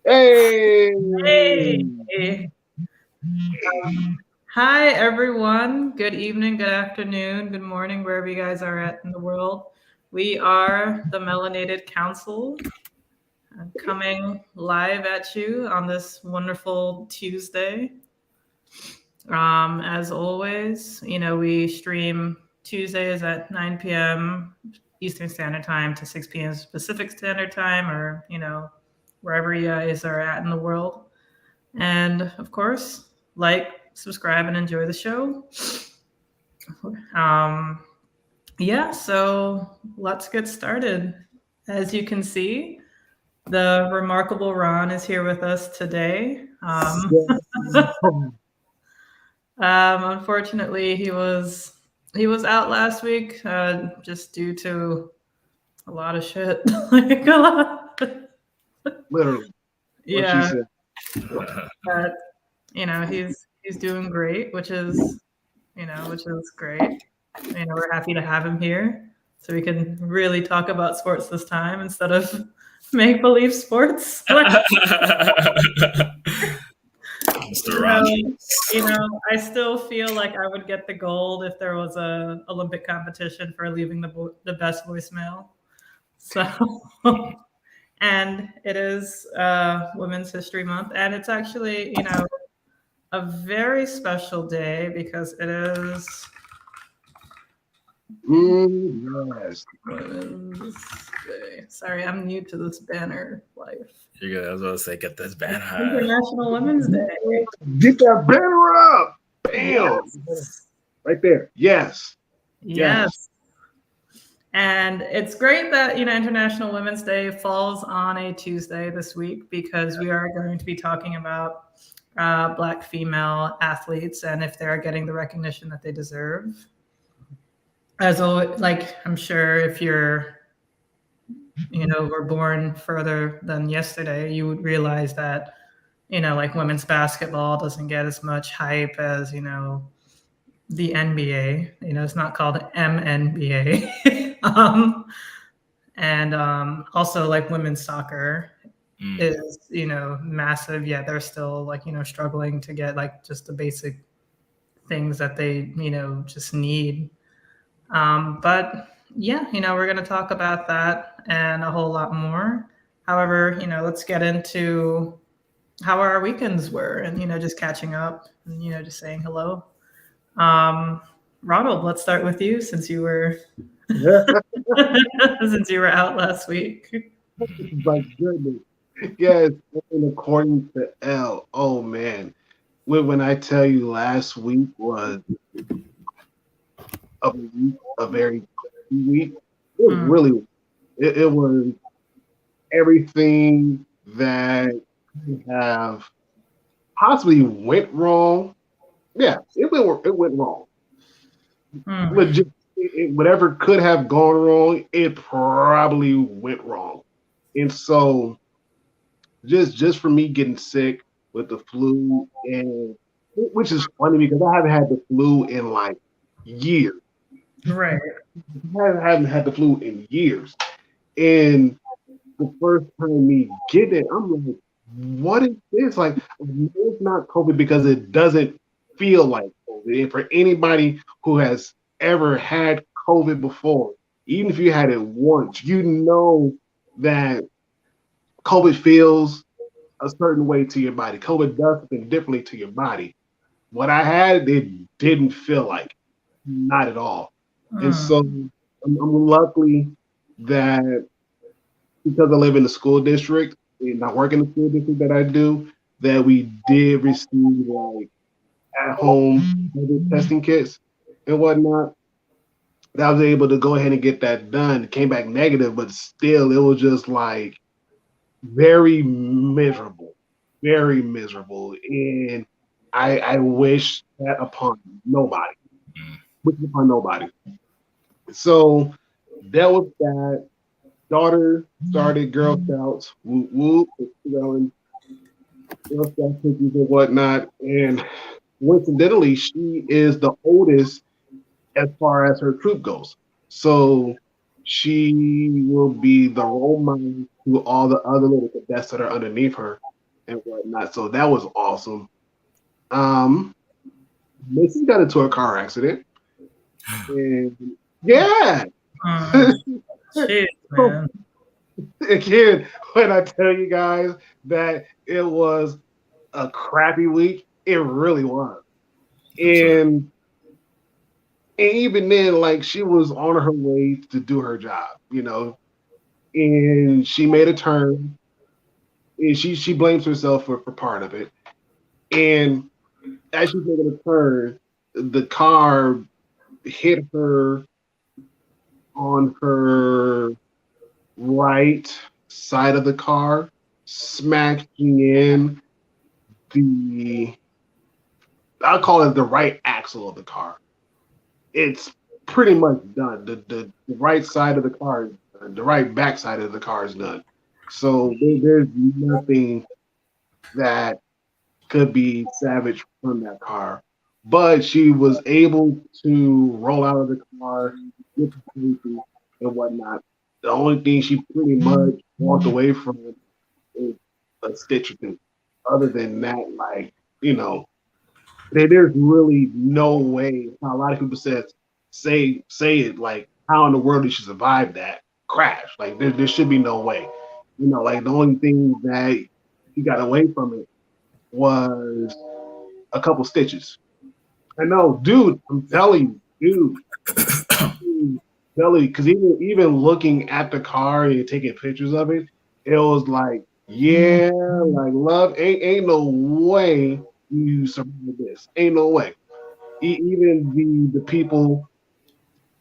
Hey! Hey. Hi, everyone. Good evening, good afternoon, good morning, wherever you guys are at in the world. We are the Melanated Council coming live at you on this wonderful Tuesday. As always, we stream Tuesdays at 9 p.m. Eastern Standard Time to 6 p.m. Pacific Standard Time, or, wherever you guys are at in the world. And of course, like, subscribe, and enjoy the show. Um, yeah, so let's get started. As you can see, the remarkable Ron is here with us today. Unfortunately, he was out last week just due to a lot of shit. Like a lot. Literally, what she Yeah, said. but he's doing great, which is great. We're happy to have him here so we can really talk about sports this time instead of make believe sports. Mr. Ronnie. I still feel like I would get the gold if there was a Olympic competition for leaving the best voicemail. So, and it is Women's History Month, and it's actually a very special day because it is Yes. Women's Day. Sorry, I'm new to this banner life. You're good. I was about to say, get this banner. International Women's Day. Get that banner up! Bam! Yes. Right there. Yes. Yes. And it's great that International Women's Day falls on a Tuesday this week because we are going to be talking about Black female athletes and if they're getting the recognition that they deserve. As always, like I'm sure if you're were born further than yesterday, you would realize that like women's basketball doesn't get as much hype as the NBA. It's not called MNBA. And also like women's soccer is massive, yet they're still like struggling to get like just the basic things that they just need. But yeah, we're going to talk about that and a whole lot more. However, let's get into how our weekends were and just catching up and just saying hello. Ronald, let's start with you since you were since you were out last week. My goodness. Yes. And according to L, oh man. When I tell you last week was a very good week, it was really, it was everything that could have possibly went wrong. Yeah, it went wrong. Legit, whatever could have gone wrong, it probably went wrong. And so, just for me getting sick with the flu, and which is funny because I haven't had the flu in like years. Right. I haven't had the flu in years, and the first time me getting it, I'm like, what is this? Like, it's not COVID because it doesn't feel like COVID. And for anybody who has ever had COVID before, even if you had it once, you know that COVID feels a certain way to your body. COVID does something differently to your body. What I had, it didn't feel like, not at all. And so I'm lucky that because I live in the school district and I work in the school district that I do, that we did receive like at home testing kits and whatnot. That I was able to go ahead and get that done. It came back negative, but still, it was just like very miserable, very miserable. And I wish that upon nobody, wish it upon nobody. So that was that. Daughter started Girl Scouts, whoop whoop, going Girl Scout cookies and whatnot. And coincidentally, she is the oldest as far as her troop goes. So she will be the role model to all the other little cadets that are underneath her. and whatnot. So that was awesome. Missy got into a car accident, and yeah. Oh, jeez, So man. again, when I tell you guys that it was a crappy week, it really was. I'm sorry. And even then, like she was on her way to do her job, and she made a turn, and she blames herself for part of it. And as she's making a turn, the car hit her on her right side of the car, smashing in the I'll call it the right axle of the car. It's pretty much done. The right side of the car, the right back side of the car is done. So there's nothing that could be salvaged from that car. But she was able to roll out of the car, get to safety and whatnot. The only thing she pretty much walked away from is a stitch or two. Other than that, like, there's really no way. A lot of people say it like, how in the world did she survive that crash? Like there should be no way. Like the only thing that he got away from it was a couple stitches. I know, dude. I'm telling you, dude. Telling because even looking at the car and taking pictures of it, it was like, yeah, like love ain't no way you survive this. Ain't no way. Even the people,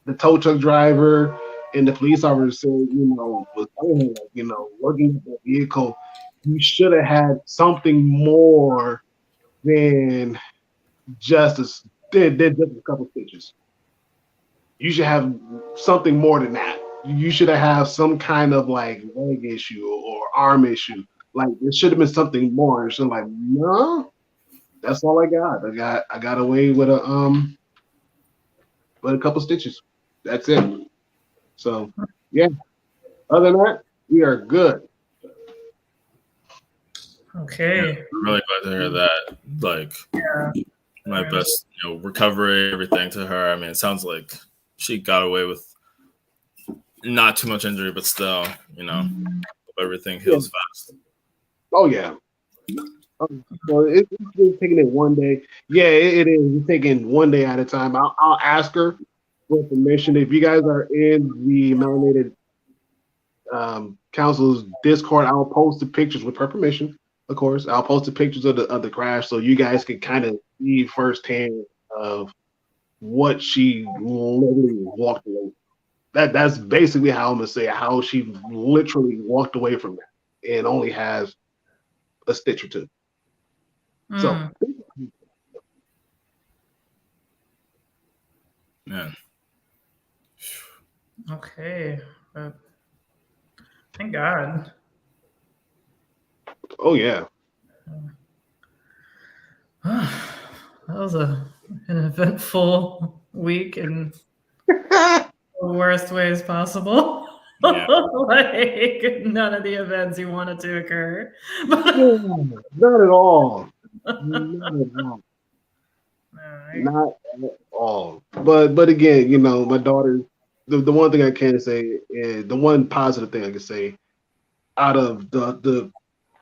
the tow truck driver and the police officer said, was telling her, like, looking at the vehicle, you should have had something more than just than just a couple stitches. You should have something more than that. You should have some kind of like leg issue or arm issue. Like there should have been something more. And she's like, no, that's all I got. I got away with a couple stitches. That's it. So yeah. Other than that, we are good. Okay. I'm really glad to hear that. Like, Yeah. my best, recovery, everything to her. I mean, it sounds like she got away with not too much injury, but still, everything Yeah. heals fast. Oh yeah. So it's just taking it one day. Yeah, it is. It's taking one day at a time. I'll ask her for permission. If you guys are in the Melanated Council's Discord, I'll post the pictures with her permission. Of course, I'll post the pictures of the crash so you guys can kind of see firsthand of what she literally walked away. That's basically how I'm gonna say it, how she literally walked away from that and only has a stitch or two. So Man. Okay. Thank God. oh yeah. That was an eventful week in the worst ways possible. Yeah. Like none of the events you wanted to occur. Not at all. Not at all. Not at all. But again, my daughter. The one thing I can say is the one positive thing I can say out of the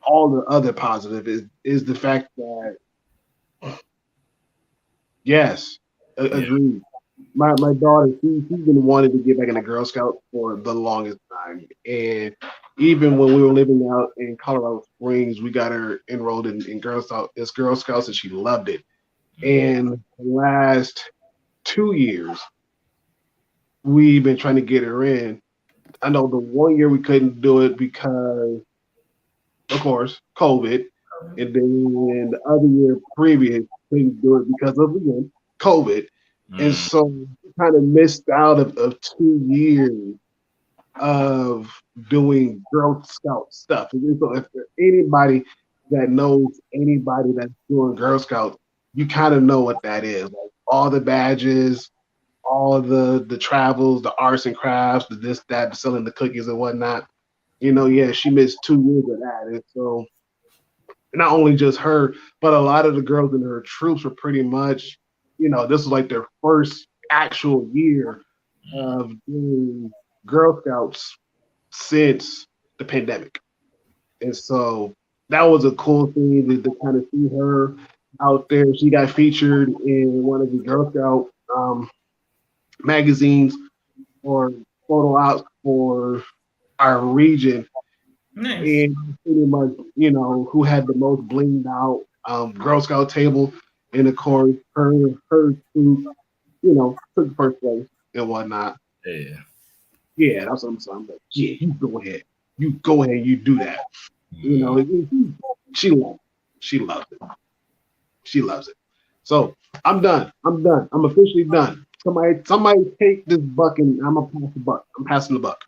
all the other positive is the fact that yes, agreed. My daughter, she's been wanting to get back in the Girl Scout for the longest time, and even when we were living out in Colorado Springs, we got her enrolled in Girl Scouts, and she loved it. And the last 2 years, we've been trying to get her in. I know the 1 year we couldn't do it because, of course, COVID, and then the other year previous couldn't do it because of again COVID. And so we kind of missed out of 2 years of doing Girl Scout stuff. And so if there's anybody that knows anybody that's doing Girl Scouts, you kind of know what that is. Like all the badges, all the travels, the arts and crafts, the this, that, the selling the cookies and whatnot. Yeah, she missed 2 years of that. And so not only just her, but a lot of the girls in her troops were pretty much, this was like their first actual year of doing Girl Scouts since the pandemic. And so that was a cool thing to kind of see her out there. She got featured in one of the Girl Scout magazines or photo outs for our region. Nice. And pretty much, who had the most blinged out Girl Scout table. And of course, her troop, took first place and whatnot. Yeah. Yeah, that's what I'm saying. Like, yeah, you go ahead. You go ahead, you do that. She loves it. She loves it. She loves it. So I'm done. I'm officially done. Somebody take this buck and I'm gonna pass the buck. I'm passing the buck.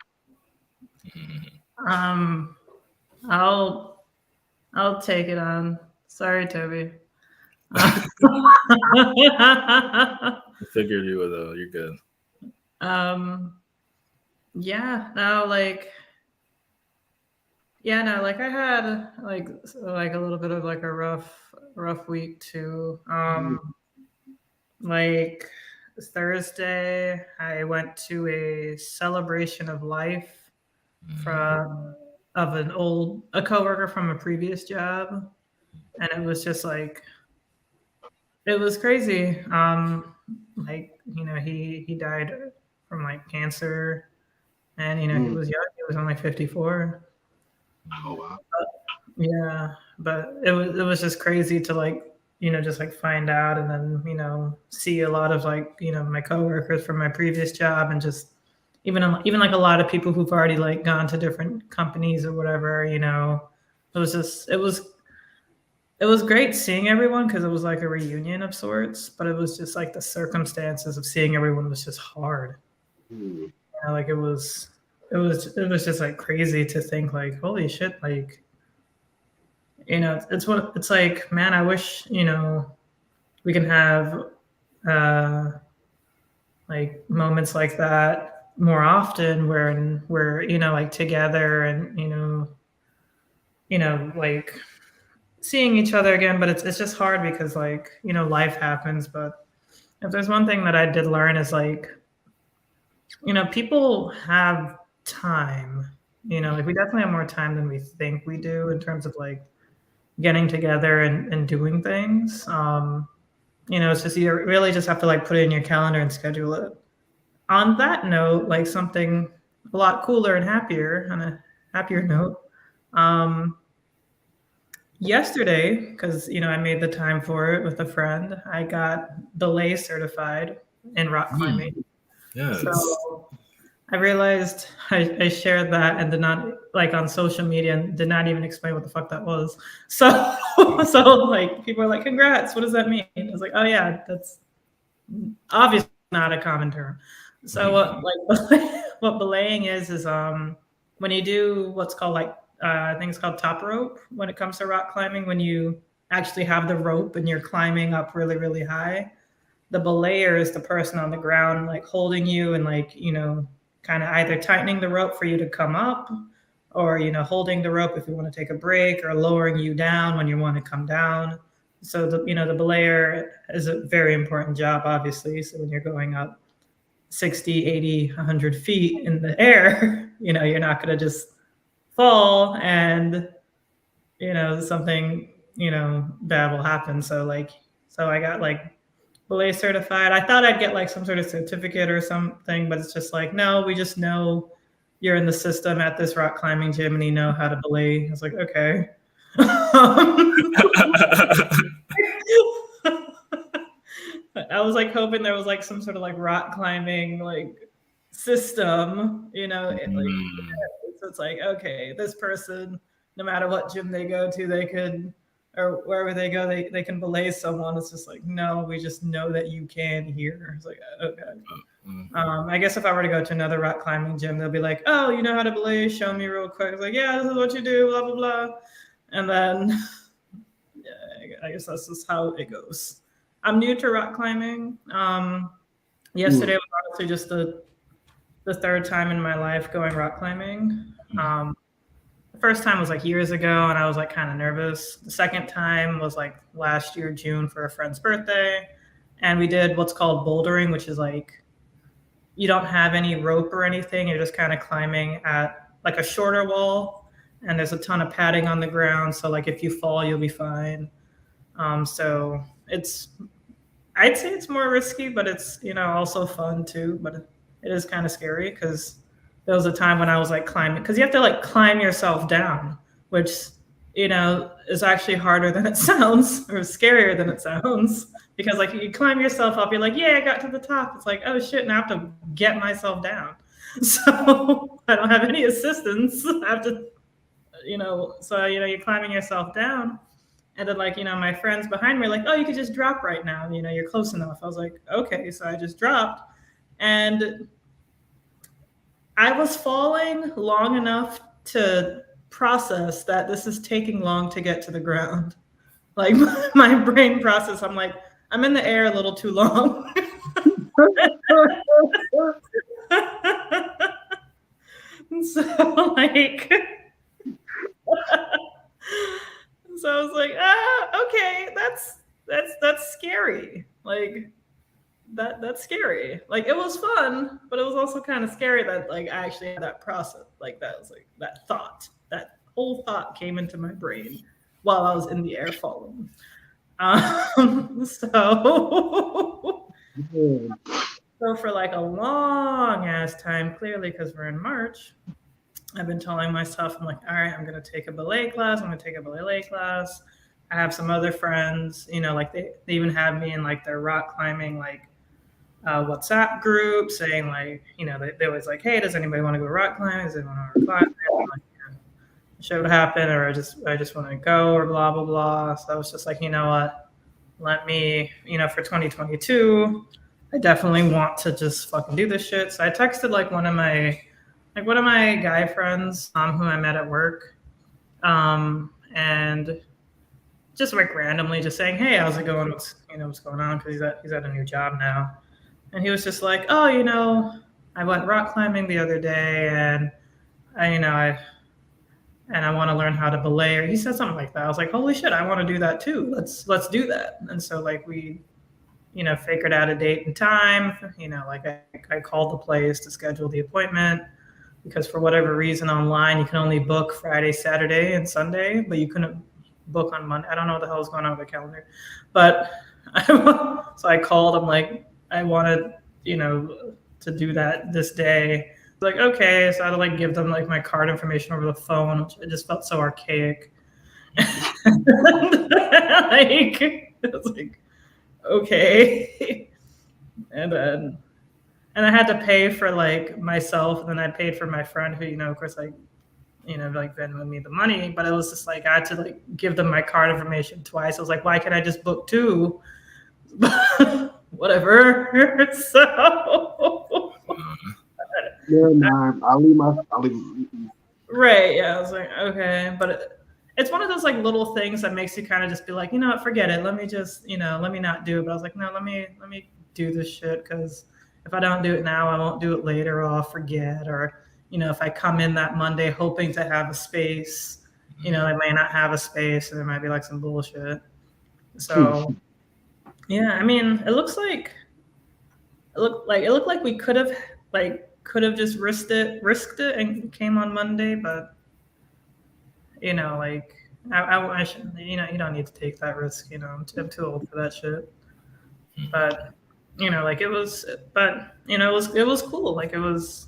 I'll take it on. Sorry, Toby. I figured you would though. You're good. Yeah, no, like I had like a little bit of like a rough week too. Like Thursday, I went to a celebration of life of a coworker from a previous job, and it was just like it was crazy. He died from like cancer, and he was young. He was only 54. Oh wow. Yeah, but it was just crazy to just find out and then see a lot of my coworkers from my previous job, and just even like a lot of people who've already like gone to different companies or whatever. It was great seeing everyone because it was like a reunion of sorts, but it was just like the circumstances of seeing everyone was just hard. Like it was just like crazy to think like, holy shit, like, it's like, man, I wish, we can have like moments like that more often where we're, like together and, like seeing each other again, but it's just hard because like, life happens. But if there's one thing that I did learn is like, people have time, like we definitely have more time than we think we do in terms of like getting together and doing things. It's just you really just have to like put it in your calendar and schedule it. On that note, like something a lot cooler and happier on a happier note. Yesterday, because I made the time for it with a friend, I got belay certified in rock climbing. Yes. So I realized I shared that and did not like on social media and did not even explain what the fuck that was. So like people are like, congrats, what does that mean? I was like, oh yeah, that's obviously not a common term. So what belaying is when you do what's called like I think it's called top rope when it comes to rock climbing, when you actually have the rope and you're climbing up really, really high. The belayer is the person on the ground like holding you and like, kind of either tightening the rope for you to come up or, holding the rope if you want to take a break or lowering you down when you want to come down. So the belayer is a very important job, obviously. So when you're going up 60, 80, 100 feet in the air, you're not going to just fall and, something, bad will happen. So I got like belay certified. I thought I'd get like some sort of certificate or something, but it's just like, no, we just know you're in the system at this rock climbing gym and you know how to belay. I was like, okay. I was like hoping there was like some sort of like rock climbing like system, so it's like, okay, this person, no matter what gym they go to, they could, or wherever they go, they can belay someone. It's just like, no, we just know that you can here. It's like, okay. I guess if I were to go to another rock climbing gym, they'll be like, oh, you know how to belay? Show me real quick. It's like, yeah, this is what you do, blah, blah, blah. And then, yeah, I guess that's just how it goes. I'm new to rock climbing. Yesterday was honestly just the third time in my life going rock climbing. The first time was like years ago, and I was like kind of nervous. The second time was like last year, June, for a friend's birthday. And we did what's called bouldering, which is like you don't have any rope or anything. You're just kind of climbing at like a shorter wall, and there's a ton of padding on the ground. So like if you fall, you'll be fine. So I'd say it's more risky, but it's, also fun too. But it is kind of scary because there was a time when I was like climbing, because you have to like climb yourself down, which, is actually harder than it sounds, or scarier than it sounds. Because like you climb yourself up, you're like, yeah, I got to the top. It's like, oh shit, now I have to get myself down. So I don't have any assistance. I have to, you're climbing yourself down. And then like, my friends behind me are like, oh, you could just drop right now. You're close enough. I was like, okay. So I just dropped. And I was falling long enough to process that this is taking long to get to the ground. Like my brain process, I'm like, I'm in the air a little too long. So like, so I was like, okay, that's scary. Like that's scary. Like it was fun, but it was also kind of scary that like I actually had that process. Like that was like that whole thought came into my brain while I was in the air falling. So for like a long ass time, clearly because we're in March, I've been telling myself, I'm like, all right, I'm going to take a ballet class. I'm going to take a ballet class. I have some other friends, like they even have me in like their rock climbing, like WhatsApp group saying like, they always like, hey, does anybody want to go rock climbing? Does anyone want to rock climbing? Like, show it happen, or I just want to go, or blah, blah, blah. So I was just like, you know what, let me, for 2022, I definitely want to just fucking do this shit. So I texted like one of my guy friends who I met at work, and just like randomly just saying, hey, how's it going? What's going on? Because he's at a new job now. And he was just like, oh, I went rock climbing the other day, and I want to learn how to belay. Or he said something like that. I was like, holy shit, I want to do that too. Let's do that. And so like we, figured out a date and time. Like I called the place to schedule the appointment, because for whatever reason online you can only book Friday, Saturday, and Sunday, but you couldn't book on Monday. I don't know what the hell is going on with the calendar, but so I called. I'm like, I wanted, to do that this day. Like, okay, so I had to like give them like my card information over the phone, which it just felt so archaic. Like, it was like, okay. And I had to pay for like myself, and then I paid for my friend who, of course, like, like Venmoed me the money, but it was just like I had to like give them my card information twice. I was like, why can't I just book two? Whatever. So I'll leave. Right. Yeah. I was like, okay, but it's one of those like little things that makes you kind of just be like, what, forget it. Let me just, let me not do it. But I was like, no, let me do this shit, because if I don't do it now, I won't do it later, or I'll forget. Or, if I come in that Monday hoping to have a space, I may not have a space, and there might be like some bullshit. So, yeah, I mean, it looked like we could have just risked it and came on Monday, but like I shouldn't, you don't need to take that risk. I'm too old for that shit. But like it was cool. Like it was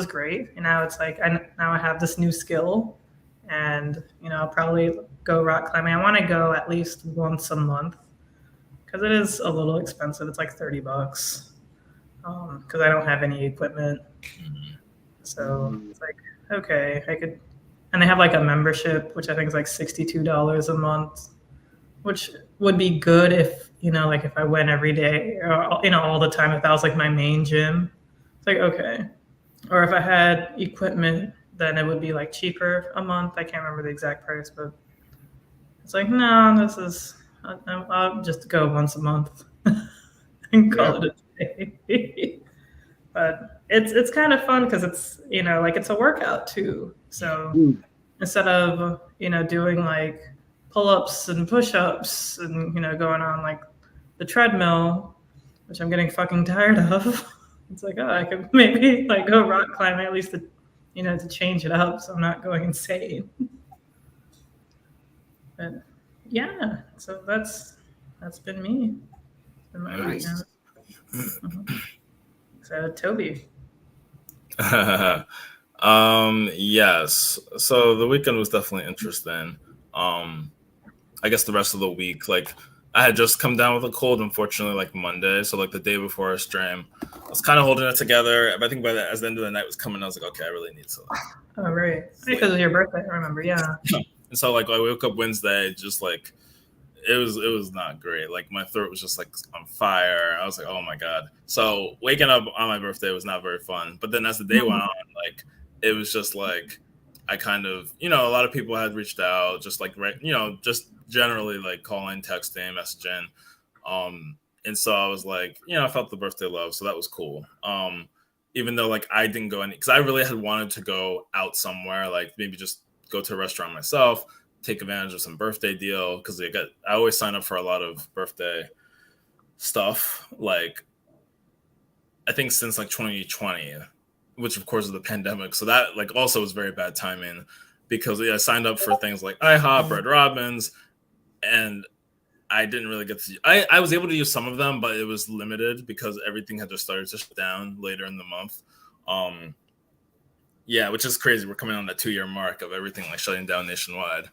great. It's like now I have this new skill, and I'll probably go rock climbing. I want to go at least once a month, because it is a little expensive. It's like $30, because I don't have any equipment. So it's like, okay, I could. And they have like a membership, which I think is like $62 a month, which would be good if, like if I went every day, or, all the time, if that was like my main gym. It's like, okay. Or if I had equipment, then it would be like cheaper a month. I can't remember the exact price, but it's like, no, I'll just go once a month and call it a day. But it's kind of fun because it's, like it's a workout too. So instead of, doing like pull-ups and push-ups and, going on like the treadmill, which I'm getting fucking tired of. It's like, oh, I could maybe like go rock climbing at least to change it up so I'm not going insane. But yeah, so that's been me. Been my Nice. weekend. So Toby. Yes. So the weekend was definitely interesting. I guess the rest of the week, like I had just come down with a cold, unfortunately, like Monday. So like the day before our stream, I was kind of holding it together. I think as the end of the night was coming, I was like, okay, I really need to. Oh right, because of your birthday, I remember. Yeah. And so like I woke up Wednesday, just like it was not great. Like my throat was just like on fire. I was like, oh my god. So waking up on my birthday was not very fun. But then as the day went on, like it was just like I kind of, a lot of people had reached out, just like just generally like calling, texting, messaging. And so I was like, I felt the birthday love, so that was cool. Even though like I didn't go any, because I really had wanted to go out somewhere, like maybe just go to a restaurant myself, take advantage of some birthday deal, because I always sign up for a lot of birthday stuff, like I think since like 2020, which of course is the pandemic, so that like also was very bad timing, because I signed up for things like IHOP, Red Robin's, and I didn't really get to. I was able to use some of them, but it was limited because everything had just started to shut down later in the month. Yeah, which is crazy. We're coming on the 2-year mark of everything like shutting down nationwide.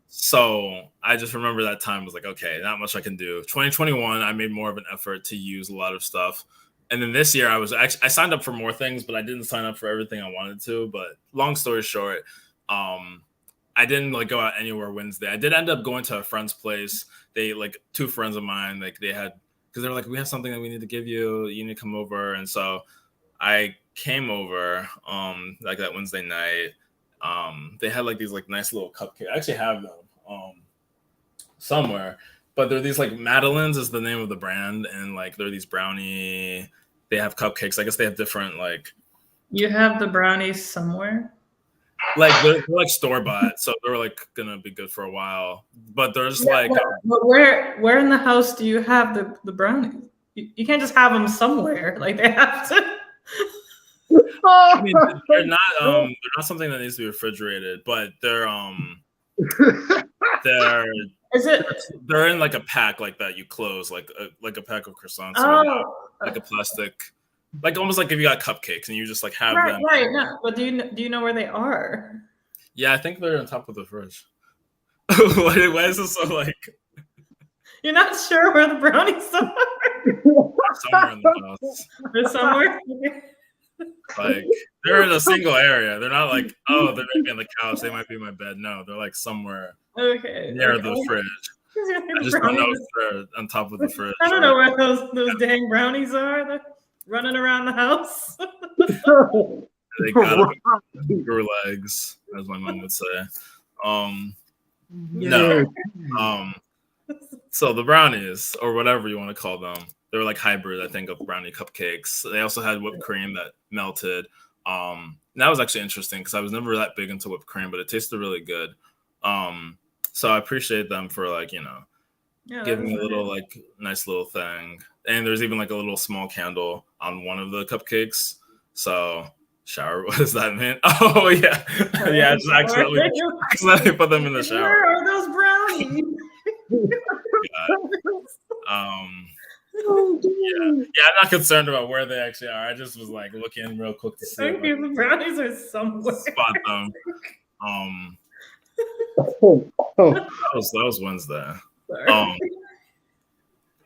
So I just remember that time was like, okay, not much I can do. 2021, I made more of an effort to use a lot of stuff. And then this year I signed up for more things, but I didn't sign up for everything I wanted to. But long story short, I didn't like go out anywhere Wednesday. I did end up going to a friend's place. They like 2 friends of mine, like they had, because they were like, we have something that we need to give you. You need to come over. And so I came over like that Wednesday night. They had like these like nice little cupcakes. I actually have them somewhere, but they're these like Madeline's is the name of the brand, and like they're these brownie. They have cupcakes. I guess they have different like. You have the brownies somewhere. Like they're like store bought, so they're like gonna be good for a while. But there's like, but where in the house do you have the brownies? You can't just have them somewhere. Like they have to. I mean, they're not something that needs to be refrigerated, but they're they're in like a pack like that you close, like a pack of croissants, like a plastic, like almost like if you got cupcakes and you just like have them. Right. No, but do you know where they are? Yeah, I think they're on top of the fridge. Why is this so like? You're not sure where the brownies are? Somewhere in the house. They're somewhere. Like they're in a single area. They're not like, oh, they're maybe on the couch. They might be in my bed. No, they're like somewhere near the fridge. I just don't know if they're on top of the fridge. I don't know where those dang brownies are. They're running around the house. They got grew legs, as my mom would say. No. So the brownies, or whatever you want to call them, they were like hybrid, I think, of brownie cupcakes. They also had whipped cream that melted. And that was actually interesting because I was never that big into whipped cream, but it tasted really good. So I appreciate them for like, giving me a little like nice little thing. And there's even like a little small candle on one of the cupcakes. So shower, what does that mean? Oh yeah. Yeah, just accidentally put them in the shower. Where are those brownies? Yeah, I'm not concerned about where they actually are. I just was like looking real quick to see. The brownies are somewhere. Spot them. That was Wednesday.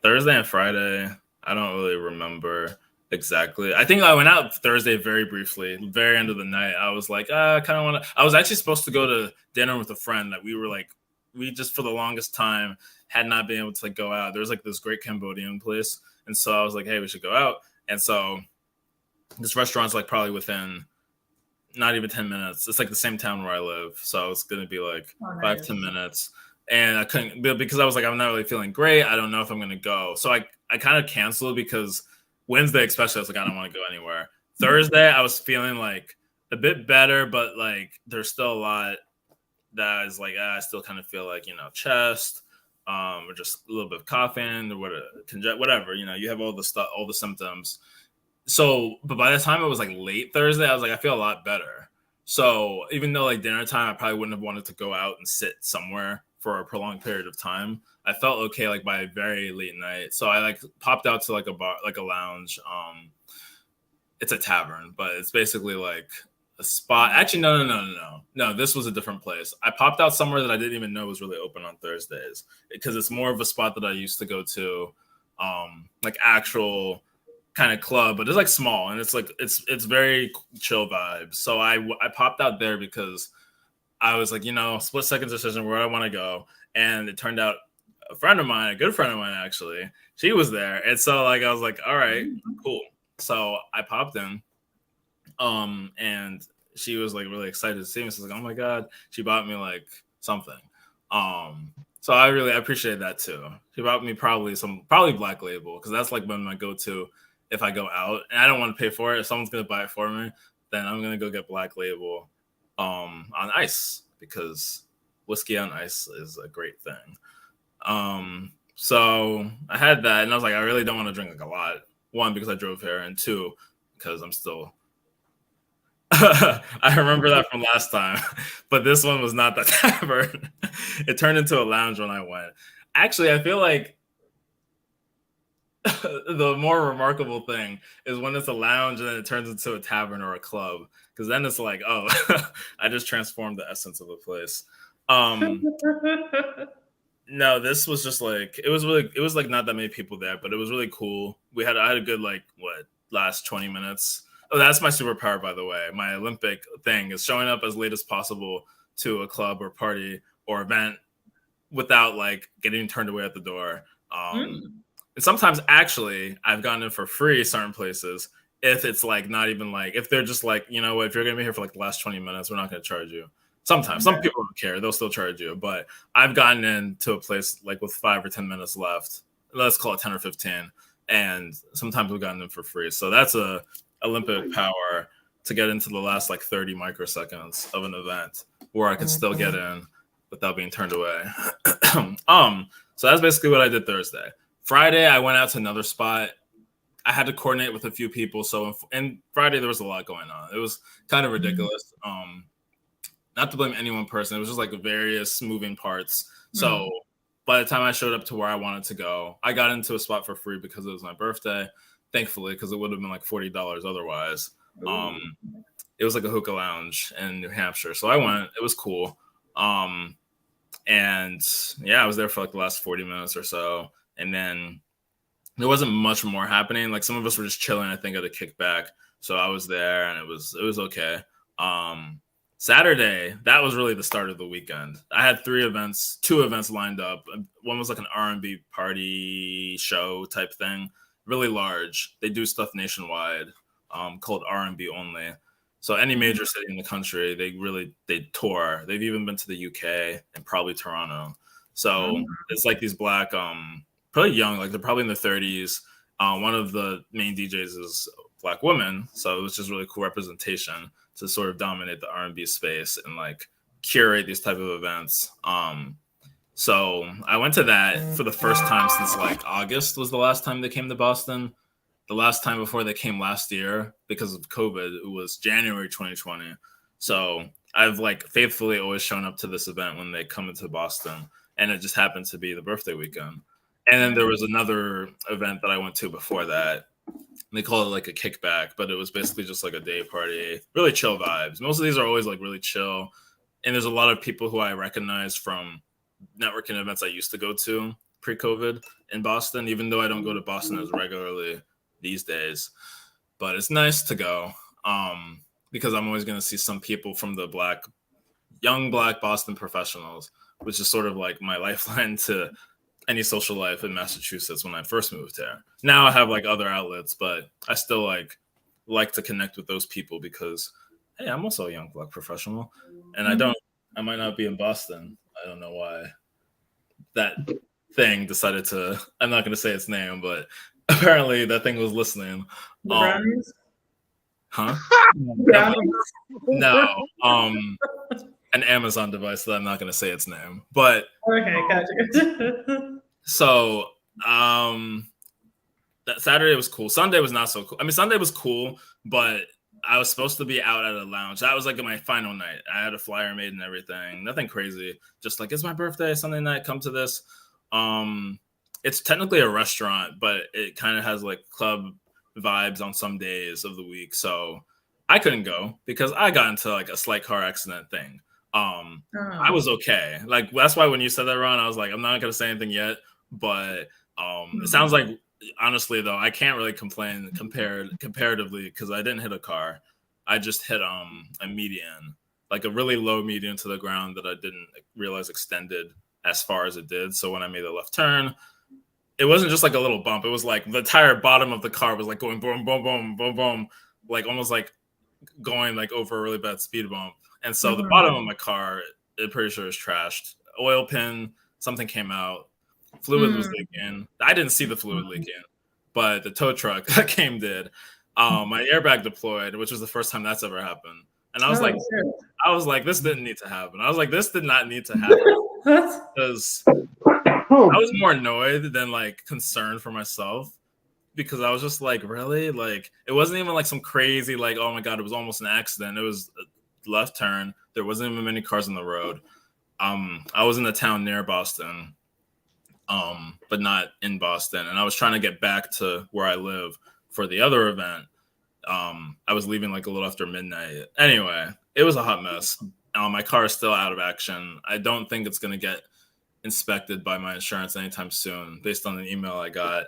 Thursday and Friday, I don't really remember exactly. I think I went out Thursday very briefly, very end of the night. I was like, I kind of want to. I was actually supposed to go to dinner with a friend that we just for the longest time had not been able to like go out. There's like this great Cambodian place, and so I was like, hey, we should go out. And so this restaurant's like probably within not even 10 minutes. It's like the same town where I live, so it's gonna be like 5-10 minutes. And I couldn't, because I was like, I'm not really feeling great. I don't know if I'm gonna go. So I kind of canceled because Wednesday, especially, I was like, I don't want to go anywhere. Thursday, I was feeling like a bit better, but like there's still a lot that is like I still kind of feel like chest, or just a little bit of coughing or whatever. You have all the stuff, all the symptoms. So, but by the time it was like late Thursday, I was like, I feel a lot better. So even though like dinner time, I probably wouldn't have wanted to go out and sit somewhere for a prolonged period of time. I felt okay like by a very late night. So I like popped out to like a bar, like a lounge. It's a tavern, but it's basically like a spot. Actually, no. This was a different place. I popped out somewhere that I didn't even know was really open on Thursdays because it's more of a spot that I used to go to, like actual kind of club, but it's like small and it's like it's very chill vibes. So I popped out there because I was like, split second decision where I want to go, and it turned out a friend of mine, a good friend of mine actually, she was there, and so like I was like, all right, cool. So I popped in, and she was like really excited to see me. So I was like, oh my god, she bought me like something. So I appreciate that too. She bought me probably Black Label because that's like been my go-to if I go out and I don't want to pay for it. If someone's gonna buy it for me, then I'm gonna go get Black Label on ice because whiskey on ice is a great thing. So I had that and I was like, I really don't want to drink like a lot. One, because I drove here, and two, because I'm still I remember that from last time, but this one was not the tavern. It turned into a lounge when I went. Actually, I feel like the more remarkable thing is when it's a lounge and then it turns into a tavern or a club, because then it's like, oh, I just transformed the essence of a place. No, this was just like it was like not that many people there, but it was really cool. I had a good like last 20 minutes. Oh, that's my superpower, by the way. My Olympic thing is showing up as late as possible to a club or party or event without like getting turned away at the door. And sometimes actually I've gotten in for free certain places if it's like not even like if they're just like, if you're gonna be here for like the last 20 minutes, we're not gonna charge you. Sometimes some people don't care, they'll still charge you, but I've gotten into a place like with 5 or 10 minutes left, let's call it 10 or 15, and sometimes we've gotten in for free. So that's a Olympic power to get into the last like 30 microseconds of an event where I can still get in without being turned away. So that's basically what I did Thursday. Friday, I went out to another spot. I had to coordinate with a few people. So, and Friday there was a lot going on. It was kind of ridiculous. Not to blame any one person. It was just like various moving parts. So by the time I showed up to where I wanted to go, I got into a spot for free because it was my birthday. Thankfully, because it would have been like $40 otherwise. It was like a hookah lounge in New Hampshire. So I went. It was cool. And yeah, I was there for like the last 40 minutes or so. And then there wasn't much more happening. Like some of us were just chilling, I think, at a kickback. So I was there and it was okay. Saturday, that was really the start of the weekend. I had two events lined up. One was like an R&B party show type thing, really large. They do stuff nationwide, called R&B only. So any major city in the country, they tour. They've even been to the UK and probably Toronto. So it's like these black, probably young, like they're probably in their 30s. One of the main DJs is a black woman, so it was just really cool representation to sort of dominate the R&B space and like curate these type of events. So I went to that for the first time since like August was the last time they came to Boston. The last time before they came last year because of COVID, it was January 2020. So I've like faithfully always shown up to this event when they come into Boston, and it just happened to be the birthday weekend. And then there was another event that I went to before that. They call it like a kickback, but it was basically just like a day party, really chill vibes. Most of these are always like really chill. And there's a lot of people who I recognize from networking events I used to go to pre-COVID in Boston, even though I don't go to Boston as regularly these days. But it's nice to go because I'm always going to see some people from the young black Boston professionals, which is sort of like my lifeline to any social life in Massachusetts when I first moved here. Now I have like other outlets, but I still like to connect with those people because, hey, I'm also a young black professional, and I might not be in Boston. I don't know why that thing decided to. I'm not going to say its name, but apparently that thing was listening. The brownies? Huh? Ground No. An Amazon device that I'm not going to say its name. But Okay, gotcha. so that Saturday was cool. Sunday was not so cool. I mean, Sunday was cool, but I was supposed to be out at a lounge. That was like my final night. I had a flyer made and everything. Nothing crazy. Just like, it's my birthday, Sunday night, come to this. It's technically a restaurant, but it kind of has like club vibes on some days of the week. So I couldn't go because I got into like a slight car accident thing. I was okay. Like, that's why when you said that, Ron, I was like, I'm not going to say anything yet, but it sounds like, honestly though, I can't really complain comparatively because I didn't hit a car. I just hit a median, like a really low median to the ground that I didn't realize extended as far as it did. So when I made the left turn, it wasn't just like a little bump. It was like the entire bottom of the car was like going boom, boom, boom, boom, boom, like almost like going like over a really bad speed bump. And so the bottom of my car, I'm pretty sure is trashed. Oil pin, something came out. Fluid was leaking. I didn't see the fluid leaking, but the tow truck that came did. My airbag deployed, which was the first time that's ever happened. And I was like, this didn't need to happen. I was like, this did not need to happen. Because I was more annoyed than like concerned for myself. Because I was just like, really? Like, it wasn't even like some crazy, like, oh my God, it was almost an accident. It was a left turn. There wasn't even many cars on the road. I was in a town near Boston. But not in Boston. And I was trying to get back to where I live for the other event. I was leaving like a little after midnight. Anyway, it was a hot mess. My car is still out of action. I don't think it's going to get inspected by my insurance anytime soon based on the email I got.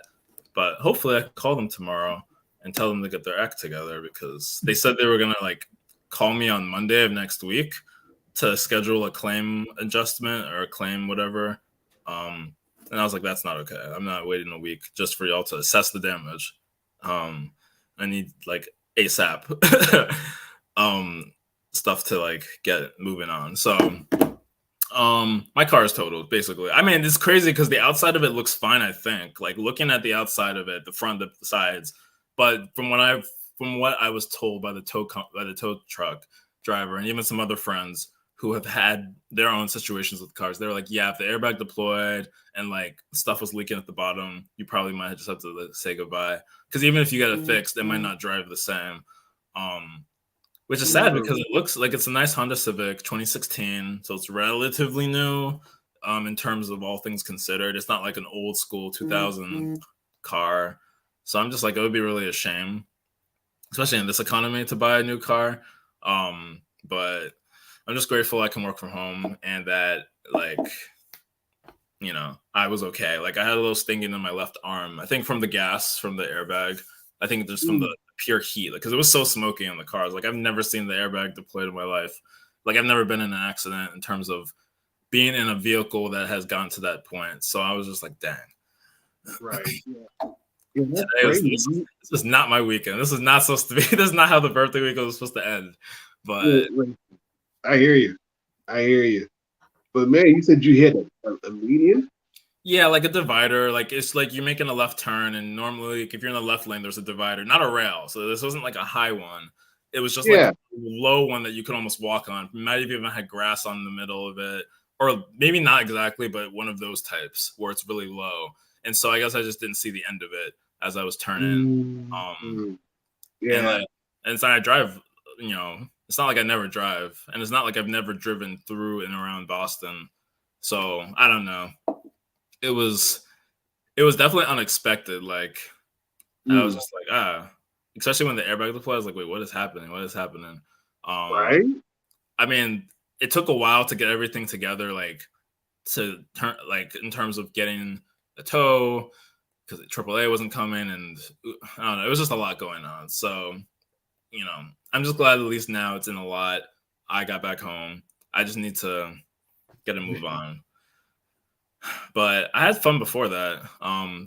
But hopefully I can call them tomorrow and tell them to get their act together because they said they were going to like call me on Monday of next week to schedule a claim adjustment or a claim, whatever. And I was like, that's not okay. I'm not waiting a week just for y'all to assess the damage. I need like ASAP stuff to like get moving on. So my car is totaled, basically. I mean, it's crazy because the outside of it looks fine, I think. Like looking at the outside of it, the front, the sides. But from what I was told by the tow truck driver and even some other friends who have had their own situations with cars, they were like, yeah, if the airbag deployed and like stuff was leaking at the bottom, you probably might just have to say goodbye. Because even if you get it fixed, it might not drive the same. Which is sad because it looks like it's a nice Honda Civic 2016. So it's relatively new in terms of all things considered. It's not like an old school 2000 car. So I'm just like, it would be really a shame, especially in this economy, to buy a new car. But I'm just grateful I can work from home and that, like, you know, I was okay. Like, I had a little stinging in my left arm. I think from the gas, from the airbag. I think just from the pure heat, because it was so smoky in the cars. Like, I've never seen the airbag deployed in my life. Like, I've never been in an accident in terms of being in a vehicle that has gotten to that point. So I was just like, dang. Right. Yeah. This is not my weekend. This is not supposed to be. This is not how the birthday weekend was supposed to end. But I hear you. But man, you said you hit a median? Yeah, like a divider. Like it's like you're making a left turn, and normally, like, if you're in the left lane, there's a divider, not a rail. So this wasn't like a high one. It was just like a low one that you could almost walk on. It might have even had grass on the middle of it, or maybe not exactly, but one of those types where it's really low. And so I guess I just didn't see the end of it as I was turning. And so I drive. You know, it's not like I never drive, and it's not like I've never driven through and around Boston. So I don't know. It was definitely unexpected. Like I was just like, especially when the airbag deployed, I was like, wait, what is happening? What is happening? Right. I mean, it took a while to get everything together, like to turn, like in terms of getting a tow, because AAA wasn't coming, and I don't know, it was just a lot going on. So, you know, I'm just glad at least now it's in a lot. I got back home. I just need to get a move on. But I had fun before that.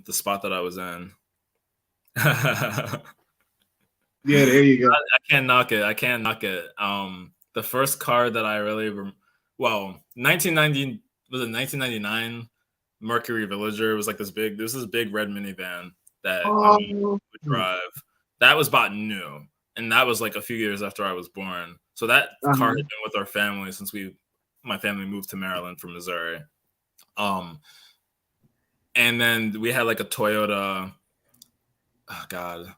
The spot that I was in. Yeah, there you go. I can't knock it. The first car that I really 1990 was it 1999 Mercury Villager. It was like this big red minivan that we would drive. That was bought new. and that was like a few years after I was born. So that car had been with our family since my family moved to Maryland from Missouri. And then we had like a Toyota. Oh God,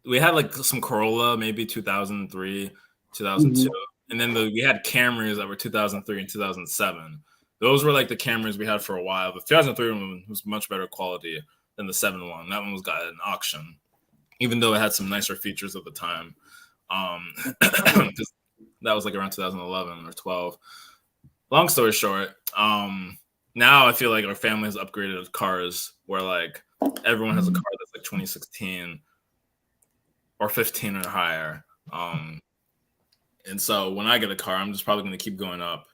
we had like some Corolla, maybe 2003, 2002, and then we had Camrys that were 2003 and 2007. Those were like the Camrys we had for a while. The 2003 one was much better quality than the 7 one. That one was got at an auction, even though it had some nicer features at the time. That was like around 2011 or 12. Long story short, now I feel like our family has upgraded cars where like everyone has a car that's like 2016 or 15 or higher. And so when I get a car, I'm just probably going to keep going up.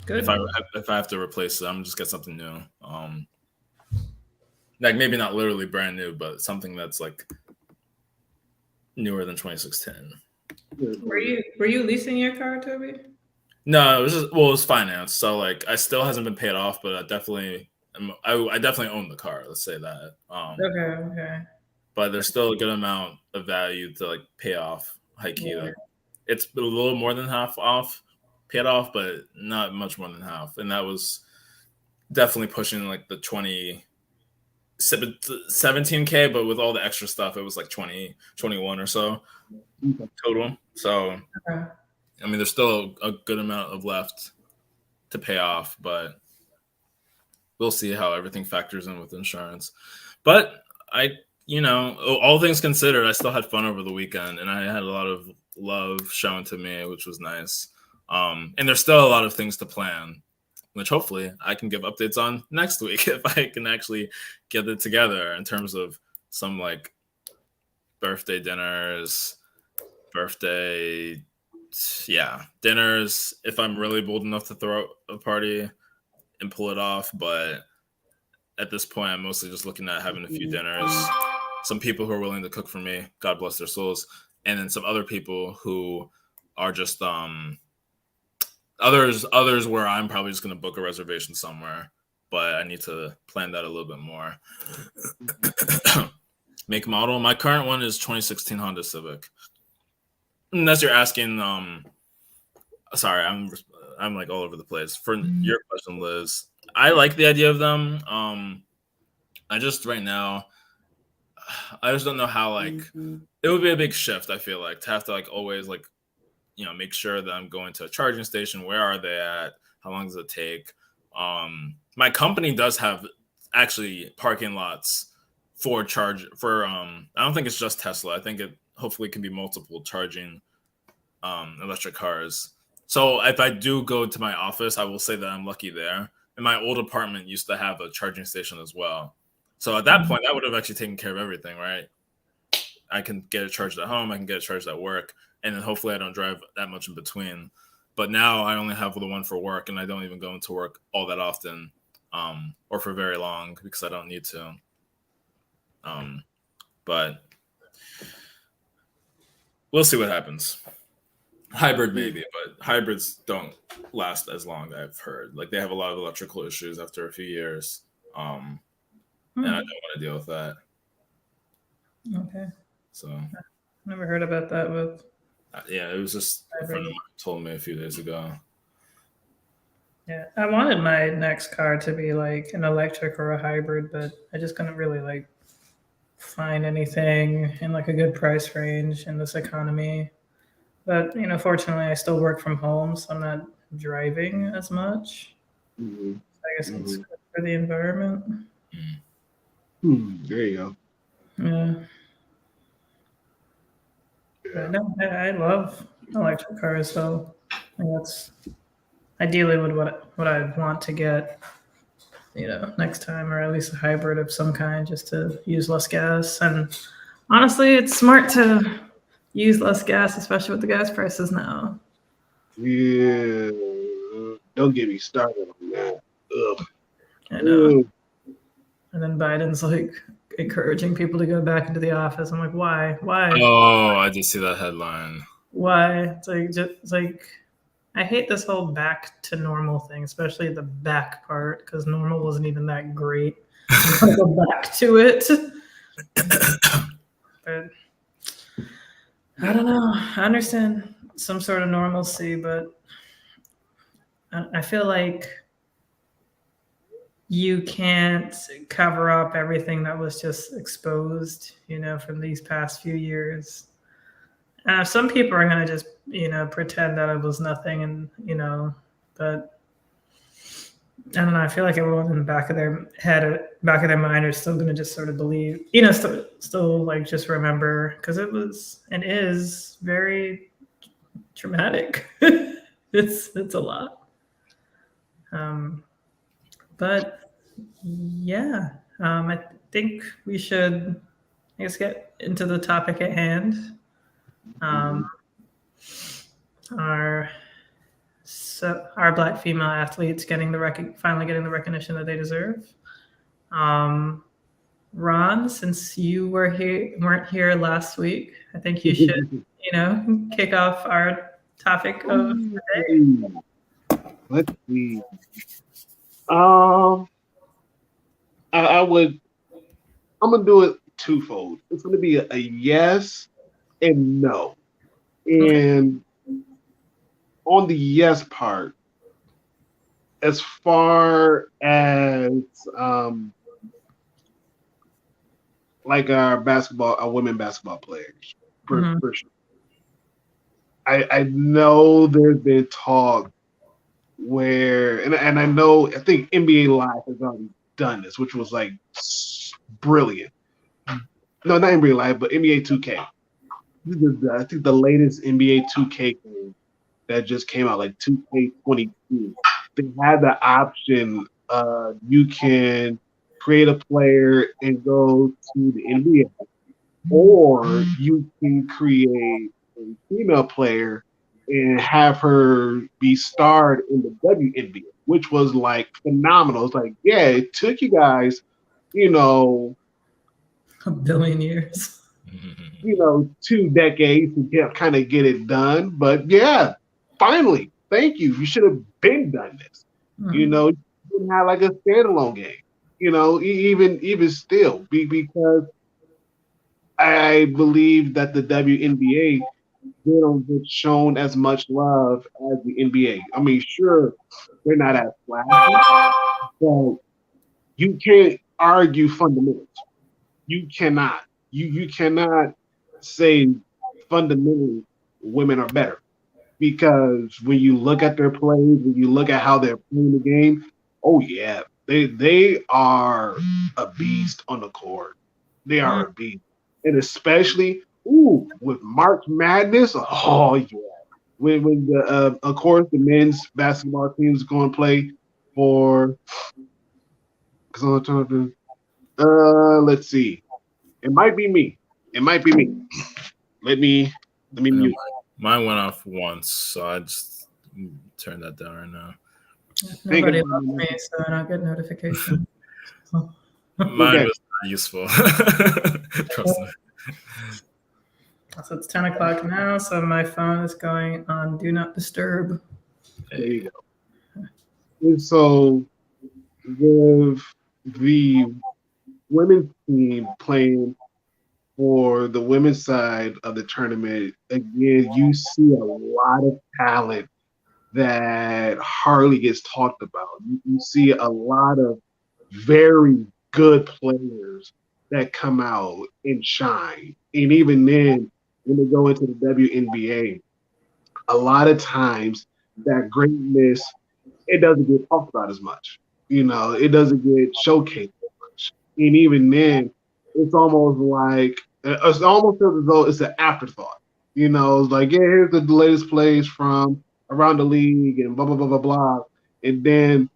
Good. If I have to replace it, I'm just get something new. Like maybe not literally brand new, but something that's like newer than 2016. Were you leasing your car, Toby? No, it was it was financed. So like I still hasn't been paid off, but I definitely own the car. Let's say that. Okay. But there's still a good amount of value to like pay off high key. Yeah. Like, it's a little more than half off, paid off, but not much more than half. And that was definitely pushing like the 17K, but with all the extra stuff, it was like 20, 21 or so total. So, I mean, there's still a good amount of left to pay off, but we'll see how everything factors in with insurance. But all things considered, I still had fun over the weekend, and I had a lot of love shown to me, which was nice. And there's still a lot of things to plan, which hopefully I can give updates on next week if I can actually get it together in terms of some like birthday dinners, dinners, if I'm really bold enough to throw a party and pull it off. But at this point, I'm mostly just looking at having a few dinners, some people who are willing to cook for me, God bless their souls, and then some other people who are just others where I'm probably just going to book a reservation somewhere, but I need to plan that a little bit more. Make model, my current one is 2016 Honda Civic. Unless you're asking, sorry, I'm like all over the place. For your question, Liz, I like the idea of them. I just right now, I just don't know how like it would be a big shift. I feel like to have to like always like make sure that I'm going to a charging station. Where are they at? How long does it take? My company does have actually parking lots for charge for. I don't think it's just Tesla. I think it hopefully can be multiple charging electric cars. So if I do go to my office, I will say that I'm lucky there. And my old apartment used to have a charging station as well. So at that point, that would have actually taken care of everything, right? I can get it charged at home. I can get it charged at work. And then hopefully I don't drive that much in between. But now I only have the one for work, and I don't even go into work all that often or for very long because I don't need to. But we'll see what happens. Hybrid maybe, but hybrids don't last as long, I've heard. Like they have a lot of electrical issues after a few years. And I don't want to deal with that. Okay. So never heard about that with yeah, it was just a friend of mine told me a few days ago. Yeah, I wanted my next car to be like an electric or a hybrid, but I just couldn't really like find anything in like a good price range in this economy. But fortunately, I still work from home, so I'm not driving as much. I guess it's good for the environment. There you go. Yeah. No, I love electric cars, so that's ideally what I want to get, next time, or at least a hybrid of some kind, just to use less gas. And honestly, it's smart to use less gas, especially with the gas prices now. Yeah, don't get me started on that. Ugh. I know. And then Biden's like encouraging people to go back into the office. I'm like, why? Oh, I did see that headline. Why? It's like I hate this whole back to normal thing, especially the back part, because normal wasn't even that great. Go back to it. But I don't know. I understand some sort of normalcy, but I feel like you can't cover up everything that was just exposed, from these past few years. Some people are going to just, pretend that it was nothing and, but I don't know. I feel like everyone in the back of their head, back of their mind, are still going to just sort of believe, still like just remember because it was and is very traumatic. it's a lot. But yeah, I think we should, I guess, get into the topic at hand. Our Black female athletes finally getting the recognition that they deserve. Ron, since you weren't here last week, I think you should, kick off our topic of the day. Let's see. I'm gonna do it twofold. It's gonna be a yes and no. And on the yes part, as far as like our women basketball players, for sure. I know there's been talk where, and I think NBA Live has already done this, which was like brilliant. No, not NBA Live, but NBA 2K. I think the latest NBA 2K game that just came out, like 2K22. They had the option, you can create a player and go to the NBA, or you can create a female player and have her be starred in the WNBA, which was like phenomenal. It's like, yeah, it took you guys, a billion years, 2 decades to kind of get it done. But yeah, finally, thank you. You should have been done this. You didn't have like a standalone game. Even still, because I believe that the WNBA, they don't get shown as much love as the NBA. I mean, sure, they're not as flashy, but you can't argue fundamentals. You cannot. You cannot say fundamentally women are better, because when you look at their plays, when you look at how they're playing the game, oh yeah, they are a beast on the court. They are a beast, and especially with March Madness. Oh yeah, when the of course the men's basketball team is going to play for. Let's see. It might be me. Let me mute. Mine went off once, so I just turn that down right now. Nobody loves me, so I don't get notifications. Mine was not useful. Trust me. So it's 10 o'clock now, so my phone is going on Do Not Disturb. There you go. And so with the women's team playing for the women's side of the tournament, again, you see a lot of talent that hardly gets talked about. You see a lot of very good players that come out and shine. And even then, when they go into the WNBA, a lot of times that greatness, it doesn't get talked about as much. It doesn't get showcased as much. And even then, it's almost as though it's an afterthought. It's like, yeah, here's the latest plays from around the league and blah, blah, blah, blah, blah. And then,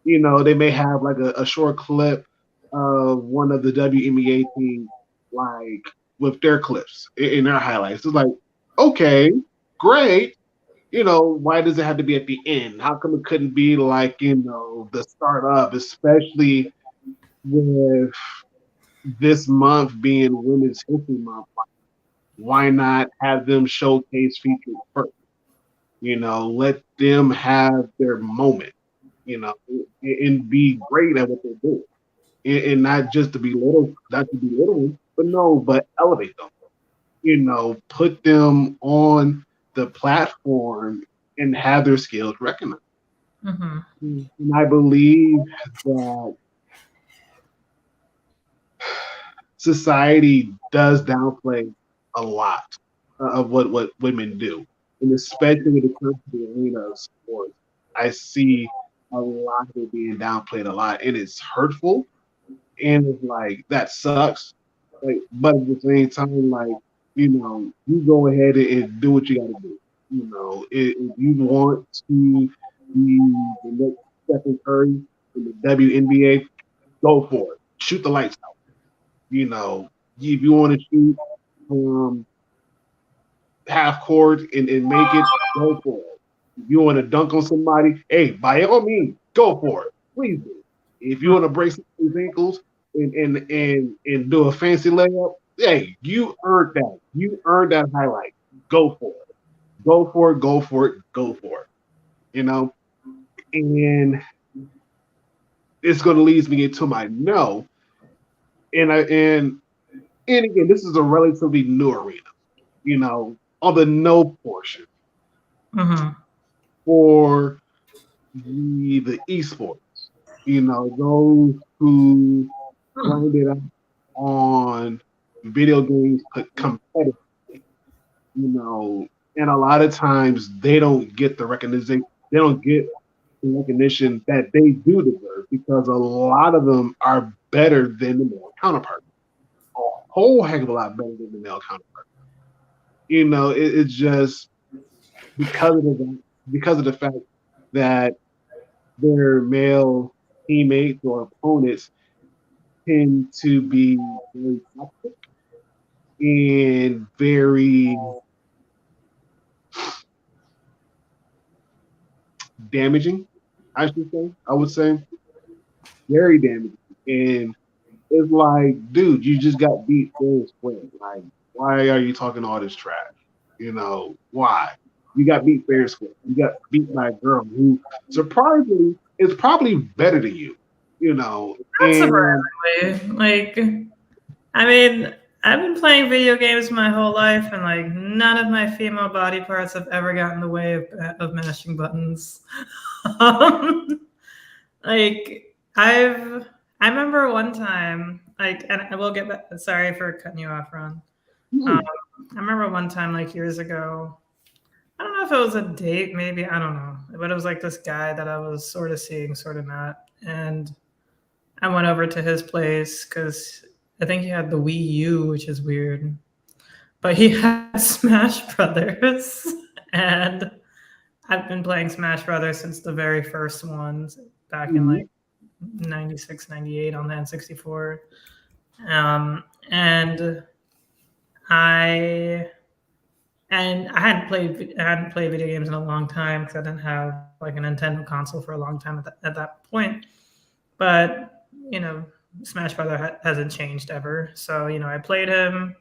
they may have like a short clip of one of the WNBA teams, like with their clips in their highlights. It's like, okay, great. Why does it have to be at the end? How come it couldn't be like, the start of, especially with this month being Women's History Month? Why not have them showcase features first? Let them have their moment, and be great at what they're doing. And not just to belittle them, but elevate them. put them on the platform and have their skills recognized. Mm-hmm. And I believe that society does downplay a lot of what women do, and especially when it comes to the arena of sports, I see a lot of it being downplayed a lot, and it's hurtful, and it's like that sucks. Like, but at the same time, like you go ahead and do what you got to do. If you want to be the next Stephen Curry in the WNBA, go for it. Shoot the lights out. If you want to shoot half court and make it, go for it. If you want to dunk on somebody, hey, by all means, go for it. Please do. If you want to break somebody's ankles and do a fancy layup, hey, you earned that. You earned that highlight. Go for it. Go for it. Go for it. Go for it. And it's going to lead me into my no. And again, this is a relatively new arena. On the no portion for the esports. Those who grind it up on video games competitively. And a lot of times they don't get the recognition. They don't get the recognition that they do deserve because a lot of them are better than the male counterpart. A whole heck of a lot better than the male counterpart. It's just because of the fact that their male teammates or opponents tend to be very toxic and very damaging, I would say. Very damaging. And it's like, dude, you just got beat fair and square. Like, why are you talking all this trash? Why? You got beat fair and square. You got beat by a girl who surprisingly is probably better than you. Not surprisingly. Like, I mean, I've been playing video games my whole life, and like none of my female body parts have ever gotten in the way of mashing buttons. Like, I remember one time, like, and I will get back. Sorry for cutting you off, Ron. I remember one time, like years ago. I don't know if it was a date, maybe, I don't know, but it was like this guy that I was sort of seeing, sort of not, and I went over to his place because I think he had the Wii U, which is weird, but he had Smash Brothers, and I've been playing Smash Brothers since the very first ones back in like 96, 98 on the N64. And I hadn't played video games in a long time because I didn't have like a Nintendo console for a long time at that point. But Smash Brother hasn't changed ever. So I played him,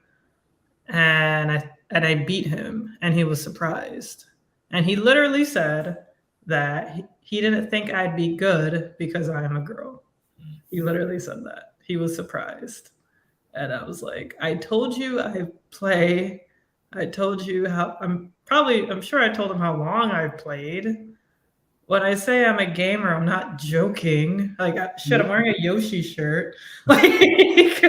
and I beat him, and he was surprised. And he literally said that he didn't think I'd be good because I am a girl. He literally said that. He was surprised. And I was like, I told you I play. I told you how I'm sure I told him how long I've played. When I say I'm a gamer, I'm not joking. Like, shit, I'm wearing a Yoshi shirt. Like,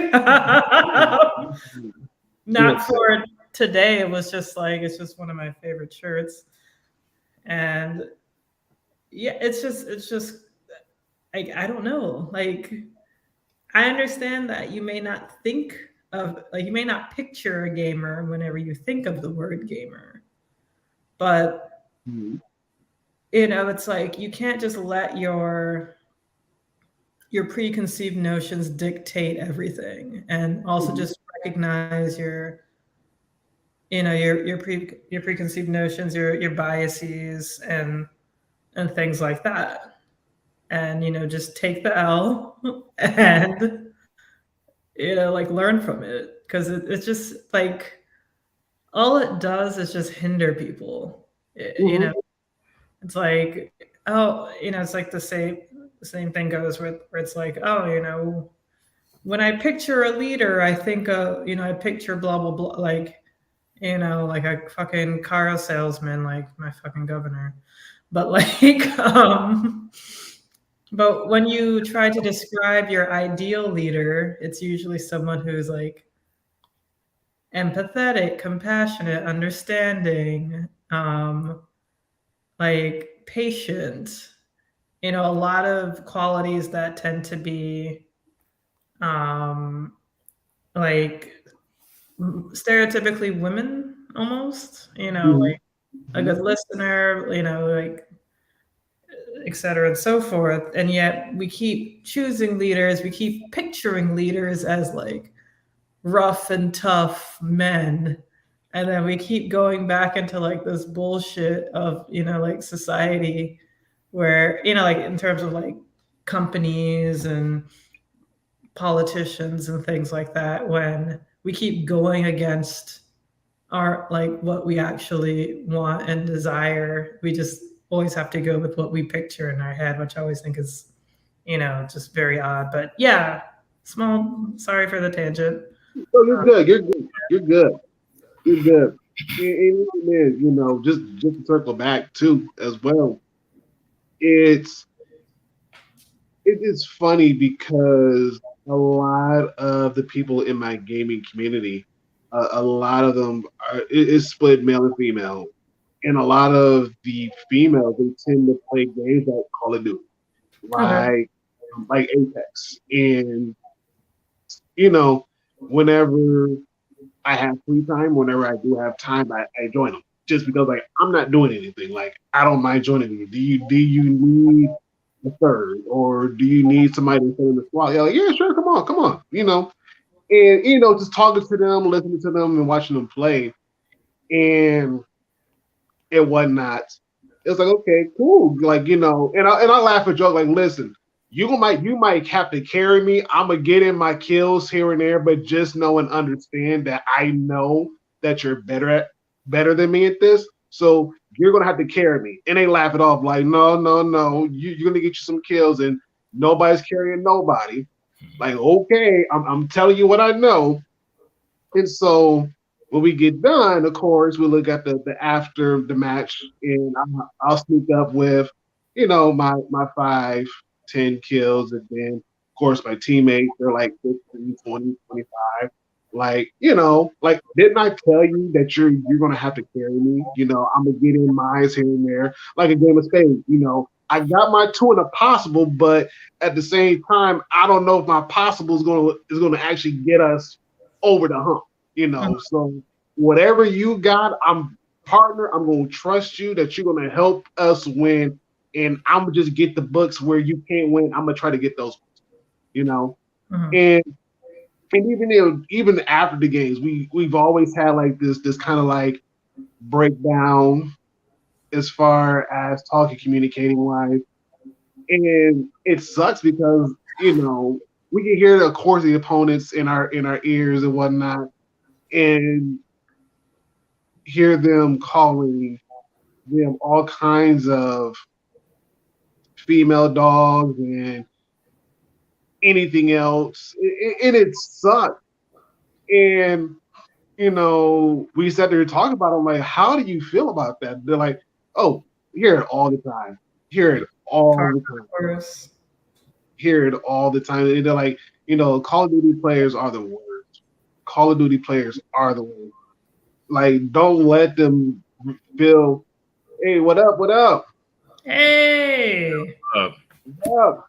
not for today. It was just like, it's just one of my favorite shirts. And yeah, it's just like, I don't know. Like, I understand that you may not you may not picture a gamer whenever you think of the word gamer, but it's like you can't just let your preconceived notions dictate everything, and also just recognize your preconceived notions, your biases, and things like that, and just take the L and like learn from it, because it's just like all it does is just hinder people. It's like, oh, it's like the same thing goes where it's like, oh, when I picture a leader, I think I picture blah blah blah. Like, like a fucking car salesman, like my fucking governor. But like, but when you try to describe your ideal leader, it's usually someone who's like empathetic, compassionate, understanding, like patient. A lot of qualities that tend to be like stereotypically women almost, like a good listener, like et cetera and so forth. And yet we keep choosing leaders, we keep picturing leaders as like rough and tough men. And then we keep going back into like this bullshit of, like society where, like in terms of like companies and politicians and things like that, when we keep going against our like what we actually want and desire, we just always have to go with what we picture in our head, which I always think is, just very odd. But yeah, sorry for the tangent. So you're good. You're good. You're good. You're good. And just to circle back too as well. It is funny because a lot of the people in my gaming community, a lot of them is split male and female, and a lot of the females they tend to play games like Call of Duty, like like Apex, and whenever I have free time, whenever I do have time, I join them just because like I'm not doing anything. Like I don't mind joining you. Do you need a third, or do you need somebody to sit in the squad? Yeah, like, yeah, sure, come on, and just talking to them, listening to them, and watching them play, and whatnot. It's like okay, cool, like and I laugh and joke like, listen, you might have to carry me. I'm gonna get in my kills here and there, but just know and understand that I know that you're better than me at this. So you're gonna have to carry me. And they laugh it off like, no, you're gonna get you some kills, and nobody's carrying nobody. Like, okay, I'm telling you what I know. And so when we get done, of course, we look at the after the match, and I'll sneak up with, my 5-10 kills, and then of course my teammates they're like 15, 20, 25. Like, like didn't I tell you that you're gonna have to carry me? I'm gonna get in mines here and there, like a game of spades. I got my two in a possible, but at the same time, I don't know if my possible is gonna actually get us over the hump. So whatever you got, I'm gonna trust you that you're gonna help us win, and I'm gonna just get the books where you can't win. I'm gonna try to get those books. And even after the games, we've always had like this kind of like breakdown as far as talking, communicating wise, and it sucks because we can hear of course the opponents in our ears and whatnot, and hear them calling them all kinds of female dogs and anything else, and it sucks. And we sat there and talked about it. I'm like, how do you feel about that? They're like, oh, hear it all the time. Hear it all the time. Hear it all the time. And they're like, Call of Duty players are the worst. Call of Duty players are the worst. Like, don't let them feel, hey, what up? What up? Hey. What up?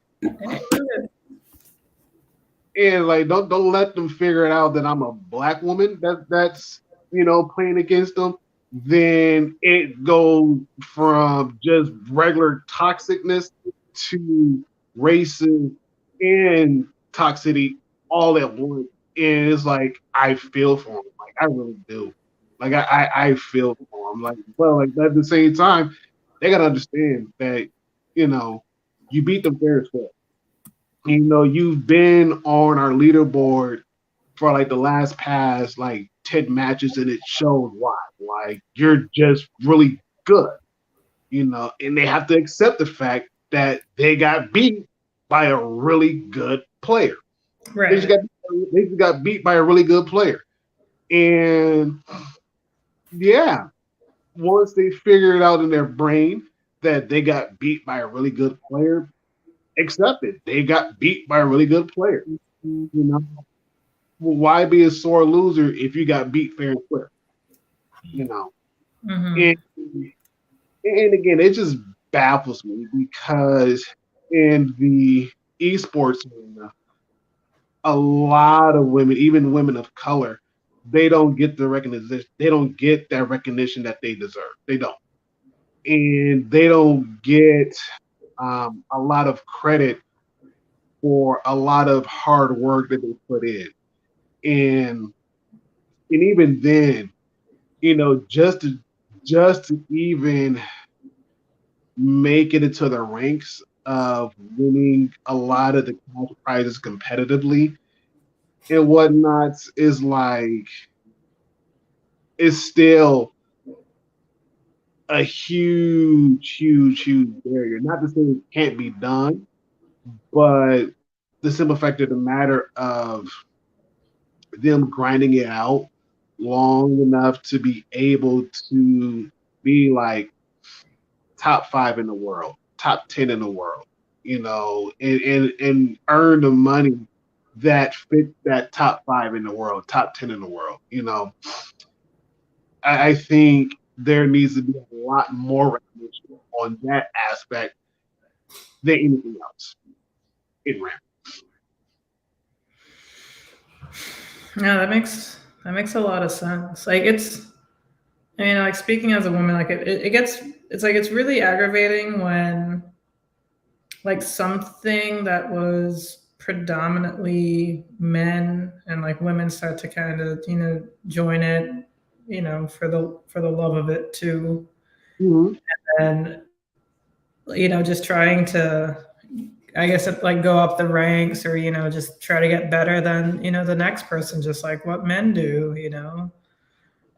And like, don't let them figure it out that I'm a black woman that's playing against them. Then it goes from just regular toxicness to racist and toxicity all at once. And it's like I feel for them. Like I really do. Like I feel for them. Like, well, like at the same time, they gotta understand that you beat them fair as fuck. You've been on our leaderboard for like the last past like 10 matches, and it shows why. Like you're just really good, and they have to accept the fact that they got beat by a really good player. Right. They just got beat by a really good player. And Yeah, once they figure it out in their brain that they got beat by a really good player, accept it. They got beat by a really good player. You know, well, why be a sore loser if you got beat fair and square? You know, Mm-hmm. and again, it just baffles me because in the esports arena, a lot of women, even women of color, they don't get the recognition. They don't get that recognition that they deserve. They don't, and they don't get a lot of credit for a lot of hard work that they put in. And even then, just to even make it into the ranks of winning a lot of the cash prizes competitively and whatnot is like is still a huge barrier. Not to say it can't be done, but the simple fact of the matter of them grinding it out long enough to be able to be like top 5 in the world, top 10 in the world, and earn the money that fit that top 5 in the world, top 10 in the world. I think there needs to be a lot more recognition on that aspect than anything else in rap. Yeah, that makes a lot of sense. Like like speaking as a woman, like it gets it's like it's really aggravating when like something that was predominantly men and like women start to kind of join it, for the love of it too, Mm-hmm. and just trying to, I guess, like go up the ranks, or just try to get better than the next person, just like what men do,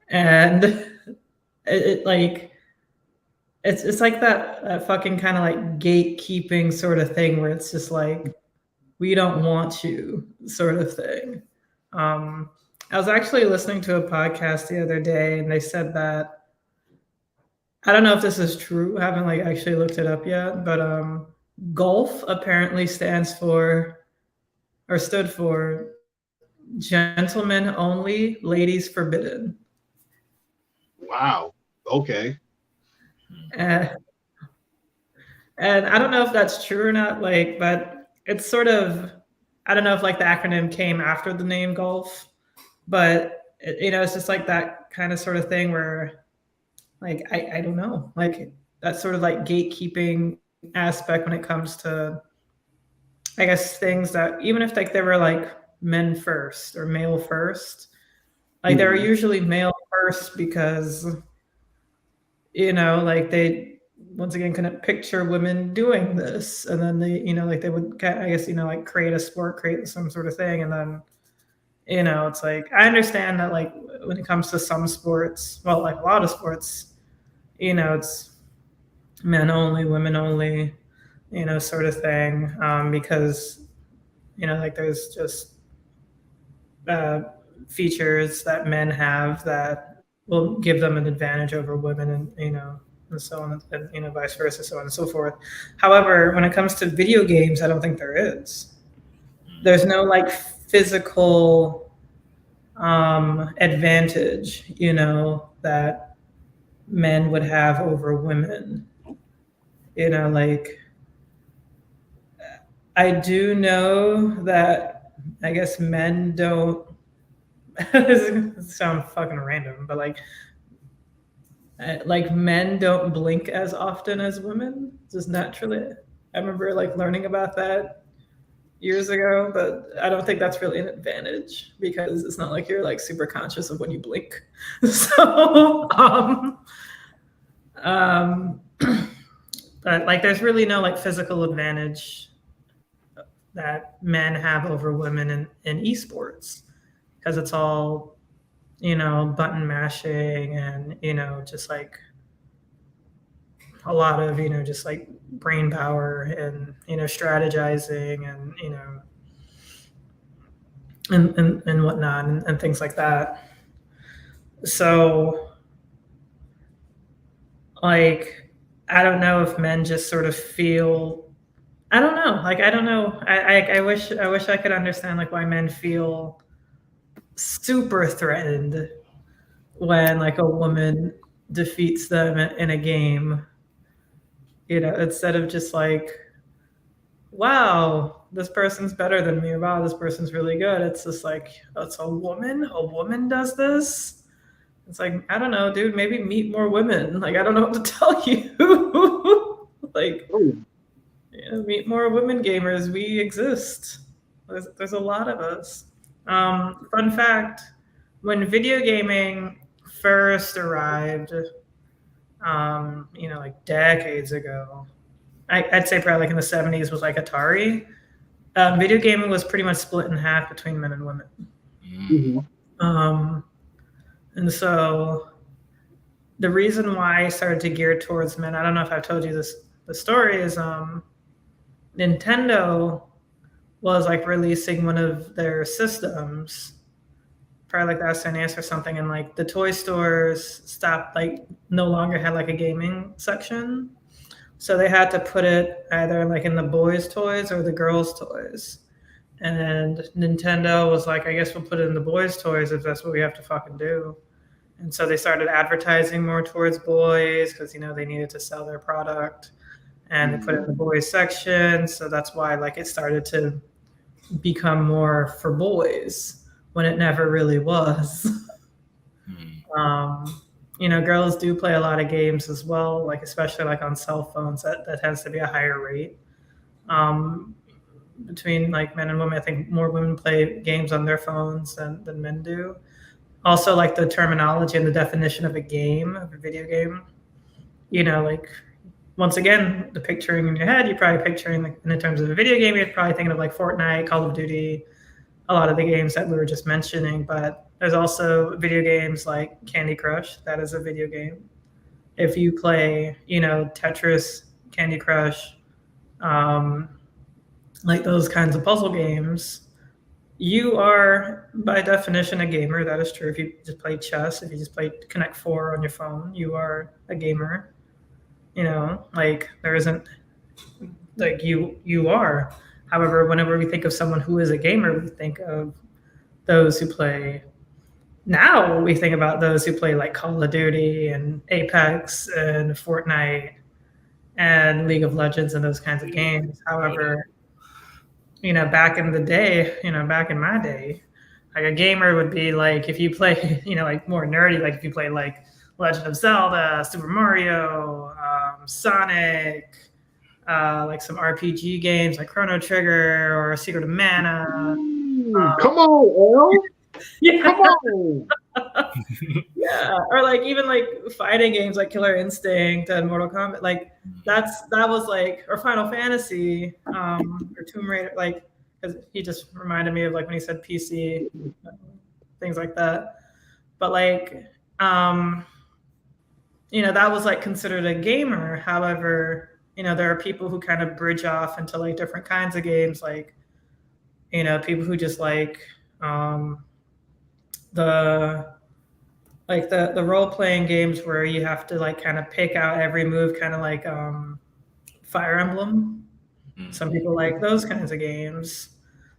and like it's like that fucking kind of like gatekeeping sort of thing where it's just like we don't want you sort of thing. Um, I was actually listening to a podcast the other day, and they said that I don't know if this is true. I haven't like actually looked it up yet, but golf apparently stands for or stood for gentlemen only, ladies forbidden. Wow. Okay. Uh, and I don't know if that's true or not, like, but it's sort of, I don't know if like the acronym came after the name golf, but it's just like that kind of sort of thing where like I don't know, like that sort of like gatekeeping aspect when it comes to, I guess, things that even if like they were like men first or male first, like they were Mm-hmm. usually male first because like they once again couldn't picture women doing this, and then they like they would I guess like create a sport, create some sort of thing, and then it's like I understand that like when it comes to some sports, well, like a lot of sports, it's men only, women only, sort of thing, because like there's just uh, features that men have that will give them an advantage over women, and and so on, and vice versa, so on and so forth. However, when it comes to video games, I don't think there is. There's no like physical advantage, that men would have over women. Like I do know that I guess men don't. This sounds fucking random, but like men don't blink as often as women, just naturally. I remember like learning about that years ago, but I don't think that's really an advantage because it's not like you're like super conscious of when you blink. So, um, but like there's really no like physical advantage that men have over women in esports because it's all button mashing and just like a lot of just like brain power and strategizing and and whatnot, and things like that. So like, I don't know if men just sort of feel, I don't know. Like, I don't know. I wish I could understand like why men feel super threatened when like a woman defeats them in a game. You know, instead of just like, wow, this person's better than me. Wow, this person's really good. It's just like, it's a woman. A woman does this. It's like, I don't know, dude. Maybe meet more women. Like, I don't know what to tell you. Like, Oh, yeah, meet more women gamers. We exist. There's a lot of us. Fun fact: when video gaming first arrived, like decades ago, I'd say probably like in the '70s was like Atari. Video gaming was pretty much split in half between men and women. mhm. Um, and so the reason why I started to gear towards men, I don't know if I've told you this, the story is Nintendo was like releasing one of their systems, probably like the SNES or something, and like the toy stores stopped, like no longer had like a gaming section. So they had to put it either like in the boys' toys or the girls' toys. And Nintendo was like, I guess we'll put it in the boys' toys if that's what we have to fucking do. And so they started advertising more towards boys because they needed to sell their product, and they put it in the boys section. So that's why like it started to become more for boys when it never really was. Girls do play a lot of games as well, like especially like on cell phones. That tends to be a higher rate. Between like men and women, I think more women play games on their phones than men do. Also, like the terminology and the definition of a game, of a video game, like once again, the picturing in your head, you're probably picturing like, in terms of a video game, you're probably thinking of like Fortnite, Call of Duty, a lot of the games that we were just mentioning. But there's also video games like Candy Crush. That is a video game. If you play, Tetris, Candy Crush, like those kinds of puzzle games, you are by definition a gamer. That is true. If you just play chess, if you just play Connect Four on your phone, you are a gamer. Like there isn't like you are. However, whenever we think of someone who is a gamer, we think of those who play. Now we think about those who play like Call of Duty and Apex and Fortnite and League of Legends and those kinds of games. However, back in the day, back in my day, like a gamer would be like if you play, like more nerdy, like if you play like Legend of Zelda, Super Mario, Sonic, like some RPG games like Chrono Trigger or Secret of Mana. Come on, Elle. Yeah. Come on. Yeah, or like even like fighting games like Killer Instinct and Mortal Kombat, like that was like, or Final Fantasy, or Tomb Raider, like because he just reminded me of like when he said PC, things like that. But like, that was like considered a gamer. However, there are people who kind of bridge off into like different kinds of games, like people who just like the role-playing games where you have to like kind of pick out every move, kind of like Fire Emblem. Some people like those kinds of games.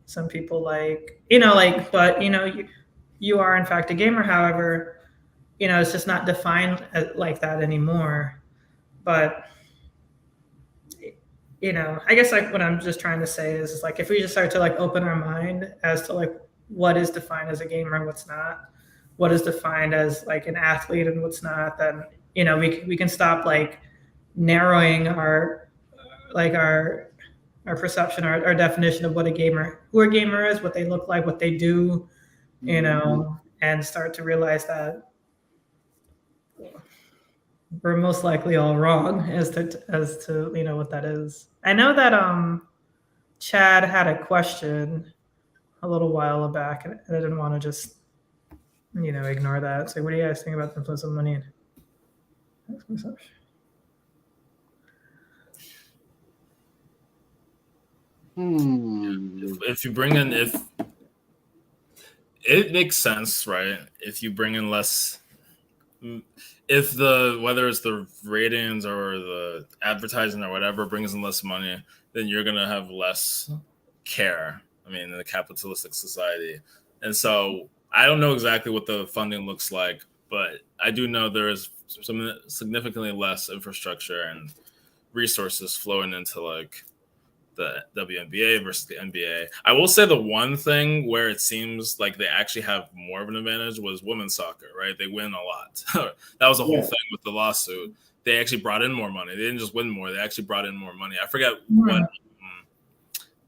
Some people like, but you are in fact a gamer. However, it's just not defined like that anymore. But I guess like what I'm just trying to say is like if we just start to like open our mind as to like what is defined as a gamer and what's not, what is defined as like an athlete and what's not, then we can stop like narrowing our perception, our definition of what who a gamer is, what they look like, what they do, and start to realize that we're most likely all wrong as to what that is. I know that Chad had a question a little while back, and I didn't want to just ignore that. So what do you guys think about the influence of money and consumption? If you bring in, if it makes sense, right? If you bring in less if the whether it's the ratings or the advertising or whatever brings in less money, then you're gonna have less care. I mean, in a capitalistic society, and so I don't know exactly what the funding looks like, but I do know there is some significantly less infrastructure and resources flowing into like the WNBA versus the NBA. I will say the one thing where it seems like they actually have more of an advantage was women's soccer, right? They win a lot. That was the whole thing with the lawsuit. They actually brought in more money. They didn't just win more; they actually brought in more money. I forget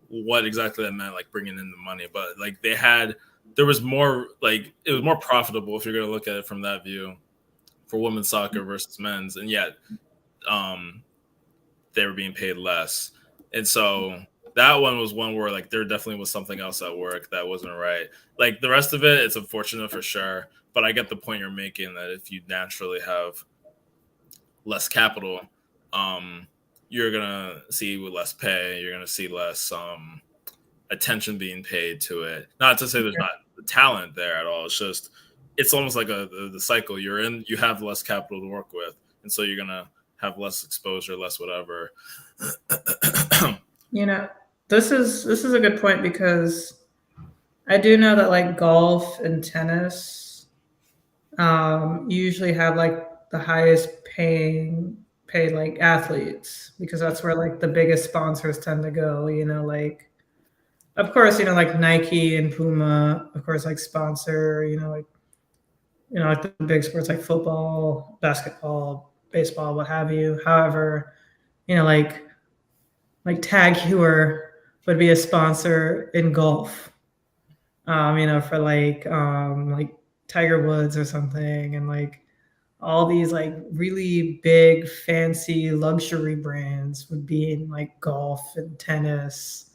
what exactly that meant, like bringing in the money, but like there was more, like it was more profitable if you're going to look at it from that view for women's soccer versus men's, and yet they were being paid less. And so that one was one where like there definitely was something else at work that wasn't right. Like the rest of it, it's unfortunate for sure, but I get the point you're making that if you naturally have less capital, you're gonna see with less pay, you're gonna see less attention being paid to it. Not to say there's not the talent there at all. It's just it's almost like the cycle you're in. You have less capital to work with, and so you're gonna have less exposure, less whatever. You know, this is a good point because I do know that like golf and tennis usually have like the highest paid like athletes because that's where like the biggest sponsors tend to go. You know, like of course, you know, like Nike and Puma, of course, like sponsor. Like the big sports like football, basketball, baseball, what have you. However, you know, like Tag Heuer would be a sponsor in golf, you know, for like Tiger Woods or something, and like all these like really big, fancy luxury brands would be in like golf and tennis,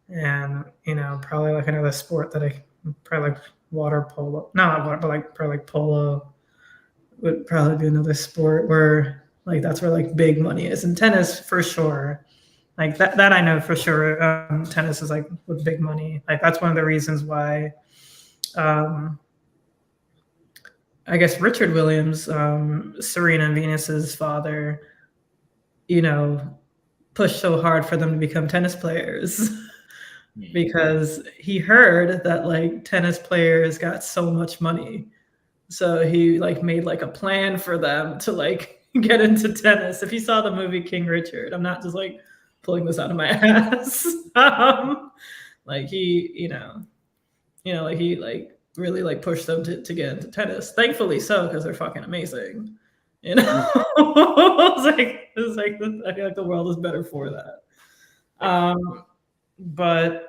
and you know, probably like another sport that I probably like water polo, not water, but like probably like polo would probably be another sport where like that's where like big money is, and tennis for sure. Like that I know for sure. Tennis is like with big money. Like that's one of the reasons why I guess Richard Williams, Serena and Venus's father, you know, pushed so hard for them to become tennis players because he heard that like tennis players got so much money. So he like made like a plan for them to like get into tennis. If you saw the movie King Richard, I'm not just like pulling this out of my ass. Like he, like he like really like pushed them to get into tennis. Thankfully so, because they're fucking amazing. You know, it's like I feel like the world is better for that. But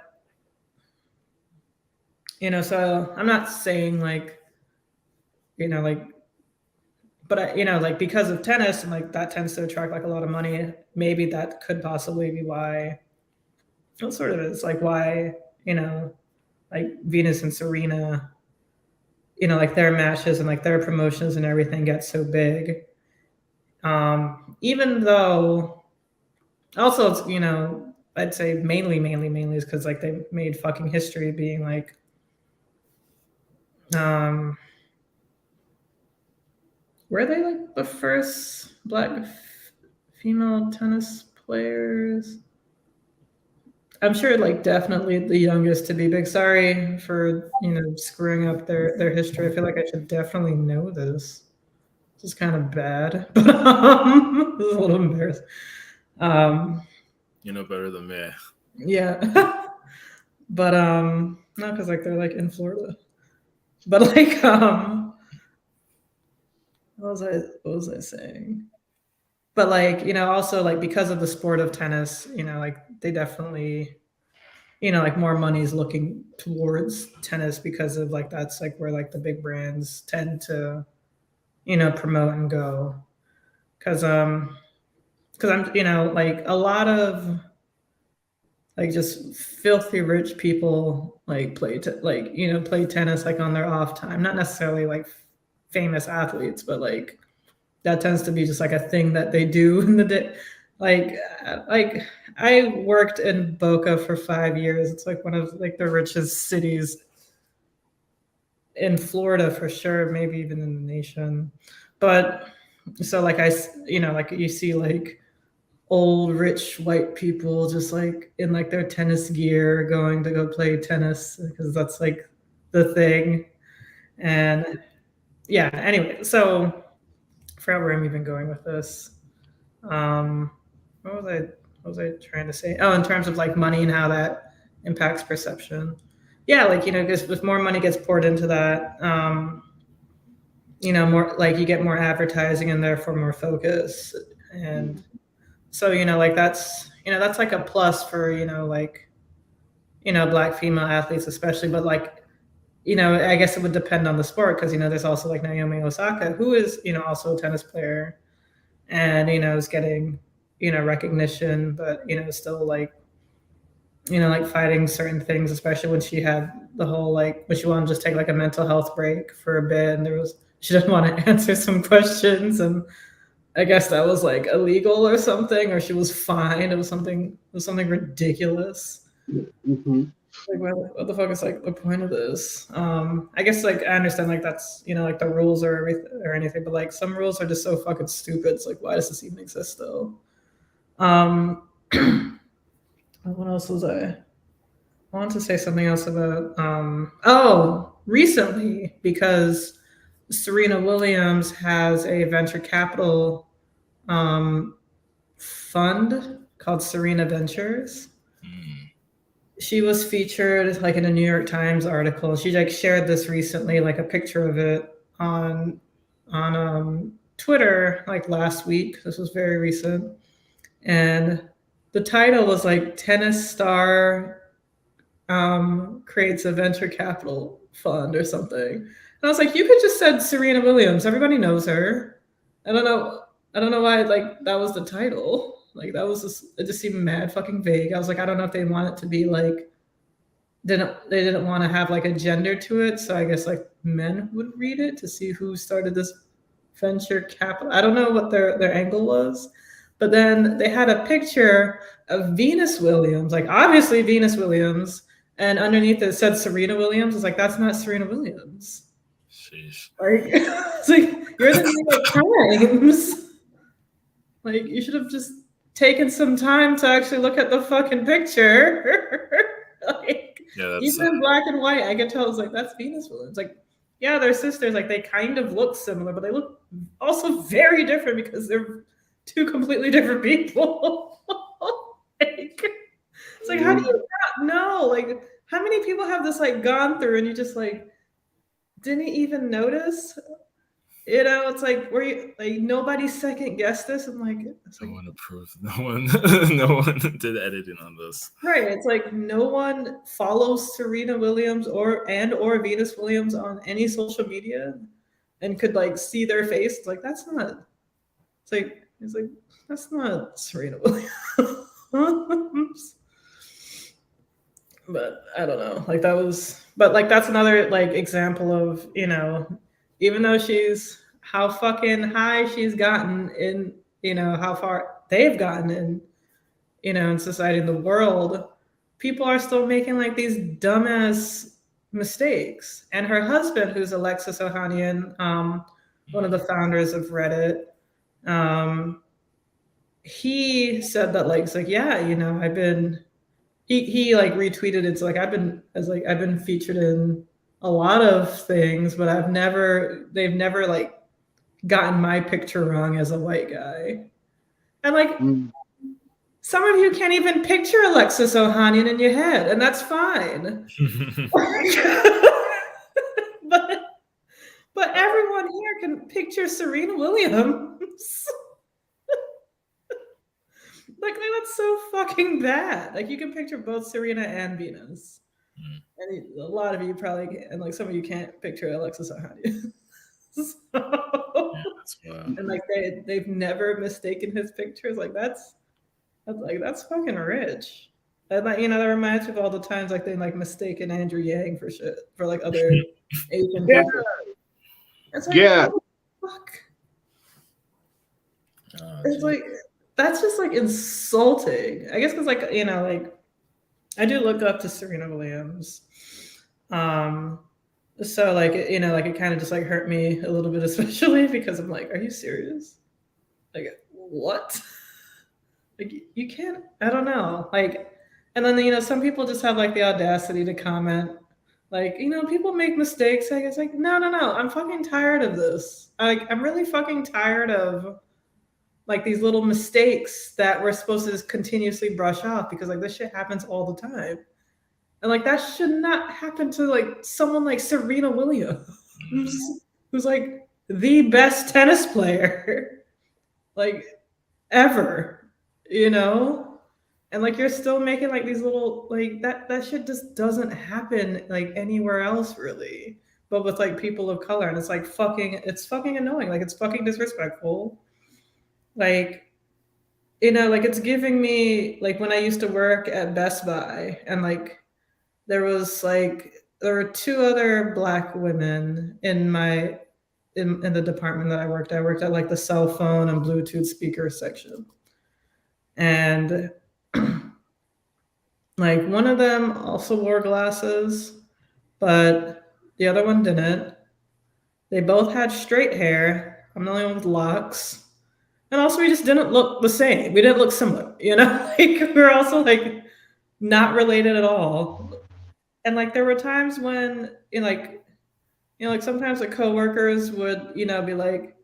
you know, so I'm not saying like, you know, like, but I, you know, like because of tennis and like that tends to attract like a lot of money. Maybe that could possibly be why. It sort of is like why, you know, like Venus and Serena, you know, like their matches and like their promotions and everything get so big. Even though also it's, you know, I'd say mainly is because like they made fucking history being like were they like the first black female tennis players? I'm sure like definitely the youngest to be big. Sorry for, you know, screwing up their history. I feel like I should definitely know this. This is kind of bad, but this is a little embarrassing. You know better than me. Yeah. But not because like they're like in Florida. But like what was I saying? But like, you know, also like because of the sport of tennis, you know, like they definitely, you know, like more money is looking towards tennis because of like that's like where like the big brands tend to, you know, promote and go. Cause I'm, you know, like a lot of like just filthy rich people like play play tennis like on their off time. Not necessarily like famous athletes, but like that tends to be just like a thing that they do in the day. Like I worked in Boca for 5 years. It's like one of like the richest cities in Florida for sure, maybe even in the nation. But so like like you see like old rich white people just like in like their tennis gear going to go play tennis because that's like the thing. And yeah, anyway, so I forgot where I'm even going with this. What was I trying to say? Oh, in terms of like money and how that impacts perception. Yeah, like because if more money gets poured into that, more like you get more advertising and therefore more focus. And so like that's like a plus for like Black female athletes especially, but like I guess it would depend on the sport because there's also like Naomi Osaka who is also a tennis player and is getting recognition, but still like like fighting certain things, especially when she had the whole like when she wanted to just take like a mental health break for a bit, and she didn't want to answer some questions, and I guess that was like illegal or something, or she was fined. It was something ridiculous. Mm-hmm. Like what the fuck is like the point of this? I guess like I understand like that's like the rules or everything or anything, but like some rules are just so fucking stupid. It's like why does this even exist still? What else was I wanted to say something else about recently because Serena Williams has a venture capital fund called Serena Ventures. She was featured like in a New York Times article. She like shared this recently, like a picture of it on Twitter like last week. This was very recent. And the title was like tennis star creates a venture capital fund or something. And I was like, you could just said Serena Williams. Everybody knows her. I don't know why like that was the title. Like that was it just seemed mad fucking vague. I was like, I don't know if they want it to be like they didn't want to have like a gender to it. So I guess like men would read it to see who started this venture capital. I don't know what their angle was. But then they had a picture of Venus Williams, like obviously Venus Williams, and underneath it said Serena Williams. It's like that's not Serena Williams. Sheesh. Like it's like you're the New York Times. Like you should have just taken some time to actually look at the fucking picture. Like even in black and white, I can tell it's like that's Venus Williams. Like yeah, they're sisters. Like they kind of look similar, but they look also very different because they're two completely different people. Like, it's like, how do you not know? Like, how many people have this like gone through and you just like didn't even notice? It's like where you like nobody second guessed this. I'm like, no one approved. No one did editing on this. Right. It's like no one follows Serena Williams or Venus Williams on any social media and could like see their face. It's like that's not. It's like that's not Serena Williams. But I don't know. Like that was, but like that's another like example of even though she's how fucking high she's gotten in how far they've gotten in in society in the world, people are still making like these dumbass mistakes. And her husband, who's Alexis Ohanian, one of the founders of Reddit, he said that like it's like yeah I've been he like retweeted it. It's like I've been featured in a lot of things, but they've never like gotten my picture wrong as a white guy. And like some of you can't even picture Alexis Ohanian in your head, and that's fine. but everyone here can picture Serena Williams. Like that's so fucking bad. Like you can picture both Serena and Venus, and a lot of you probably can, and like some of you can't picture Alexis Ohanian. And like they've never mistaken his pictures. Like that's fucking rich. And like that reminds me of all the times like they like mistaken Andrew Yang for shit for like other Asian people. It's like, yeah. Fuck. It's like. That's just like insulting. I guess because like like I do look up to Serena Williams, So like like it kind of just like hurt me a little bit, especially because I'm like, are you serious? Like what? Like you can't. I don't know. Like, and then some people just have like the audacity to comment, like people make mistakes. Like it's like no, no, no. I'm fucking tired of this. Like I'm really fucking tired of like these little mistakes that we're supposed to just continuously brush off because like this shit happens all the time. And like that should not happen to like someone like Serena Williams, who's like the best tennis player like ever, And like you're still making like these little like that shit just doesn't happen like anywhere else really. But with like people of color, and it's fucking annoying. Like it's fucking disrespectful. Like like it's giving me like when I used to work at Best Buy and like there were two other black women in the department that I worked. I worked at like the cell phone and Bluetooth speaker section. And like one of them also wore glasses, but the other one didn't. They both had straight hair. I'm the only one with locks. And also we just didn't look the same. We didn't look similar, Like we're also like not related at all. And like there were times when like sometimes the coworkers would be like,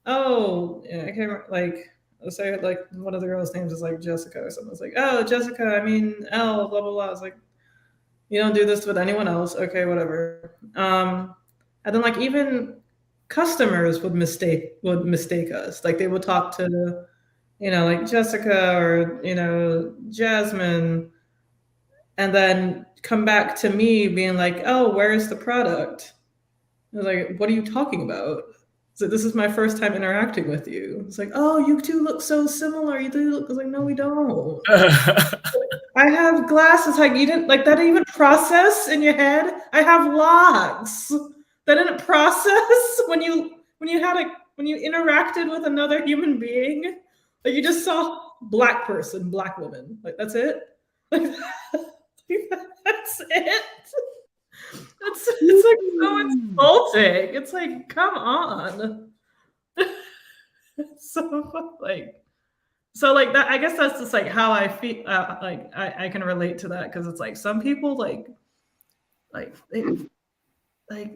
oh, I can't remember, like let's say like one of the girls' names is like Jessica or something. It's like, oh, Jessica, I mean Elle, blah blah blah. It's like you don't do this with anyone else, okay, whatever. And then like even customers would mistake us. Like they would talk to like Jessica or Jasmine, and then come back to me being like, oh, where's the product? I was like, what are you talking about? So this is my first time interacting with you. It's like, oh, you two look so similar. You do look. I was like, no, we don't. I have glasses. Like you didn't like that didn't even process in your head. I have locks. That didn't process when you interacted with another human being. Like you just saw black person, black woman. Like that's it. Like that's it. It's like so insulting. It's like, come on. So like that. I guess that's just like how I feel. Like I can relate to that because it's like some people like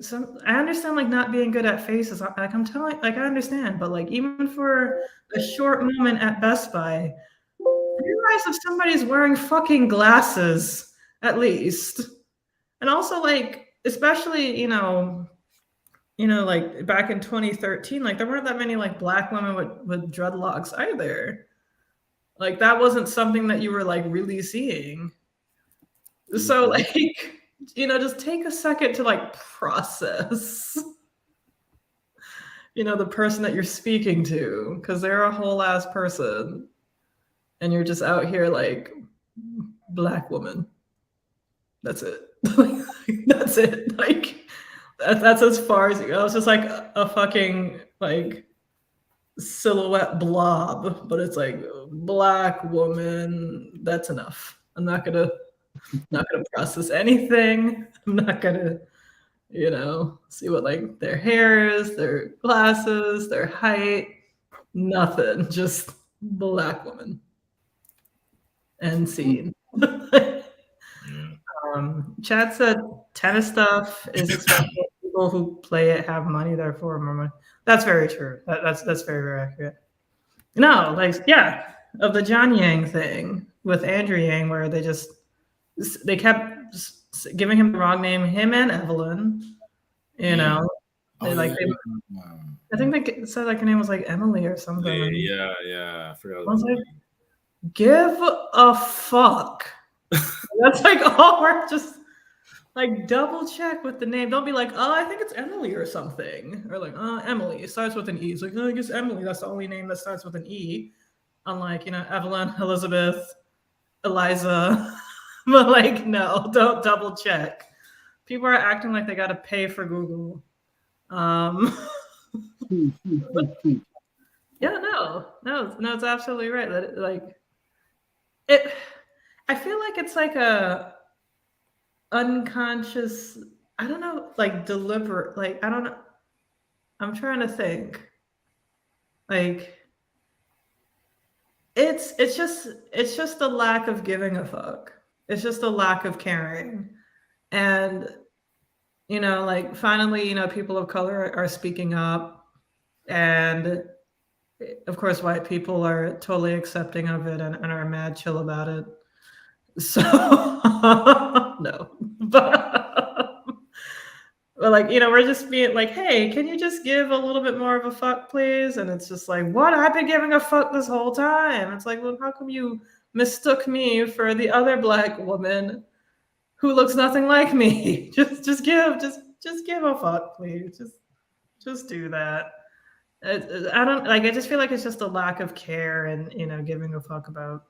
some. I understand like not being good at faces. Like I'm telling, like I understand, but like even for a short moment at Best Buy, realize if somebody's wearing fucking glasses at least, and also like especially like back in 2013, like there weren't that many like black women with dreadlocks either. Like that wasn't something that you were like really seeing. So like just take a second to like process the person that you're speaking to, because they're a whole ass person and you're just out here like black woman. That's it. That's it. Like that's as far as you go. It's just like a fucking like silhouette blob, but it's like black woman. That's enough. I'm not gonna process anything. I'm not gonna see what like their hair is, their glasses, their height, nothing. Just black woman and scene. Chad said tennis stuff is expensive. People who play it have money, therefore more money. That's very true. That's very, very accurate. No, like yeah, of the John Yang thing with Andrew Yang, where they kept giving him the wrong name, him and Evelyn. I think they said like her name was like Emily or something. Yeah. I forgot. I was like, give a fuck. That's like all we're just like double check with the name. Don't be like, oh, I think it's Emily or something. Or like, Emily. It starts with an E. It's like, I guess Emily, that's the only name that starts with an E. Unlike, Evelyn, Elizabeth, Eliza. But like, no, don't double check. People are acting like they gotta pay for Google. Yeah, no, it's absolutely right. That I feel like it's like a unconscious I don't know, like deliberate, like I don't know. I'm trying to think. Like it's just a lack of giving a fuck. It's just a lack of caring. And like finally, people of color are speaking up, and of course white people are totally accepting of it and are mad chill about it. So no. But like, we're just being like, hey, can you just give a little bit more of a fuck, please? And it's just like, what? I've been giving a fuck this whole time. It's like, well, how come you mistook me for the other black woman who looks nothing like me? Just give a fuck, please. Just do that. I don't like. I just feel like it's just a lack of care and giving a fuck about,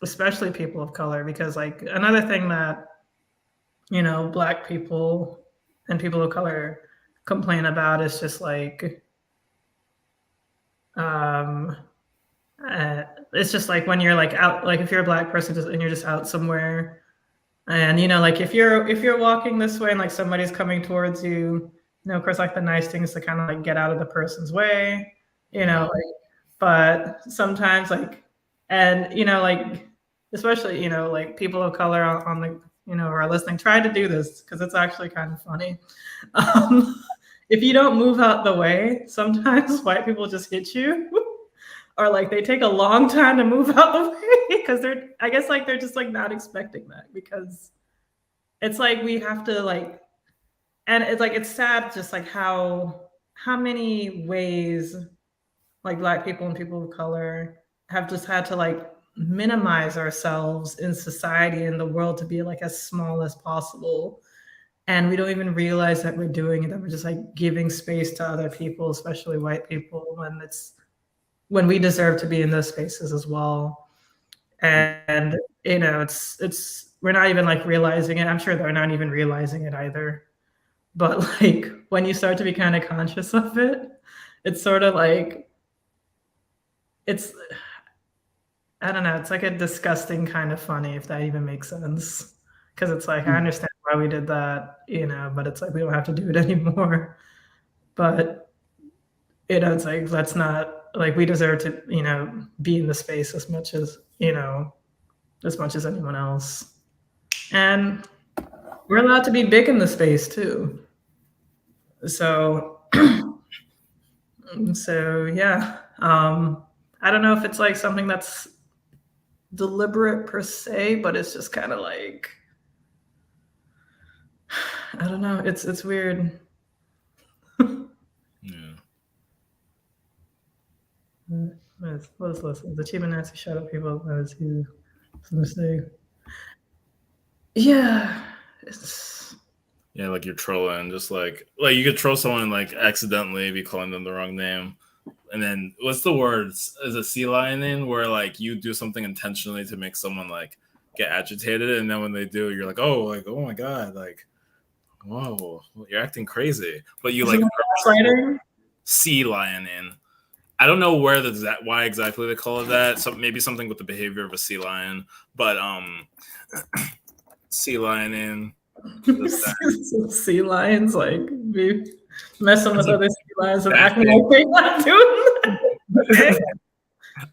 especially people of color. Because like another thing that black people and people of color complain about is just like it's just like when you're like out, like if you're a black person and you're just out somewhere, and like if you're walking this way and like somebody's coming towards you, of course like the nice thing is to kind of like get out of the person's way, like, but sometimes like, and like especially like people of color on the who are listening, try to do this because it's actually kind of funny. If you don't move out the way, sometimes white people just hit you, or like they take a long time to move out the way because I guess like they're just like not expecting that, because it's like we have to like, and it's like it's sad just like how many ways like black people and people of color have just had to like minimize ourselves in society and the world to be like as small as possible, and we don't even realize that we're doing it, that we're just like giving space to other people, especially white people, when we deserve to be in those spaces as well. And it's we're not even like realizing it. I'm sure they're not even realizing it either, but like when you start to be kind of conscious of it, it's sort of like it's, I don't know, it's like a disgusting kind of funny, if that even makes sense. Because it's like, I understand why we did that, but it's like we don't have to do it anymore. But, it's like, let's not, like, we deserve to, be in the space as much as anyone else. And we're allowed to be big in the space too. So, yeah. I don't know if it's like something that's deliberate per se, but it's just kind of like, I don't know. It's weird. Yeah. What is this? The Achievement Nancy shut up people as he mistake. Yeah. Yeah, like you're trolling, just like you could troll someone and like accidentally be calling them the wrong name. And then what's the word? Is it sea lioning, where like you do something intentionally to make someone like get agitated, and then when they do, you're like, oh my god, like, whoa, you're acting crazy. But you like sea lioning. I don't know why exactly they call it that. So maybe something with the behavior of a sea lion, but sea lioning. Sea lions like be messing with other sea lions and acting like they're not doing that.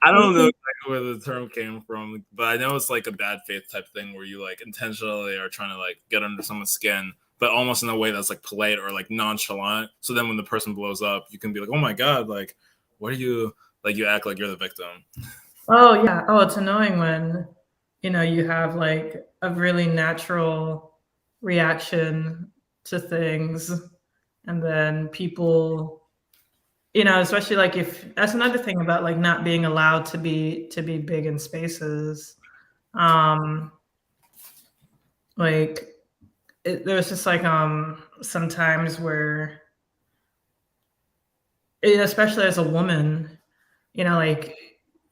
I don't know exactly where the term came from, but I know it's like a bad faith type thing where you like intentionally are trying to like get under someone's skin, but almost in a way that's like polite or like nonchalant. So then when the person blows up, you can be like, oh my god, like, what are you, like, you act like you're the victim. Oh yeah. Oh, it's annoying when you have like a really natural reaction to things, and then people, especially like if that's another thing about like not being allowed to be big in spaces, like there's just like sometimes where, especially as a woman, like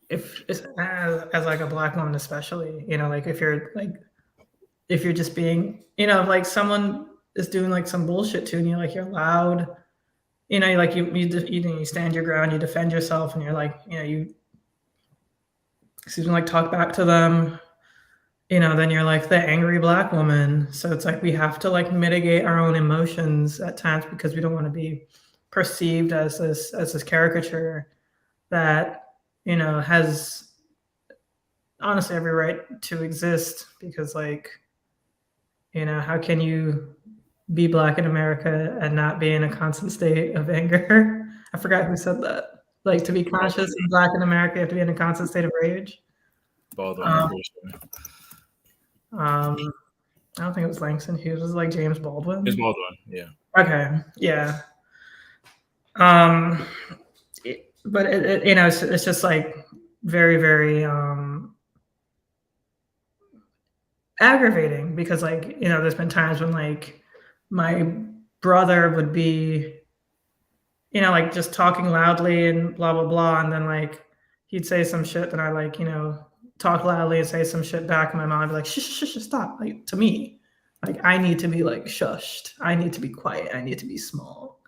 if as like a black woman especially, like if you're just being, like someone is doing like some bullshit to you, like you're loud, like you stand your ground, you defend yourself, and you're like, you like talk back to them, then you're like the angry Black woman. So it's like we have to like mitigate our own emotions at times because we don't want to be perceived as this caricature that has honestly every right to exist, because like how can you be Black in America and not be in a constant state of anger? I forgot who said that. Like, to be conscious and Black in America, you have to be in a constant state of rage. Baldwin, I'm pretty sure. I don't think it was Langston Hughes. Was it like James Baldwin? It's Baldwin, yeah. Okay, yeah. But it's just like very, very aggravating, because like there's been times when like my brother would be like just talking loudly and blah blah blah, and then like he'd say some shit that I like talk loudly and say some shit back, and my mom would be like, shh, shh, shh, stop. Like, to me, like, I need to be like shushed. I need to be quiet. I need to be small,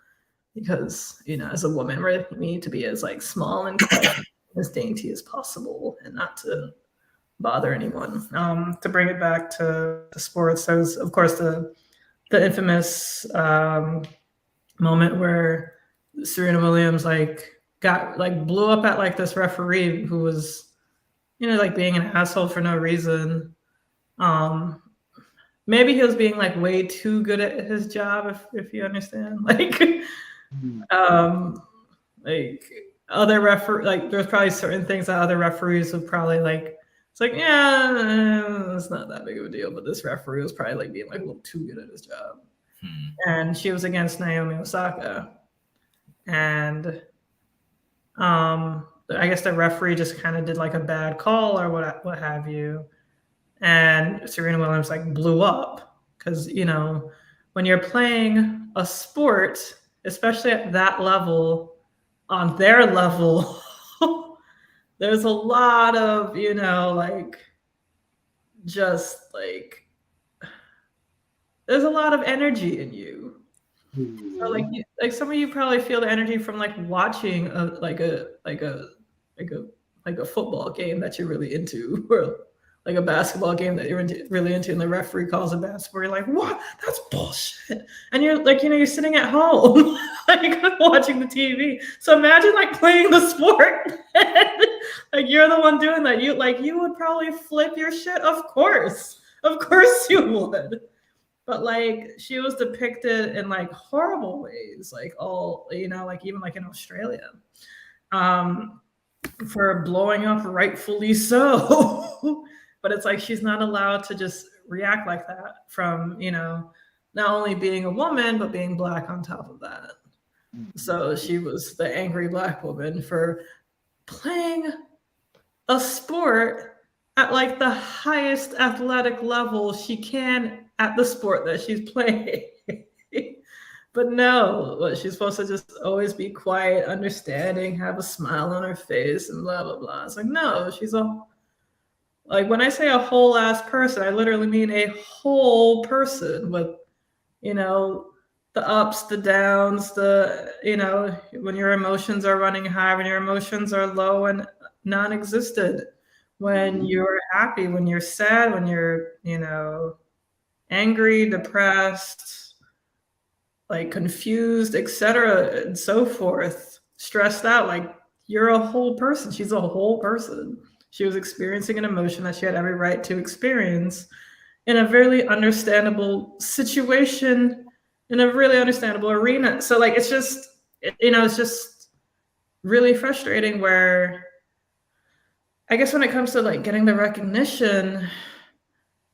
because as a woman, we need to be as like small and quiet, as dainty as possible, and not to bother anyone. To bring it back to sports, there was of course the infamous moment where Serena Williams like got like blew up at like this referee who was like being an asshole for no reason. Maybe he was being like way too good at his job, if you understand. Like like other like there's probably certain things that other referees would probably like, it's like, yeah, it's not that big of a deal, but this referee was probably like being like a little too good at his job. And she was against Naomi Osaka, and I guess the referee just kind of did like a bad call or what have you, and Serena Williams like blew up, because when you're playing a sport, especially at that level, on their level, there's a lot of like just like there's a lot of energy in you. So like some of you probably feel the energy from like watching a football game that you're really into, or like a basketball game that you're really into, and the referee calls a bad sport. You're like, what? That's bullshit. And you're like, you're sitting at home, like watching the TV. So imagine like playing the sport, like you're the one doing that. You would probably flip your shit. Of course you would. But like she was depicted in like horrible ways, like all like even like in Australia, for blowing up, rightfully so. But it's like she's not allowed to just react like that, from not only being a woman but being Black on top of that. So she was the angry Black woman for playing a sport at like the highest athletic level she can at the sport that she's playing. But no, she's supposed to just always be quiet, understanding, have a smile on her face, and blah blah blah. It's like, no, she's like, when I say a whole ass person, I literally mean a whole person with the ups, the downs, the when your emotions are running high, when your emotions are low and non-existent, when you're happy, when you're sad, when you're angry, depressed, like confused, etc., and so forth, stressed out. Like, you're a whole person. She's a whole person. She was experiencing an emotion that she had every right to experience in a very understandable situation, in a really understandable arena. So like it's just it's just really frustrating, where I guess when it comes to like getting the recognition,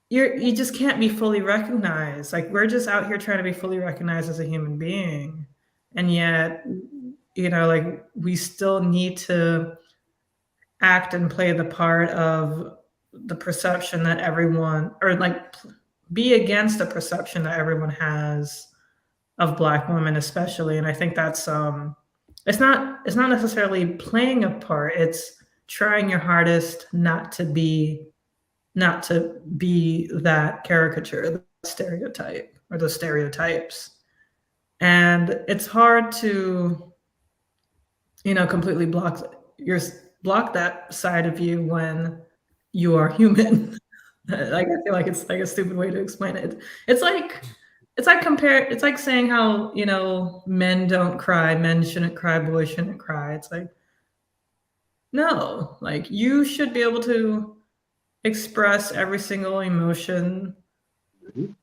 you just can't be fully recognized. Like, we're just out here trying to be fully recognized as a human being, and yet like we still need to act and play the part of the perception that everyone, or like be against the perception that everyone has of Black women especially. And I think that's it's not necessarily playing a part, it's trying your hardest not to be that caricature, the stereotype, or the stereotypes. And it's hard to completely block that side of you when you are human. Like I feel like it's like a stupid way to explain it. It's like it's like saying how, you know, men don't cry, men shouldn't cry, boys shouldn't cry. It's like, no, like you should be able to express every single emotion Mhm.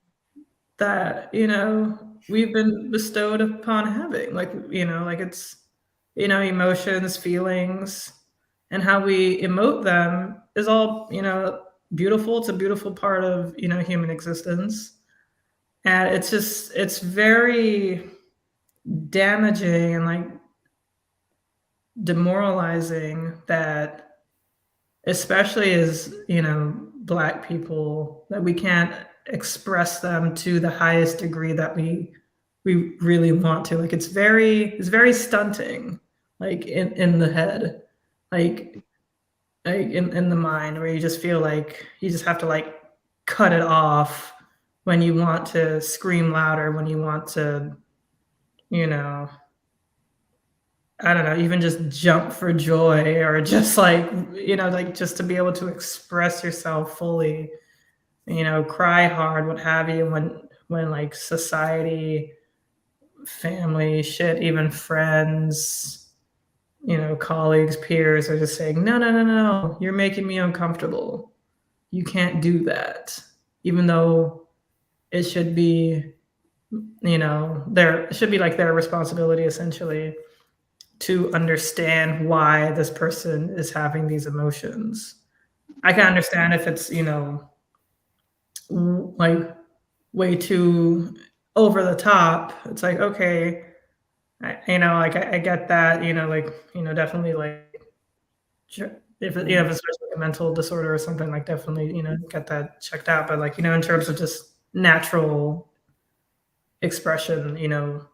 that, you know, we've been bestowed upon having. Like, you know, like it's, you know, emotions, feelings, and how we emote them is all, you know, beautiful. It's a beautiful part of, you know, human existence. And it's just, it's very damaging and like demoralizing that, especially as, you know, Black people, that we can't express them to the highest degree that we really want to. Like it's very stunting, like in the head, like in the mind, where you just feel like you just have to like cut it off when you want to scream louder, when you want to, you know, I don't know, even just jump for joy, or just like, you know, like just to be able to express yourself fully, you know, cry hard, what have you, when like society, family, shit, even friends, you know, colleagues, peers are just saying, no, no, no, no, no, you're making me uncomfortable. You can't do that. Even though it should be, you know, their it should be like their responsibility essentially to understand why this person is having these emotions. I can understand if it's, you know, like way too over the top. It's like, okay, you know, like I get that, you know, like, you know, definitely like if it, you know, if it's like a mental disorder or something, like definitely, you know, get that checked out. But like, you know, in terms of just natural expression, you know,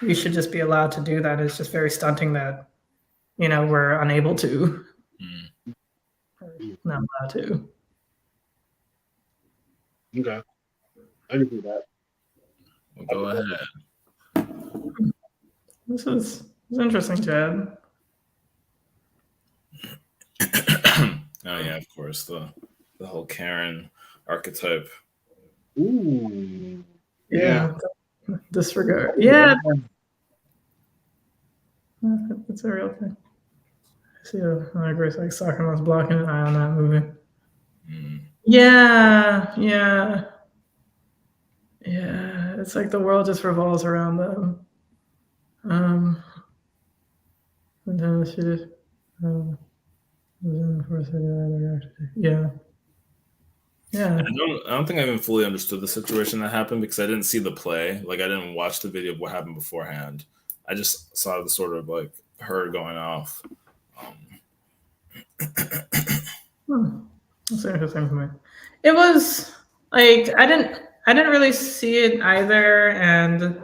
you should just be allowed to do that. It's just very stunting that, you know, we're unable to, Mm. not allowed to. Okay, I can do that. Well, go ahead. This is interesting, Chad. Oh yeah, of course, the whole Karen archetype. Ooh, yeah. Yeah, disregard. Yeah, it's a real thing. I see a Grace like soccer was blocking an eye on that movie. Mm. Yeah, yeah, yeah. It's like the world just revolves around them. Um, and then she did. Um, yeah, yeah. I don't think I even fully understood the situation that happened because I didn't see the play. Like I didn't watch the video of what happened beforehand. I just saw the sort of like her going off. Um, Hmm. That's interesting for me. It was like I didn't really see it either, and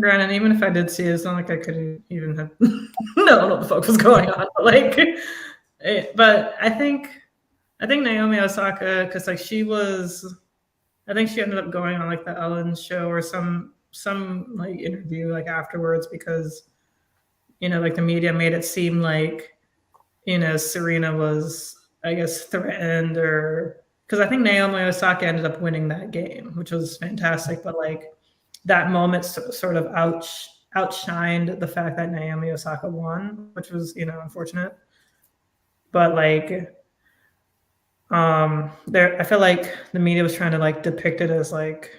granted, even if I did see it, it's not like I could even have known what the fuck was going on. But like, but I think Naomi Osaka, because like she was, I think she ended up going on like the Ellen show or some like interview like afterwards, because, you know, like the media made it seem like, you know, Serena was, I guess, threatened, or because I think Naomi Osaka ended up winning that game, which was fantastic. But like that moment sort of outshined the fact that Naomi Osaka won, which was, you know, unfortunate. But like, there, I feel like the media was trying to like depict it as like,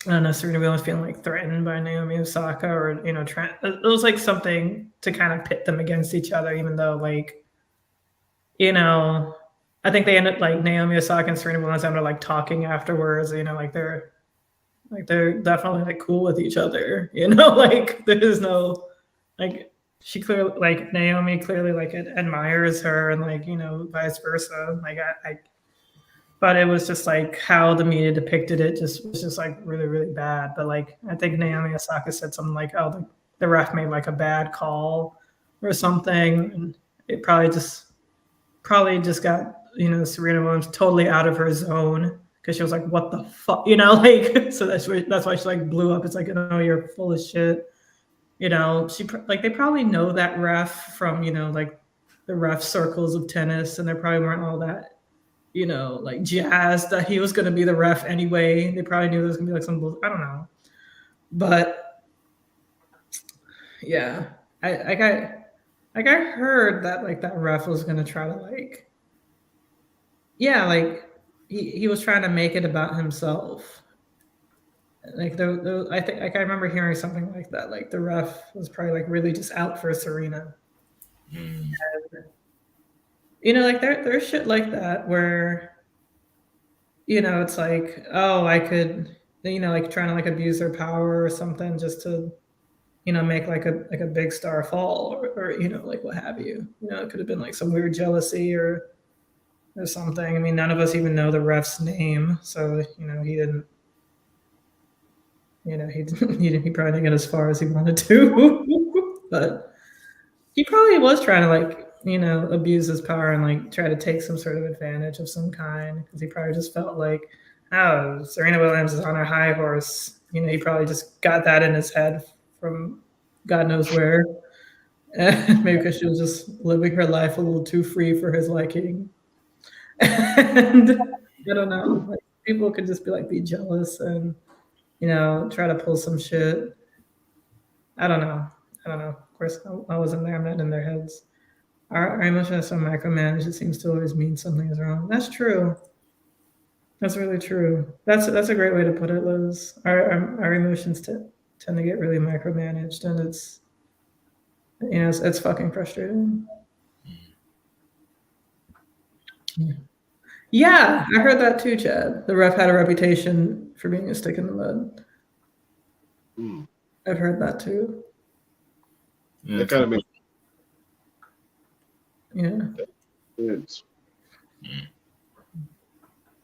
I don't know, Serena Williams feeling like threatened by Naomi Osaka, or, you know, it was like something to kind of pit them against each other, even though like, you know, I think they ended like Naomi Osaka and Serena Williams ended up like talking afterwards. You know, like they're definitely like cool with each other. You know, like there's no like she clearly like Naomi clearly like admires her, and like, you know, vice versa. Like but it was just like how the media depicted it just was just like really really bad. But like I think Naomi Osaka said something like, "Oh, the ref made like a bad call or something," and it probably just got, you know, Serena Williams totally out of her zone, because she was like, "What the fuck," you know, like so that's why she like blew up. It's like, "No, you're full of shit." You know, like they probably know that ref from, you know, like the ref circles of tennis, and they probably weren't all that like jazzed that he was going to be the ref anyway. They probably knew there was going to be like some, I don't know. But yeah, I heard that like that ref was going to try to like, yeah, like he was trying to make it about himself. Like I think like I remember hearing something like that. Like the ref was probably like really just out for Serena. Mm. Like there's shit like that where it's like, oh, I could, like trying to like abuse their power or something just to, make like a big star fall or like what have you. It could have been like some weird jealousy or something. I mean, none of us even know the ref's name, so he didn't. He probably didn't get as far as he wanted to, but he probably was trying to like abuse his power and like try to take some sort of advantage of some kind because he probably just felt like, oh, Serena Williams is on her high horse. He probably just got that in his head from God knows where. Maybe because she was just living her life a little too free for his liking. And I don't know, like, people could just be jealous and try to pull some shit. I don't know. Of course, I wasn't there. I'm not in their heads. Our emotions are so micromanaged. It seems to always mean something is wrong. That's true. That's really true. That's a great way to put it, Liz. Our emotions tend to get really micromanaged, and it's it's fucking frustrating. Yeah, I heard that too, Chad. The ref had a reputation for being a stick in the mud. Mm. I've heard that too. Yeah, That kind of makes sense.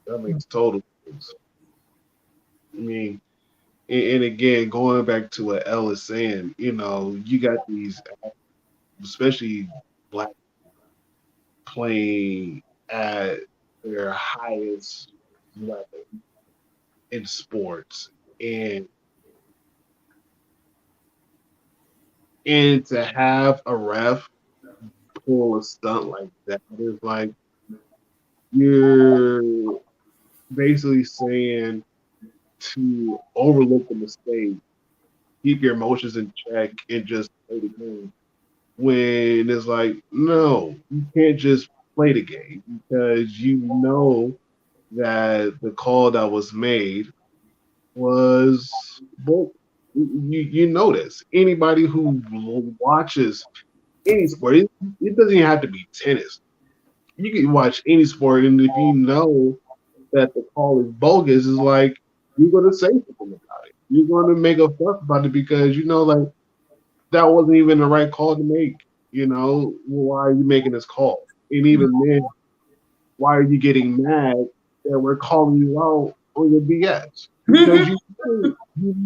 That makes total sense. I mean, and again, going back to what Elle is saying, you got these, especially black, playing at their highest level in sports, and to have a ref pull a stunt like that is like you're basically saying to overlook the mistake, keep your emotions in check, and just play the game. When it's like, no, you can't just play the game because you know that the call that was made was book. You know this. Anybody who watches any sport, it doesn't even have to be tennis. You can watch any sport, and if you know that the call is bogus, is like you're gonna say something about it. You're gonna make a fuss about it because like that wasn't even the right call to make. Why are you making this call? And even then, why are you getting mad that we're calling you out on your BS? Because you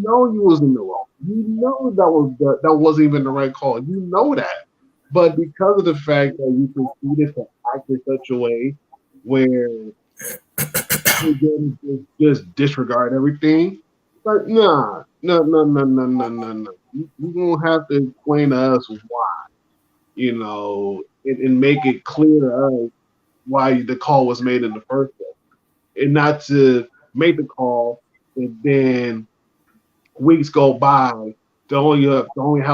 know you was in the wrong. You know that wasn't even the right call. You know that. But because of the fact that you proceeded to act in such a way where you just disregard everything, but no. You're going to have to explain to us why, and make it clear to us why the call was made in the first place. And not to make the call and then weeks go by to only have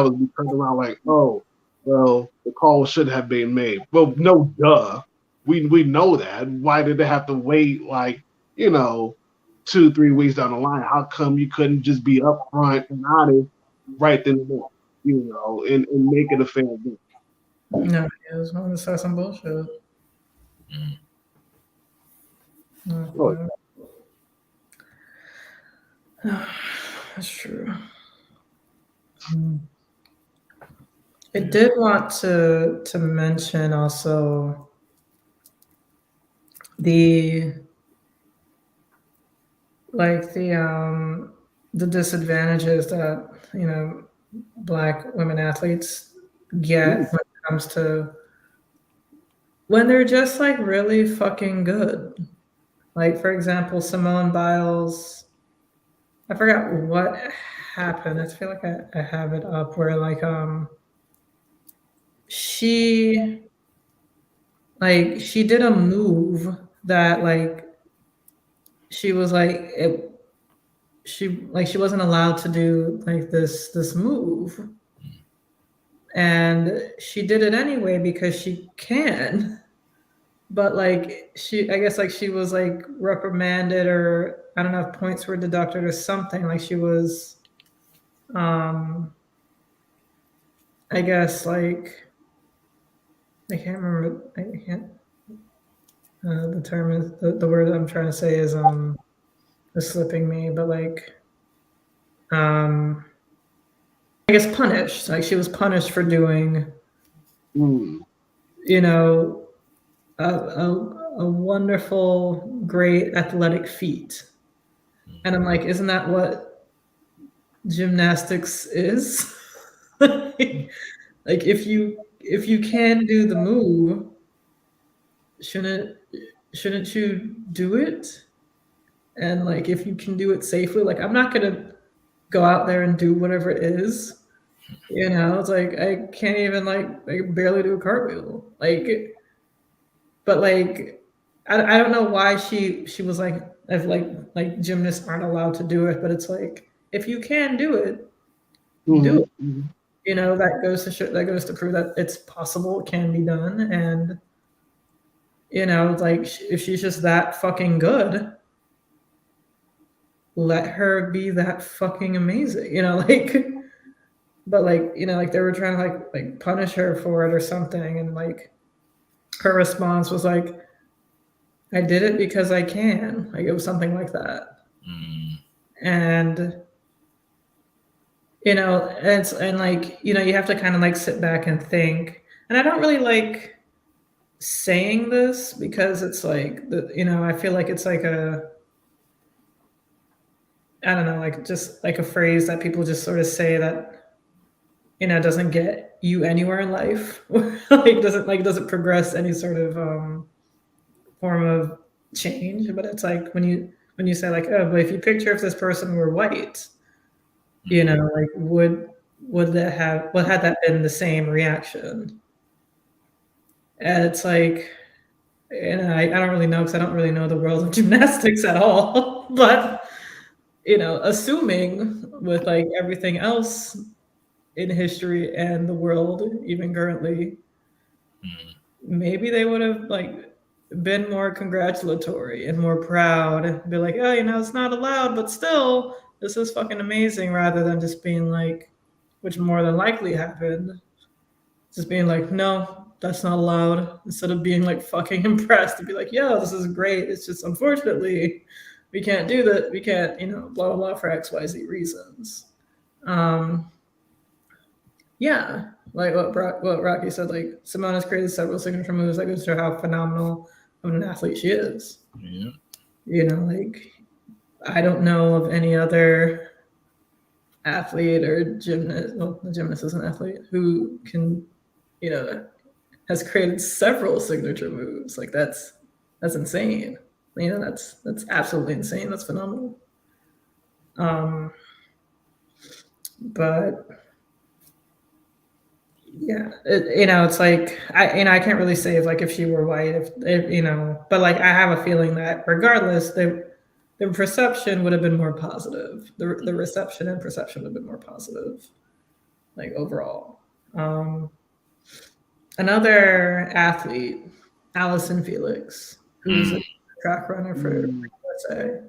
us be turned around like, oh, well, the call should have been made. Well, no, duh. We know that. Why did they have to wait 2-3 weeks down the line? How come you couldn't just be upfront and honest right then and there, and make it a fair game? No, I just wanted to start some bullshit. That's true. I did want to mention also the disadvantages that Black women athletes get when it comes to when they're just like really fucking good. Like, for example, Simone Biles, I forgot what happened. I feel like I have it up where like she did a move that like she was like she wasn't allowed to do like this move, and she did it anyway because she can. But like I guess like she was like reprimanded, or I don't know if points were deducted or something. Like she was, I guess like I can't remember. I can't. The term is the word I'm trying to say is slipping me, but like I guess punished. Like she was punished for doing, you know, a wonderful, great athletic feat. And I'm like, isn't that what gymnastics is? Like if you can do the move, shouldn't you do it? And like if you can do it safely, like I'm not gonna go out there and do whatever it is. You know, it's like I can't even like barely do a cartwheel. Like, but like I don't know why she was like, if like gymnasts aren't allowed to do it, but it's like if you can do it, do it. You know, that goes to prove that it's possible, it can be done, and you know, like if she's just that fucking good, let her be that fucking amazing. You know, like. But like, you know, like they were trying to like punish her for it or something, and like her response was like, I did it because I can. Like it was something like that. And you know, and like, you know, you have to kind of like sit back and think. And I don't really like saying this because it's like you know, I feel like it's like I don't know, like just like a phrase that people just sort of say that, you know, doesn't get you anywhere in life. doesn't progress any sort of form of change. But it's like when you say like, oh, but if you picture if this person were white, you know, like would what had that been the same reaction? And it's like, and I don't really know because I don't really know the world of gymnastics at all. But you know, assuming with like everything else in history and the world, even currently, maybe they would have like been more congratulatory and more proud and be like, oh, you know, it's not allowed, but still, this is fucking amazing, rather than just being like, which more than likely happened, just being like, no, that's not allowed, instead of being like fucking impressed and be like, yo, this is great. It's just unfortunately we can't do that. We can't, you know, blah, blah, blah for XYZ reasons. Yeah, like what Rocky said, like Simone has created several signature moves that goes to how phenomenal of an athlete she is. Yeah. You know, like I don't know of any other athlete or gymnast. Well, the gymnast is an athlete who can, you know, has created several signature moves. Like that's insane. You know, that's absolutely insane. That's phenomenal. But yeah, you know, it's like I can't really say if she were white, if you know, but like I have a feeling that regardless, the perception would have been more positive. The reception and perception would have been more positive, like overall. Another athlete, Allison Felix, who's a track runner for USA.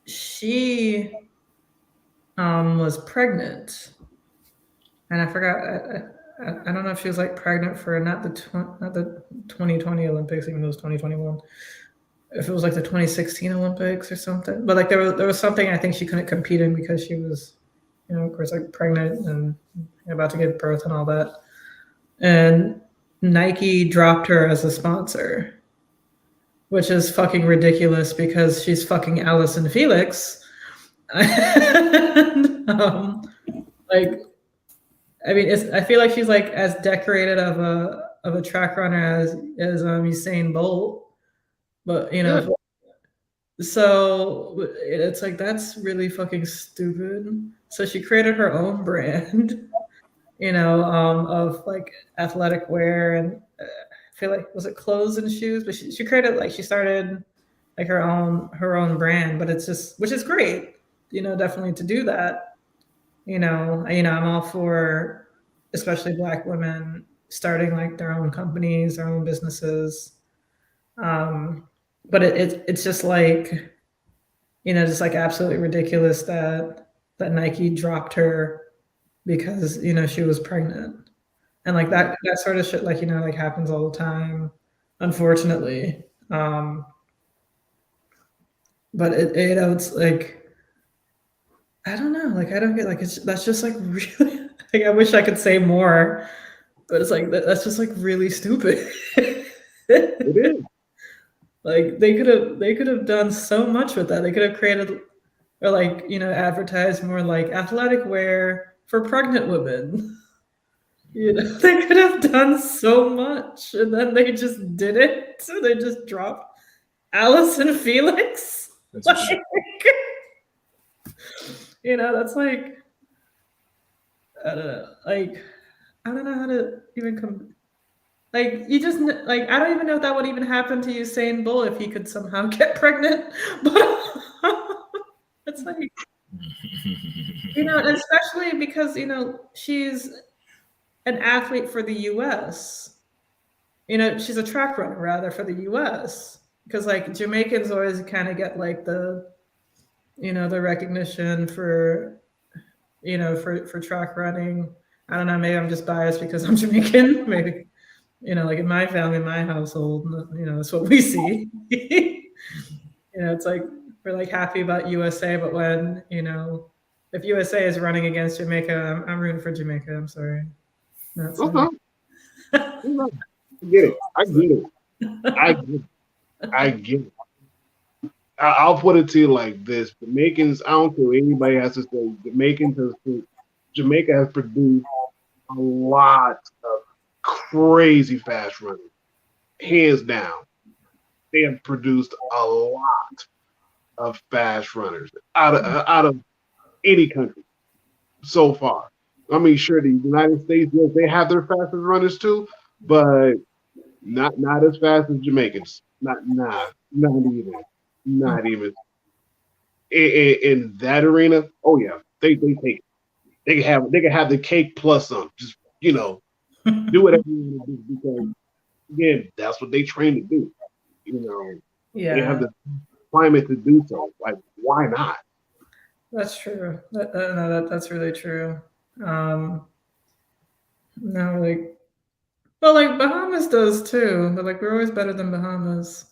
She was pregnant. And I forgot. I don't know if she was like pregnant for not the 2020 Olympics, even though it was 2021. If it was like the 2016 Olympics or something. But like there was something I think she couldn't compete in because she was, you know, of course, like pregnant and about to give birth and all that. And Nike dropped her as a sponsor, which is fucking ridiculous because she's fucking Allison Felix. And, like. I mean, I feel like she's like as decorated of a track runner as Usain Bolt, but you know, so it's like that's really fucking stupid. So she created her own brand, you know, of like athletic wear and feel like, was it clothes and shoes? But she created like, she started like her own brand, but it's just, which is great, definitely to do that. I'm all for, especially Black women starting like their own companies, their own businesses. But it's just like, just like absolutely ridiculous that Nike dropped her because, she was pregnant. And like that sort of shit, like, like happens all the time, unfortunately. But it's like, I don't know, like I don't get, like, that's just like really, like I wish I could say more, but it's like that's just like really stupid. It is. Like they could have done so much with that. They could have created, or like, advertised more like athletic wear for pregnant women. They could have done so much, and then they just did it. So they just dropped Allison Felix. That's Like, for sure. that's like, I don't know. Like, I don't know how to even come. Like, you just like, I don't even know if that would even happen to Usain Bolt if he could somehow get pregnant. But it's like, especially because she's an athlete for the U.S. She's a track runner rather for the U.S. because like Jamaicans always kind of get like the the recognition for for track running. I don't know, maybe I'm just biased because I'm Jamaican. Maybe like in my family, in my household, that's what we see. It's like we're like happy about USA, but when if USA is running against Jamaica, I'm rooting for Jamaica. I'm sorry. That's Okay. I get it. I get it. I get it. I'll put it to you like this: Jamaicans. I don't care what anybody has to say. Jamaica has produced a lot of crazy fast runners, hands down. They have produced a lot of fast runners out of any country so far. I mean, sure, the United States, yes, they have their fastest runners too, but not as fast as Jamaicans. Not even. Not even. In that arena, oh yeah, they take it. They can have the cake plus some. Just do whatever you want to do because again, that's what they train to do. They have the climate to do so. Like, why not? That's true. That's really true. No, like, well, like Bahamas does too, but like we're always better than Bahamas.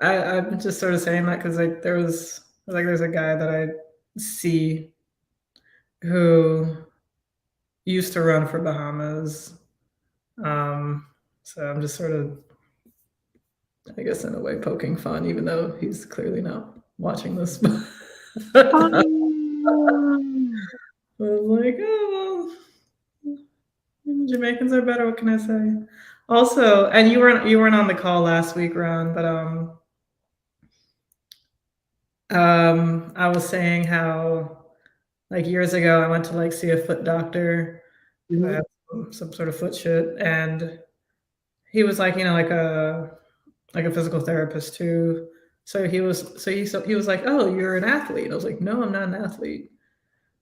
I'm just sort of saying that because like there's a guy that I see who used to run for Bahamas. So I'm just sort of, I guess, in a way, poking fun, even though he's clearly not watching this. I was like, oh, well, Jamaicans are better. What can I say? Also, and you weren't on the call last week, Ron, but I was saying how like years ago I went to like see a foot doctor. I had some sort of foot shit, and he was like like a physical therapist too. So he was like, oh, you're an athlete. I was like, no, I'm not an athlete.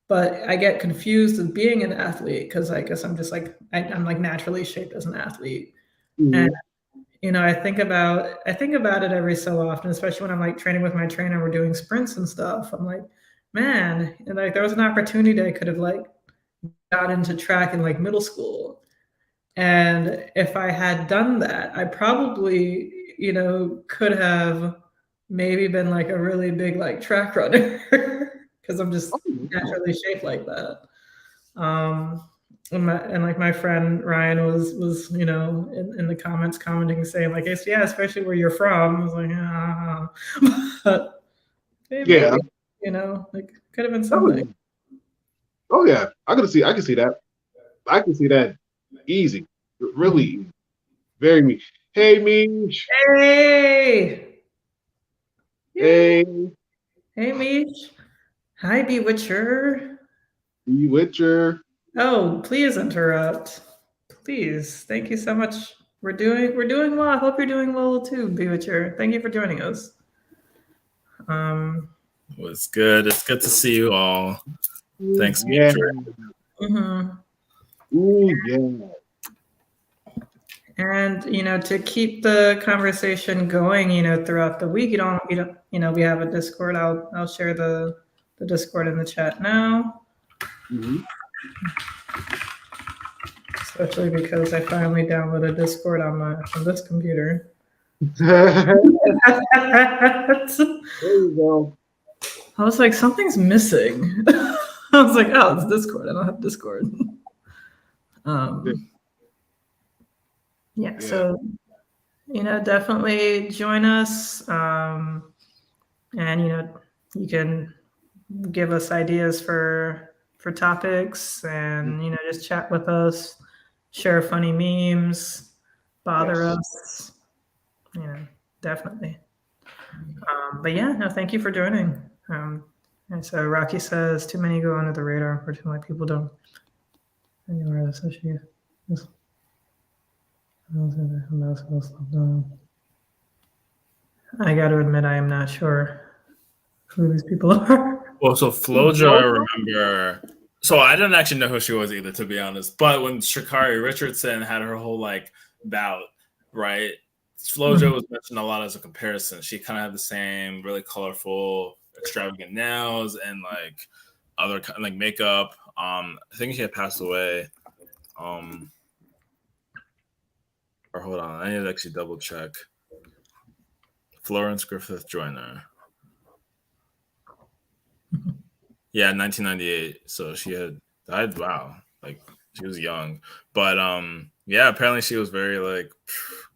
But I get confused with being an athlete because I guess I'm just like I'm like naturally shaped as an athlete. Mm-hmm. And I think about it every so often, especially when I'm like training with my trainer, we're doing sprints and stuff. I'm like, man, and like there was an opportunity I could have like got into track in like middle school. And if I had done that, I probably, could have maybe been like a really big like track runner because I'm just naturally shaped like that. And like my friend Ryan was in the comments commenting saying like, yeah, especially where you're from. I was like, but maybe, yeah, like could have been something. Oh yeah, I can see that. I can see that easy, really easy. Very me. Hey, Mish. Hey. Hey. Hey, Mish. Hi, Bewitcher. Bewitcher. Oh, please interrupt. Please. Thank you so much we're doing well. I hope you're doing well too, Bewitcher. Thank you for joining us. It was good. It's good to see you all. Thanks, Yeah. Mm-hmm. Ooh, yeah. And to keep the conversation going, throughout the week, we have a Discord. I'll share the Discord in the chat now. Mm-hmm. Especially because I finally downloaded Discord on this computer. There you go. I was like, something's missing. I was like, oh, it's Discord. I don't have Discord. Yeah, so definitely join us. And you can give us ideas for topics, and just chat with us, share funny memes, bother us. Definitely. But yeah, no, thank you for joining. And so Rocky says too many go under the radar. Unfortunately, people don't anywhere associate. I got to admit, I am not sure who these people are. Well, so Flojo, I remember. So I didn't actually know who she was either, to be honest. But when Sha'Carri Richardson had her whole bout, right? Flojo was mentioned a lot as a comparison. She kind of had the same really colorful, extravagant nails and other makeup. I think she had passed away. Or hold on, I need to actually double check. Florence Griffith Joyner. Yeah, 1998. So she had died. Wow, she was young, but yeah, apparently she was very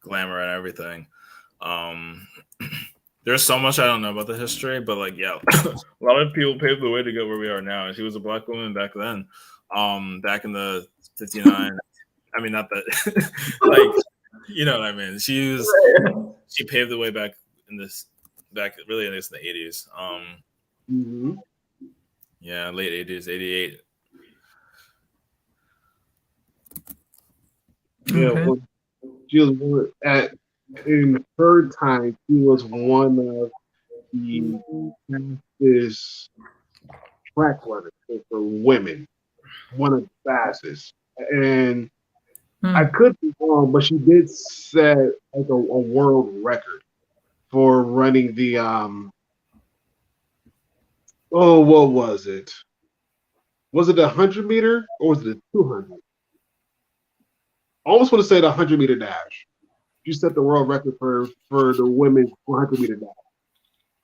glamour and everything. There's so much I don't know about the history, but yeah, a lot of people paved the way to get where we are now. And she was a Black woman back then, back in the 59. I mean, not that, you know what I mean. She paved the way back in the 80s. Mm-hmm. Yeah, late 80s, 88. Yeah, well, she was in her time. She was one of the fastest track runners for women, one of the fastest. And I could be wrong, but she did set a world record for running the what was it? Was it 100 meter or was it 200? I almost want to say the 100-meter dash. She set the world record for the women's 100-meter dash.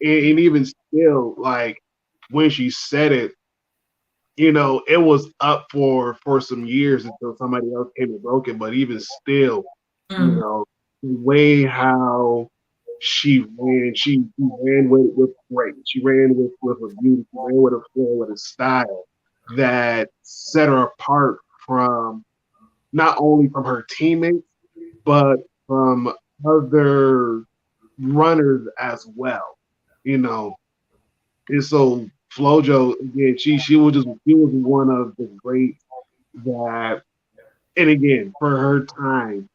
And even still, when she said it, it was up for some years until somebody else came and broke it. But even still, the way how she ran with grace. She ran with a beauty. She ran with a flow, with a style that set her apart from not only from her teammates, but from other runners as well. And so Flojo, again, she was one of the greats that, and again, for her time,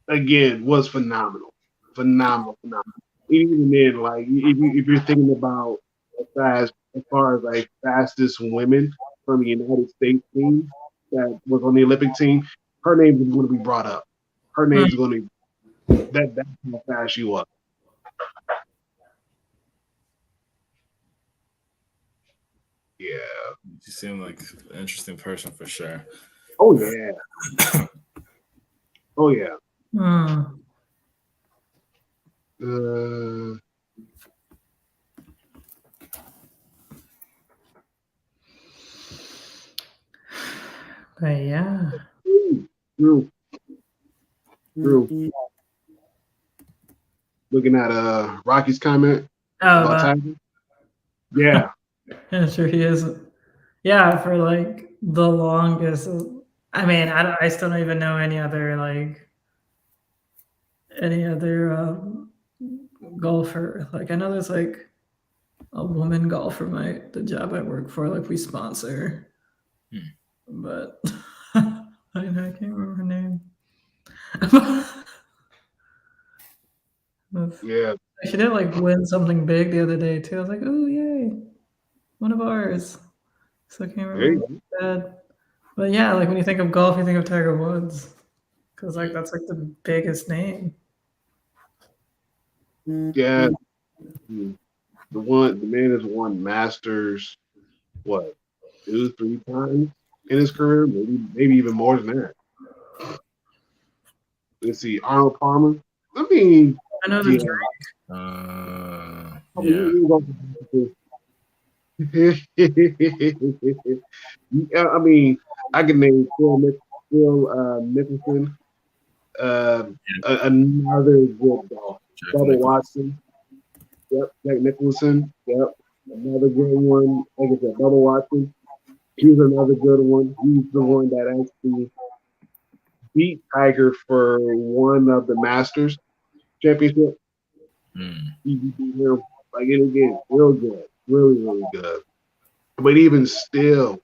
again, was phenomenal. Even then, if you're thinking about as far as fastest women from the United States team that was on the Olympic team, her name is going to be brought up. Her name is going to be that's how fast she was. Yeah. She seemed like an interesting person for sure. Oh yeah. Oh yeah. But yeah. True. Looking at Rocky's comment about Tiger. Yeah. Yeah, sure he is. Yeah, for the longest. I mean, I still don't even know any other golfer. I know there's a woman golfer, the job I work for, we sponsor. But I can't remember her name. Yeah. She did like win something big the other day too. I was like, oh yay, one of ours. So I can't remember what bad. But yeah, like when you think of golf, you think of Tiger Woods. Because like that's like the biggest name. Yeah. The man has won Masters, what, 2-3 times in his career, maybe even more than that. Let's see, Arnold Palmer. I mean, I know the yeah. drink. Yeah, I mean, I can name Phil Mickelson, another good golfer. Bubba Watson. Yep, Jack Nicholson. Yep, another good one. Like I said, Bubba Watson. He's another good one. He's the one that actually beat Tiger for one of the Masters championship. He beat him like it again, real good, really, really good. But even still,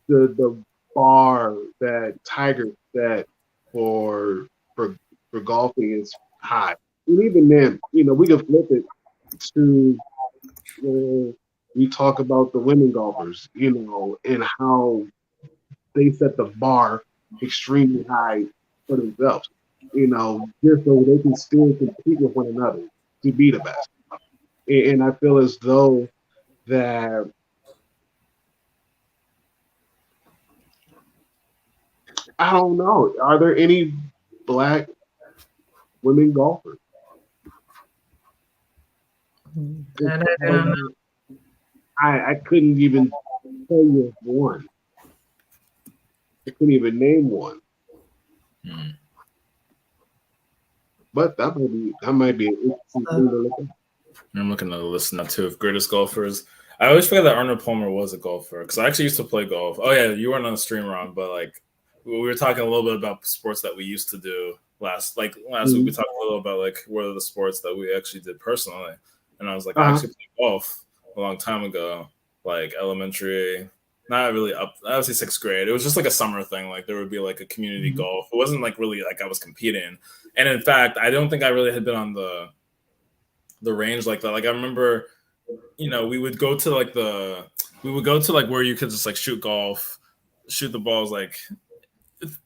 the bar that Tiger set for golfing is high. And even then, we can flip it to where we talk about the women golfers, and how they set the bar extremely high for themselves, just so they can still compete with one another to be the best. And I feel as though that I don't know. Are there any Black women golfers? I couldn't even tell you one. I couldn't even name one. But that might be an interesting thing to look at. I'm looking at the list now too of greatest golfers. I always forget that Arnold Palmer was a golfer because I actually used to play golf. Oh yeah, you weren't on the stream, Ron, but like we were talking a little bit about sports that we used to do last week. We talked a little about like what are the sports that we actually did personally, and I was like, I actually played golf a long time ago, like elementary. Not really up. I would say 6th grade. It was just like a summer thing. Like there would be like a community golf. It wasn't like really like I was competing. And in fact, I don't think I really had been on the range like that. Like I remember, we would go to like where you could just like shoot the balls like,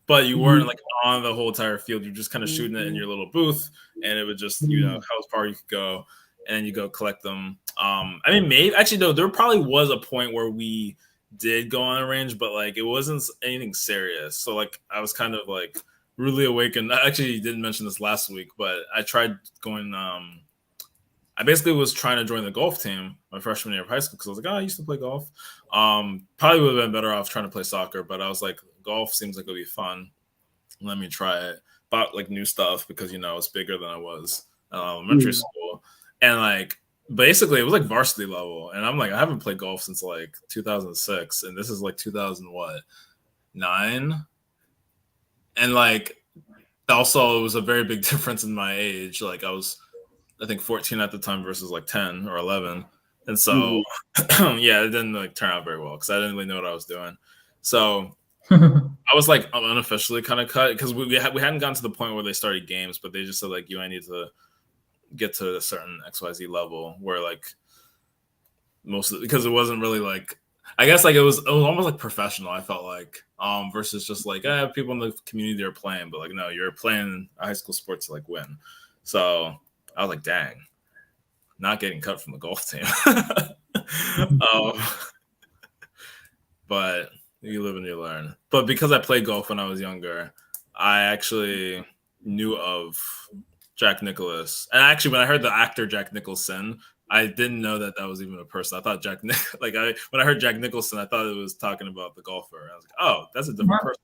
but you weren't like on the whole entire field. You're just kind of shooting it in your little booth, and it would just how far you could go, and then you go collect them. I mean, maybe actually no, there probably was a point where we did go on a range, but like it wasn't anything serious. So like I was kind of like really awakened. I actually didn't mention this last week, but I tried going. I basically was trying to join the golf team my freshman year of high school because I was like, I used to play golf. Probably would have been better off trying to play soccer, but I was like, golf seems like it'll be fun. Let me try it. Bought like new stuff because it's bigger than I was in elementary school, and like basically it was like varsity level. And I'm like, I haven't played golf since like 2006, and this is like 2009, and like also it was a very big difference in my age. Like I was, I think 14 at the time versus like 10 or 11. And so, yeah, it didn't like turn out very well because I didn't really know what I was doing. So I was like unofficially kind of cut because we hadn't gotten to the point where they started games, but they just said like, I need to get to a certain XYZ level where like because it wasn't really like, I guess like it was almost like professional. I felt like versus just like people in the community are playing, but like no, you're playing a high school sport to like win. So I was like, dang, not getting cut from the golf team. But you live and you learn. But because I played golf when I was younger, I actually knew of Jack Nicklaus. And actually, when I heard the actor Jack Nicholson, I didn't know that was even a person. I thought when I heard Jack Nicholson, I thought it was talking about the golfer. I was like, oh, that's a different person.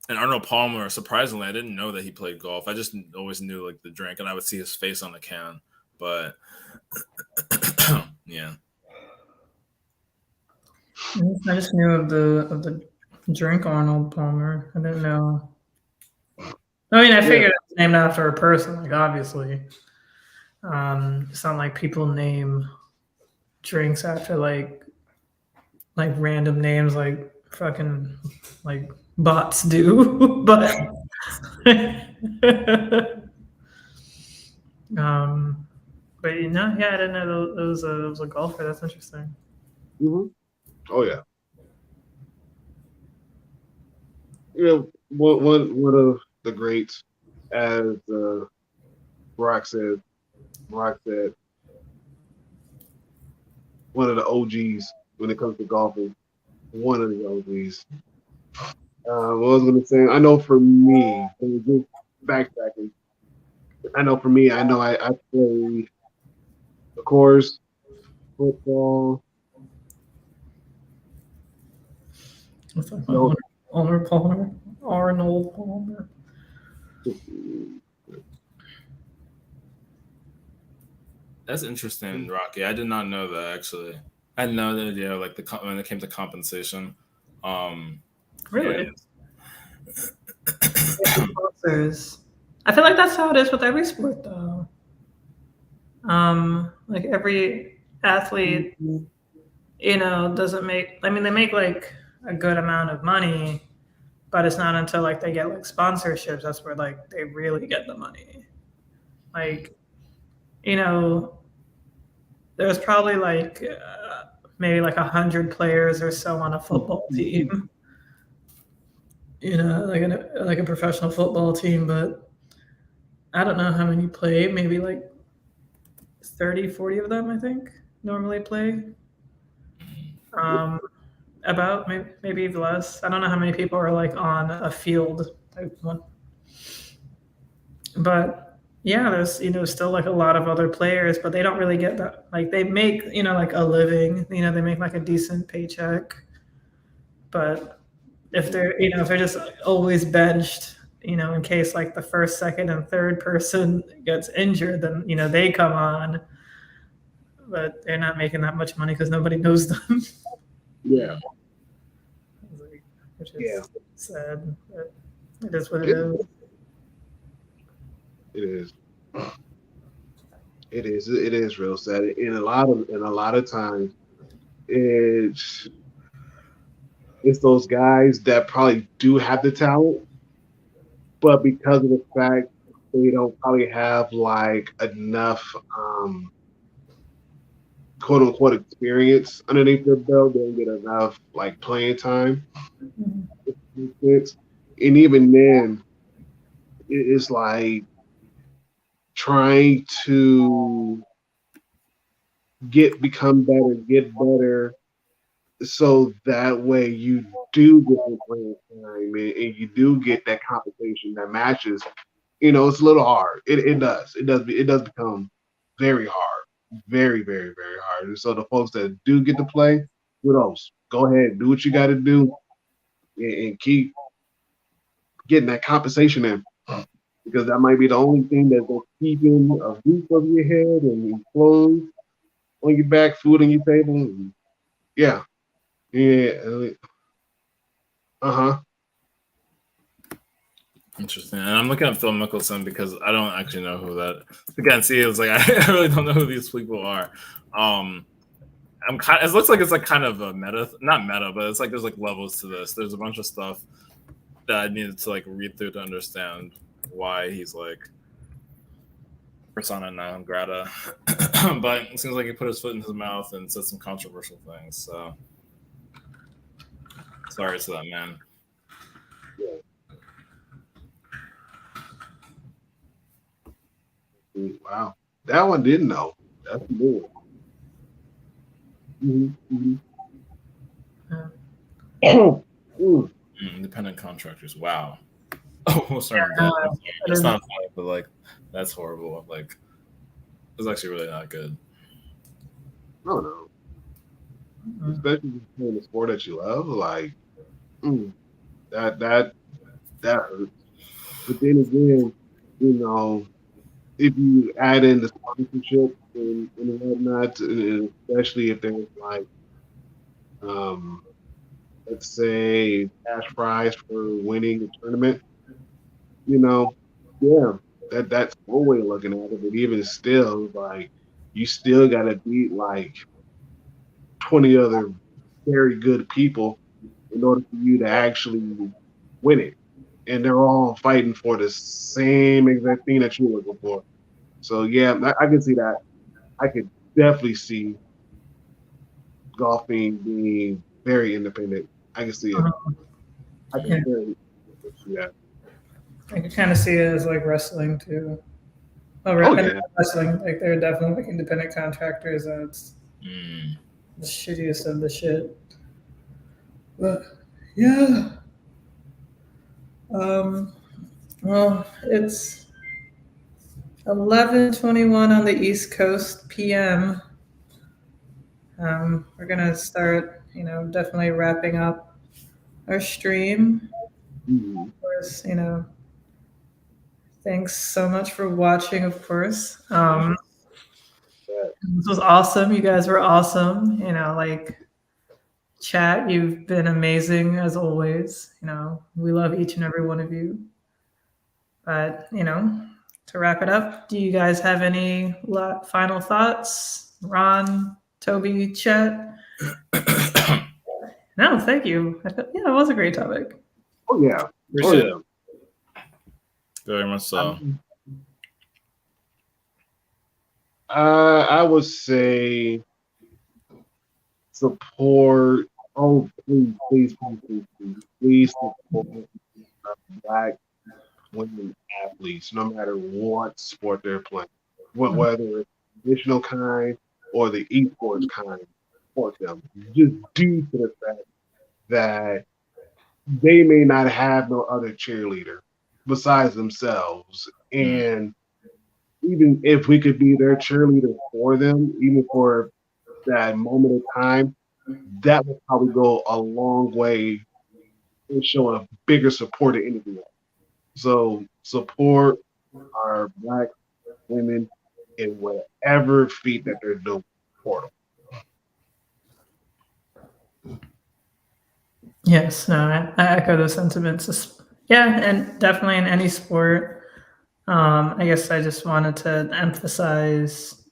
And Arnold Palmer, surprisingly, I didn't know that he played golf. I just always knew like the drink, and I would see his face on the can. But yeah, I just knew of the drink Arnold Palmer. I didn't know. I mean, I figured it was named after a person, like obviously. It's not like people name drinks after like random names like fucking like bots do, but but you know, yeah, I didn't know it was a golfer. That's interesting. Mm-hmm. Oh yeah. You know, one of the greats, as Brock said, Brock said, one of the OGs when it comes to golfing. One of the OGs. What I was gonna say, I know for me, just backtracking. I know for me, I know I play, of course, football. What's that? No, Arnold Palmer. Arnold Palmer. That's interesting, Rocky. I did not know that actually. I had no idea like when it came to compensation. Really? Yeah. Sponsors. I feel like that's how it is with every sport, though. Like every athlete, you know, doesn't make. I mean, they make like a good amount of money, but it's not until like they get like sponsorships that's where like they really get the money. Like, you know, there's probably like maybe like 100 players or so on a football team. You know, like a professional football team, but I don't know how many play. Maybe like 30, 40 of them, I think, normally play. Um, about maybe less. I don't know how many people are like on a field type one. But yeah, there's still like a lot of other players, but they don't really get that. Like they make like a living. They make like a decent paycheck. But if they're if they're just always benched, in case like the first, second, and third person gets injured, then they come on, but they're not making that much money because nobody knows them. yeah, Which is yeah, sad. But it is what it it, is. it is. It is. It is real sad. And a lot of times, it's those guys that probably do have the talent, but because of the fact they don't probably have like enough quote unquote experience underneath their belt, they don't get enough like playing time. And even then, it's like trying to become better, get better, so that way you do get the playing time and you do get that compensation that matches. It's a little hard. It does become very hard, very, very, very hard. And so the folks that do get to play, kudos. Go ahead, do what you got to do, and keep getting that compensation in, because that might be the only thing that's keeping a roof over your head and clothes on your back, food on your table. And yeah, yeah, uh-huh. Interesting. And I'm looking at Phil Mickelson because I don't actually know who that. Again, see, it's like I really don't know who these people are. It looks like it's like kind of a meta, not meta, but it's like there's like levels to this. There's a bunch of stuff that I needed to like read through to understand why he's like persona non grata. But it seems like he put his foot in his mouth and said some controversial things. So sorry to that man. Wow, that one didn't know. That's new. Mm-hmm. Independent contractors. Wow. Oh, sorry. That's not funny, but like that's horrible. Like it's actually really not good. Oh no. Especially playing the sport that you love, like that hurts. But then again, if you add in the sponsorship and whatnot, and especially if there's like let's say cash prize for winning the tournament, yeah, that's one way of looking at it. But even still, like you still gotta beat like 20 other very good people in order for you to actually winning, and they're all fighting for the same exact thing that you're looking for. So yeah, I can see that. I could definitely see golfing being very independent. I can see it. I Yeah. can very see that. I can kind of see it as like wrestling too. Oh And yeah. wrestling, like they're definitely like independent contractors. That's Mm. the shittiest of the shit. But yeah. Well, it's 11:21 on the East Coast PM. We're gonna start, definitely wrapping up our stream. Mhm. Of course, thanks so much for watching. Of course, this was awesome. You guys were awesome. Like chat, you've been amazing as always. We love each and every one of you. But to wrap it up, do you guys have any final thoughts? Ron, Toby, Chet? No, thank you. Yeah, it was a great topic. Oh yeah. Appreciate it. Very much so. I would say support. Oh, please support Black women athletes, no matter what sport they're playing, whether it's traditional kind or the esports kind. Support them, just due to the fact that they may not have no other cheerleader besides themselves, and even if we could be their cheerleader for them, even for that moment of time, that would probably go a long way in showing a bigger support to anything else. So support our Black women in whatever feat that they're doing for them. Yes, no, I echo those sentiments. Yeah, and definitely in any sport. I guess I just wanted to emphasize.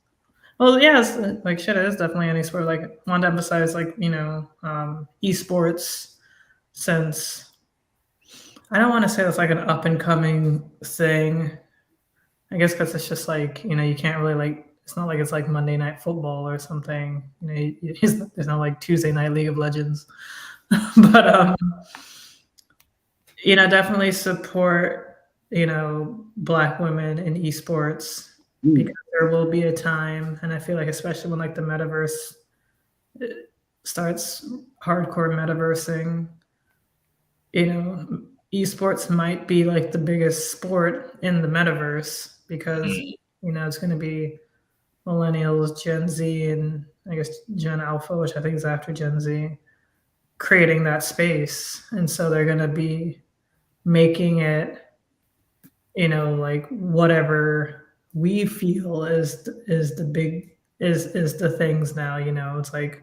Well, yeah, it's, like shit. It is definitely any sport. Like, wanted to emphasize, like esports, since I don't want to say it's like an up and coming thing. I guess because it's just like you can't really like. It's not like it's like Monday Night Football or something. There's no like Tuesday Night League of Legends, but definitely support Black women in esports because there will be a time, and I feel like especially when like the metaverse starts hardcore metaversing, esports might be like the biggest sport in the metaverse because it's going to be millennials, Gen Z, and I guess Gen Alpha, which I think is after Gen Z, creating that space, and so they're going to be making it like whatever we feel is the big is the things now. It's like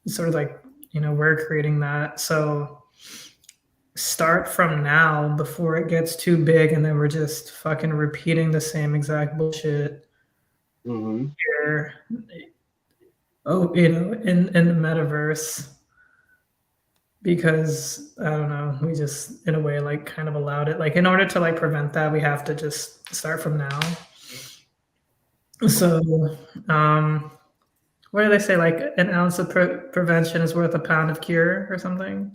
sort of like we're creating that, so start from now before it gets too big and then we're just fucking repeating the same exact bullshit here. In the metaverse, because I don't know, we just in a way like kind of allowed it. Like in order to like prevent that, we have to just start from now. So what do they say? Like an ounce of prevention is worth a pound of cure or something.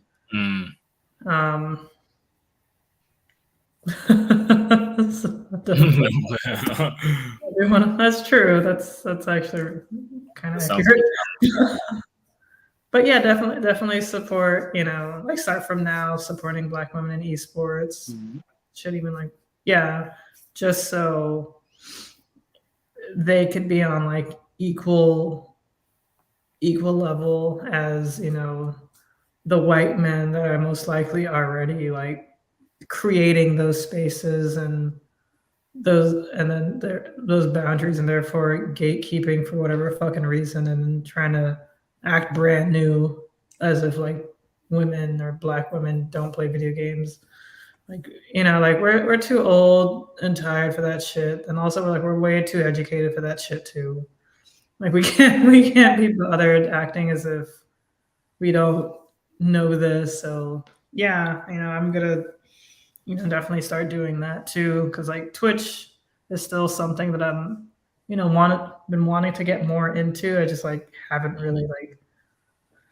That's true. That's actually kind of accurate. But yeah, definitely support, like start from now, supporting Black women in esports. Should even like, yeah, just so they could be on like equal level as, the white men that are most likely already like creating those spaces and then those boundaries, and therefore gatekeeping for whatever fucking reason, and trying to act brand new as if like women or Black women don't play video games. Like like we're too old and tired for that shit, and also we're way too educated for that shit too. Like we can't be bothered acting as if we don't know this. So yeah, I'm gonna definitely start doing that too, because like Twitch is still something that I'm been wanting to get more into. I just like haven't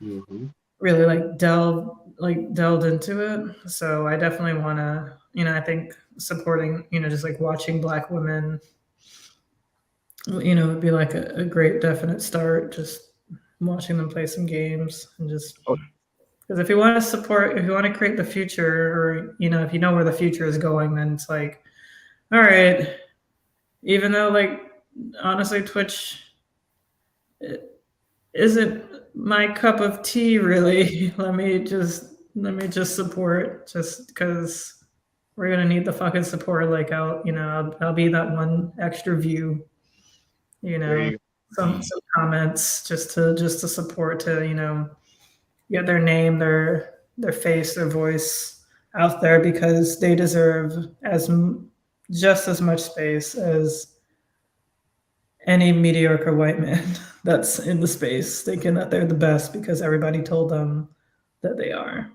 Mm-hmm. really delved into it. So I definitely want to, I think supporting, just like watching Black women, would be like a great definite start. Just watching them play some games and just Oh, because if you want to support, if you want to create the future, or if you know where the future is going, then it's like, all right, even though like honestly, Twitch isn't my cup of tea really. Let me just support just because we're gonna need the fucking support. Like I'll be that one extra view, you there know, you some comments just to support to get their name, their face, their voice out there because they deserve just as much space as any mediocre white man that's in the space thinking that they're the best because everybody told them that they are.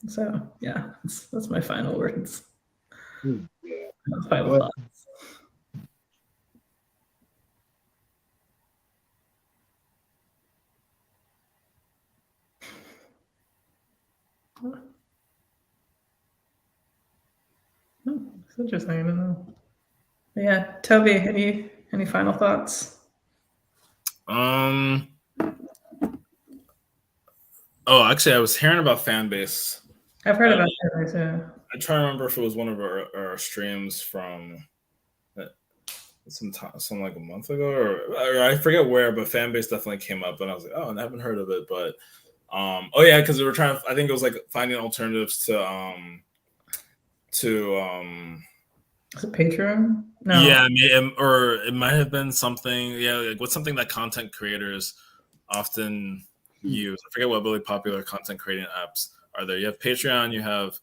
So yeah, that's my final words. go. Yeah. Final Well, thoughts. It's interesting. I don't know. But yeah, Toby, any final thoughts? Um. Oh, actually, I was hearing about fan base. I've heard I, about that too. I try to remember if it was one of our streams from some like a month ago, or I forget where, but fan base definitely came up, and I was like, oh, and I haven't heard of it, but oh yeah, because we were trying. I think it was like finding alternatives to Is it Patreon? No. yeah, or it might have been something. Yeah, like what's something that content creators often use. I forget what really popular content creating apps are there. You have Patreon, you have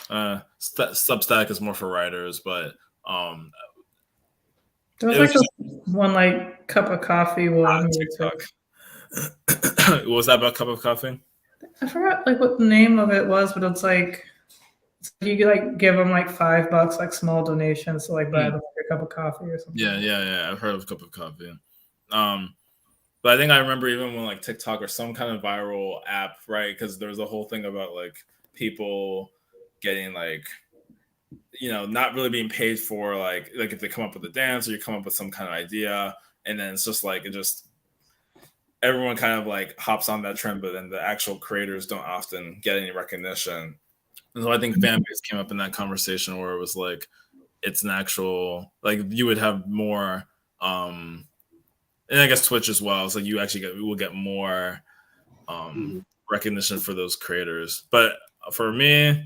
Substack is more for writers, but There was it like was this just one like cup of coffee one. TikTok. What was that about cup of coffee? I forgot like what the name of it was, but it's you could like give them like $5 like small donations to like buy them like a cup of coffee or something. Yeah. I've heard of cup of coffee. But I think I remember even when like TikTok or some kind of viral app, right? Because there was a whole thing about like people getting like not really being paid for like if they come up with a dance or you come up with some kind of idea, and then it's just like everyone kind of like hops on that trend, but then the actual creators don't often get any recognition. And so I think fan base came up in that conversation where it was like it's an actual like you would have more and I guess Twitch as well. It's like you actually will get more recognition for those creators. But for me,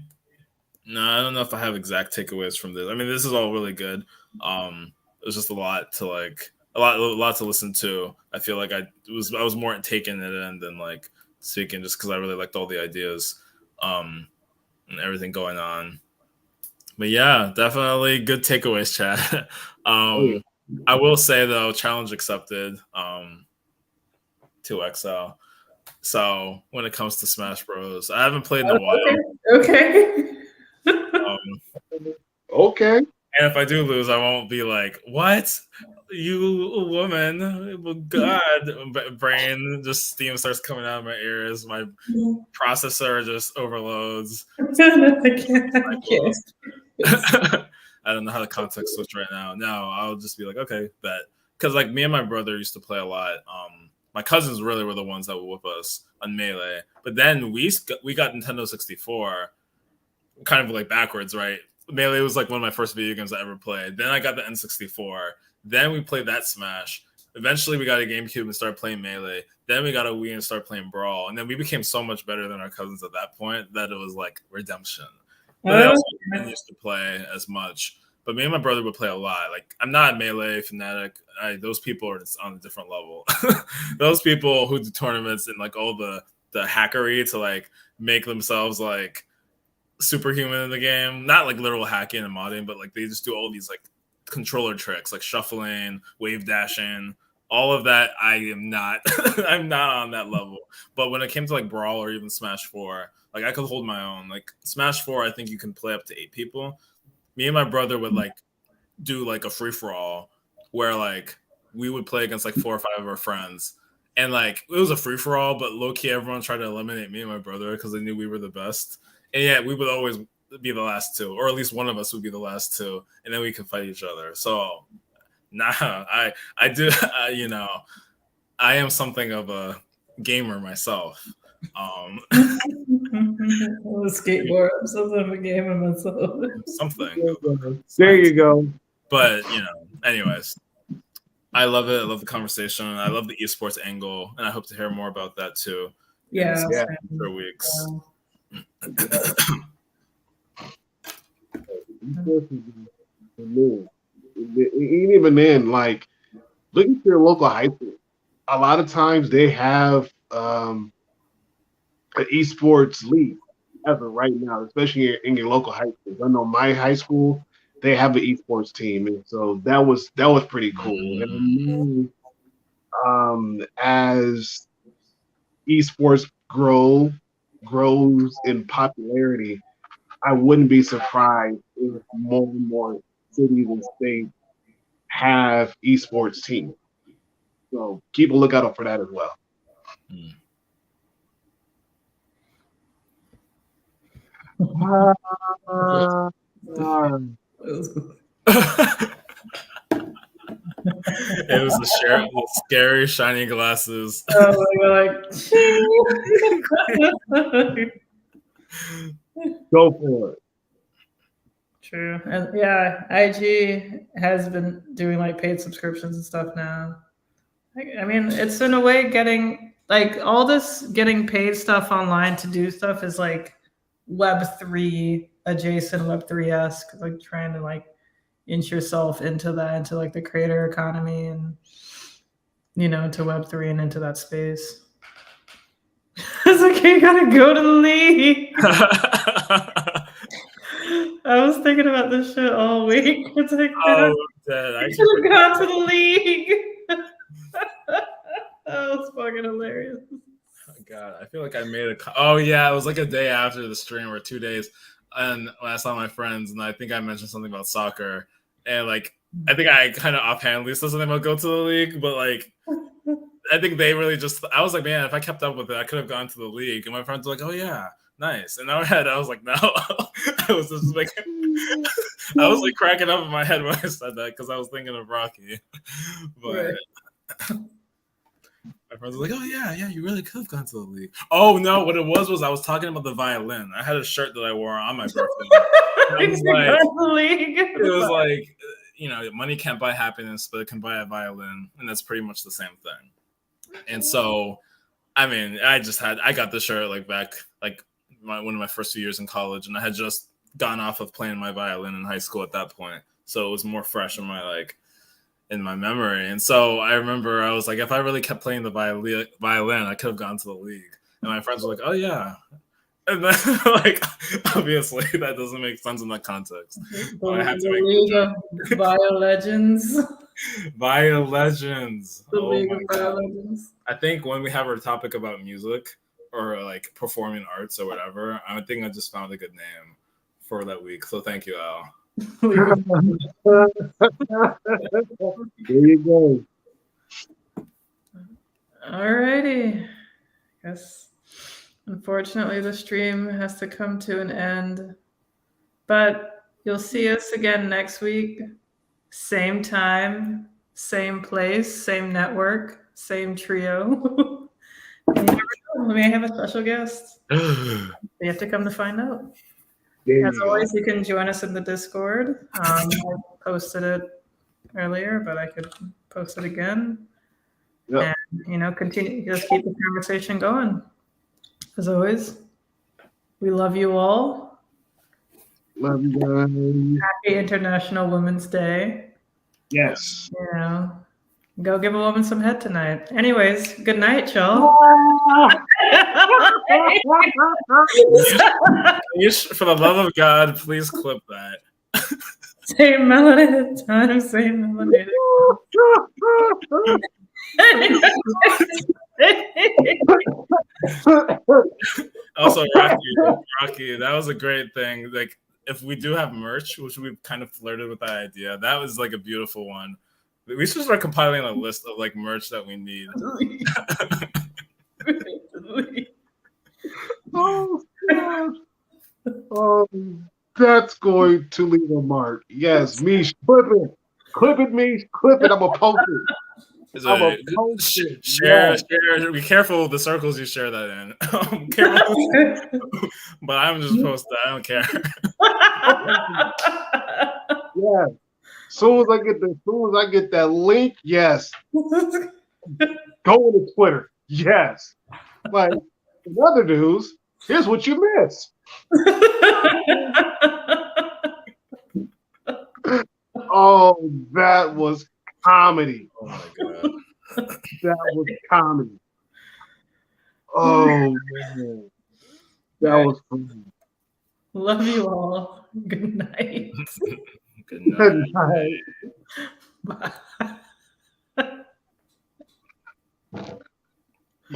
no, I don't know if I have exact takeaways from this. I mean, this is all really good. It was just a lot to like a lot to listen to. I feel like I was more taking it in than like speaking, just because I really liked all the ideas and everything going on. But yeah, definitely good takeaways, chat. Oh yeah. I will say though, challenge accepted. 2XL. So when it comes to Smash Bros, I haven't played in a while. Okay. Okay. And if I do lose, I won't be like, "What, you woman?" Well, God, brain just steam starts coming out of my ears. My processor just overloads. I don't know how to context switch right now. No, I'll just be like, okay, bet. Because like me and my brother used to play a lot. My cousins really were the ones that would whip us on Melee. But then we got Nintendo 64, kind of like backwards, right? Melee was like one of my first video games I ever played. Then I got the N64. Then we played that Smash. Eventually, we got a GameCube and started playing Melee. Then we got a Wii and started playing Brawl. And then we became so much better than our cousins at that point that it was like redemption. But I also didn't used to play as much. But me and my brother would play a lot. Like I'm not a Melee fanatic. Those people are on a different level. Those people who do tournaments and like all the hackery to like make themselves like superhuman in the game. Not like literal hacking and modding, but like they just do all these like controller tricks, like shuffling, wave dashing, all of that, I am not. I'm not on that level. But when it came to like Brawl or even Smash 4, like I could hold my own. Like Smash 4, I think you can play up to 8 people. Me and my brother would like do like a free for all where like we would play against like 4 or 5 of our friends. And like it was a free for all, but low key everyone tried to eliminate me and my brother because they knew we were the best. And yeah, we would always be the last 2, or at least one of us would be the last 2, and then we could fight each other. So nah, I do, you know, I am something of a gamer myself. I'm a skateboard. I'm something of a gamer myself. Something. There you go. But you know, anyways, I love it. I love the conversation. I love the esports angle, and I hope to hear more about that too. Yeah. For weeks. Even then, like, look at your local high school. A lot of times they have an esports league as of right now, especially in your local high school. I know my high school, they have an esports team, and so that was pretty cool. And as esports grows in popularity, I wouldn't be surprised if more and more cities and states have esports teams. So keep a lookout for that as well. It was the scary shiny glasses. Oh my Go for it. True. And yeah, IG has been doing like paid subscriptions and stuff now. I mean, it's in a way getting like all this getting paid stuff online to do stuff is like Web3 adjacent, Web3-esque, like trying to like inch yourself into like the creator economy and, you know, to Web3 and into that space. It's like, you gotta go to the league. I was thinking about this shit all week. It's like, I should have gone to the league. That was fucking hilarious. Oh, God, I feel like I made oh yeah, it was like a day after the stream or 2 days, and when I saw my friends, and I think I mentioned something about soccer, and like I think I kind of offhandedly said something about go to the league, but like I think they really just, I was like, man, if I kept up with it, I could have gone to the league. And my friends were like, oh yeah, nice. And in my head, I was like, no. I was just like, I was like cracking up in my head when I said that because I was thinking of Rocky. But my friends were like, oh yeah, you really could have gone to the league. Oh no, what it was I was talking about the violin. I had a shirt that I wore on my birthday. It was like, you know, money can't buy happiness, but it can buy a violin. And that's pretty much the same thing. And so, I mean, I got this shirt like back, like one of my first few years in college, and I had just gone off of playing my violin in high school at that point. So it was more fresh in my memory. And so I remember I was like, if I really kept playing the violin, I could have gone to the league. And my friends were like, oh yeah. And then like, obviously that doesn't make sense in that context. I had to make League of Bio Legends. Bio Legends. The League of Bio Legends. I think when we have our topic about music or like performing arts or whatever, I think I just found a good name for that week. So thank you, Al. There you go. Alrighty. Guess unfortunately the stream has to come to an end. But you'll see us again next week. Same time, same place, same network, same trio. We may have a special guest. You have to come to find out. As always, you can join us in the Discord. I posted it earlier, but I could post it again. Yep. And, continue, just keep the conversation going. As always, we love you all. Love you guys. Happy International Women's Day. Yes. Go give a woman some head tonight. Anyways, good night, y'all. For the love of God, please clip that. Same melody at a time, same melody. Also, Rocky, that was a great thing. Like, if we do have merch, which we kind of flirted with that idea, that was like a beautiful one. We should start compiling a list of like merch that we need. Oh, God. That's going to leave a mark. Yes, Mish, clip it. Clip it, Mish. Clip it. I'm going to post it. So, share. Be careful with the circles you share that in. But I'm just posting. I don't care. Yeah. Soon as I get that link, yes. Go to Twitter. Yes. But in other news, here's what you missed. Oh, that was comedy. Oh my god. That was comedy. Oh man. That was funny. Love you all. Good night. Good night. Good night. Bye.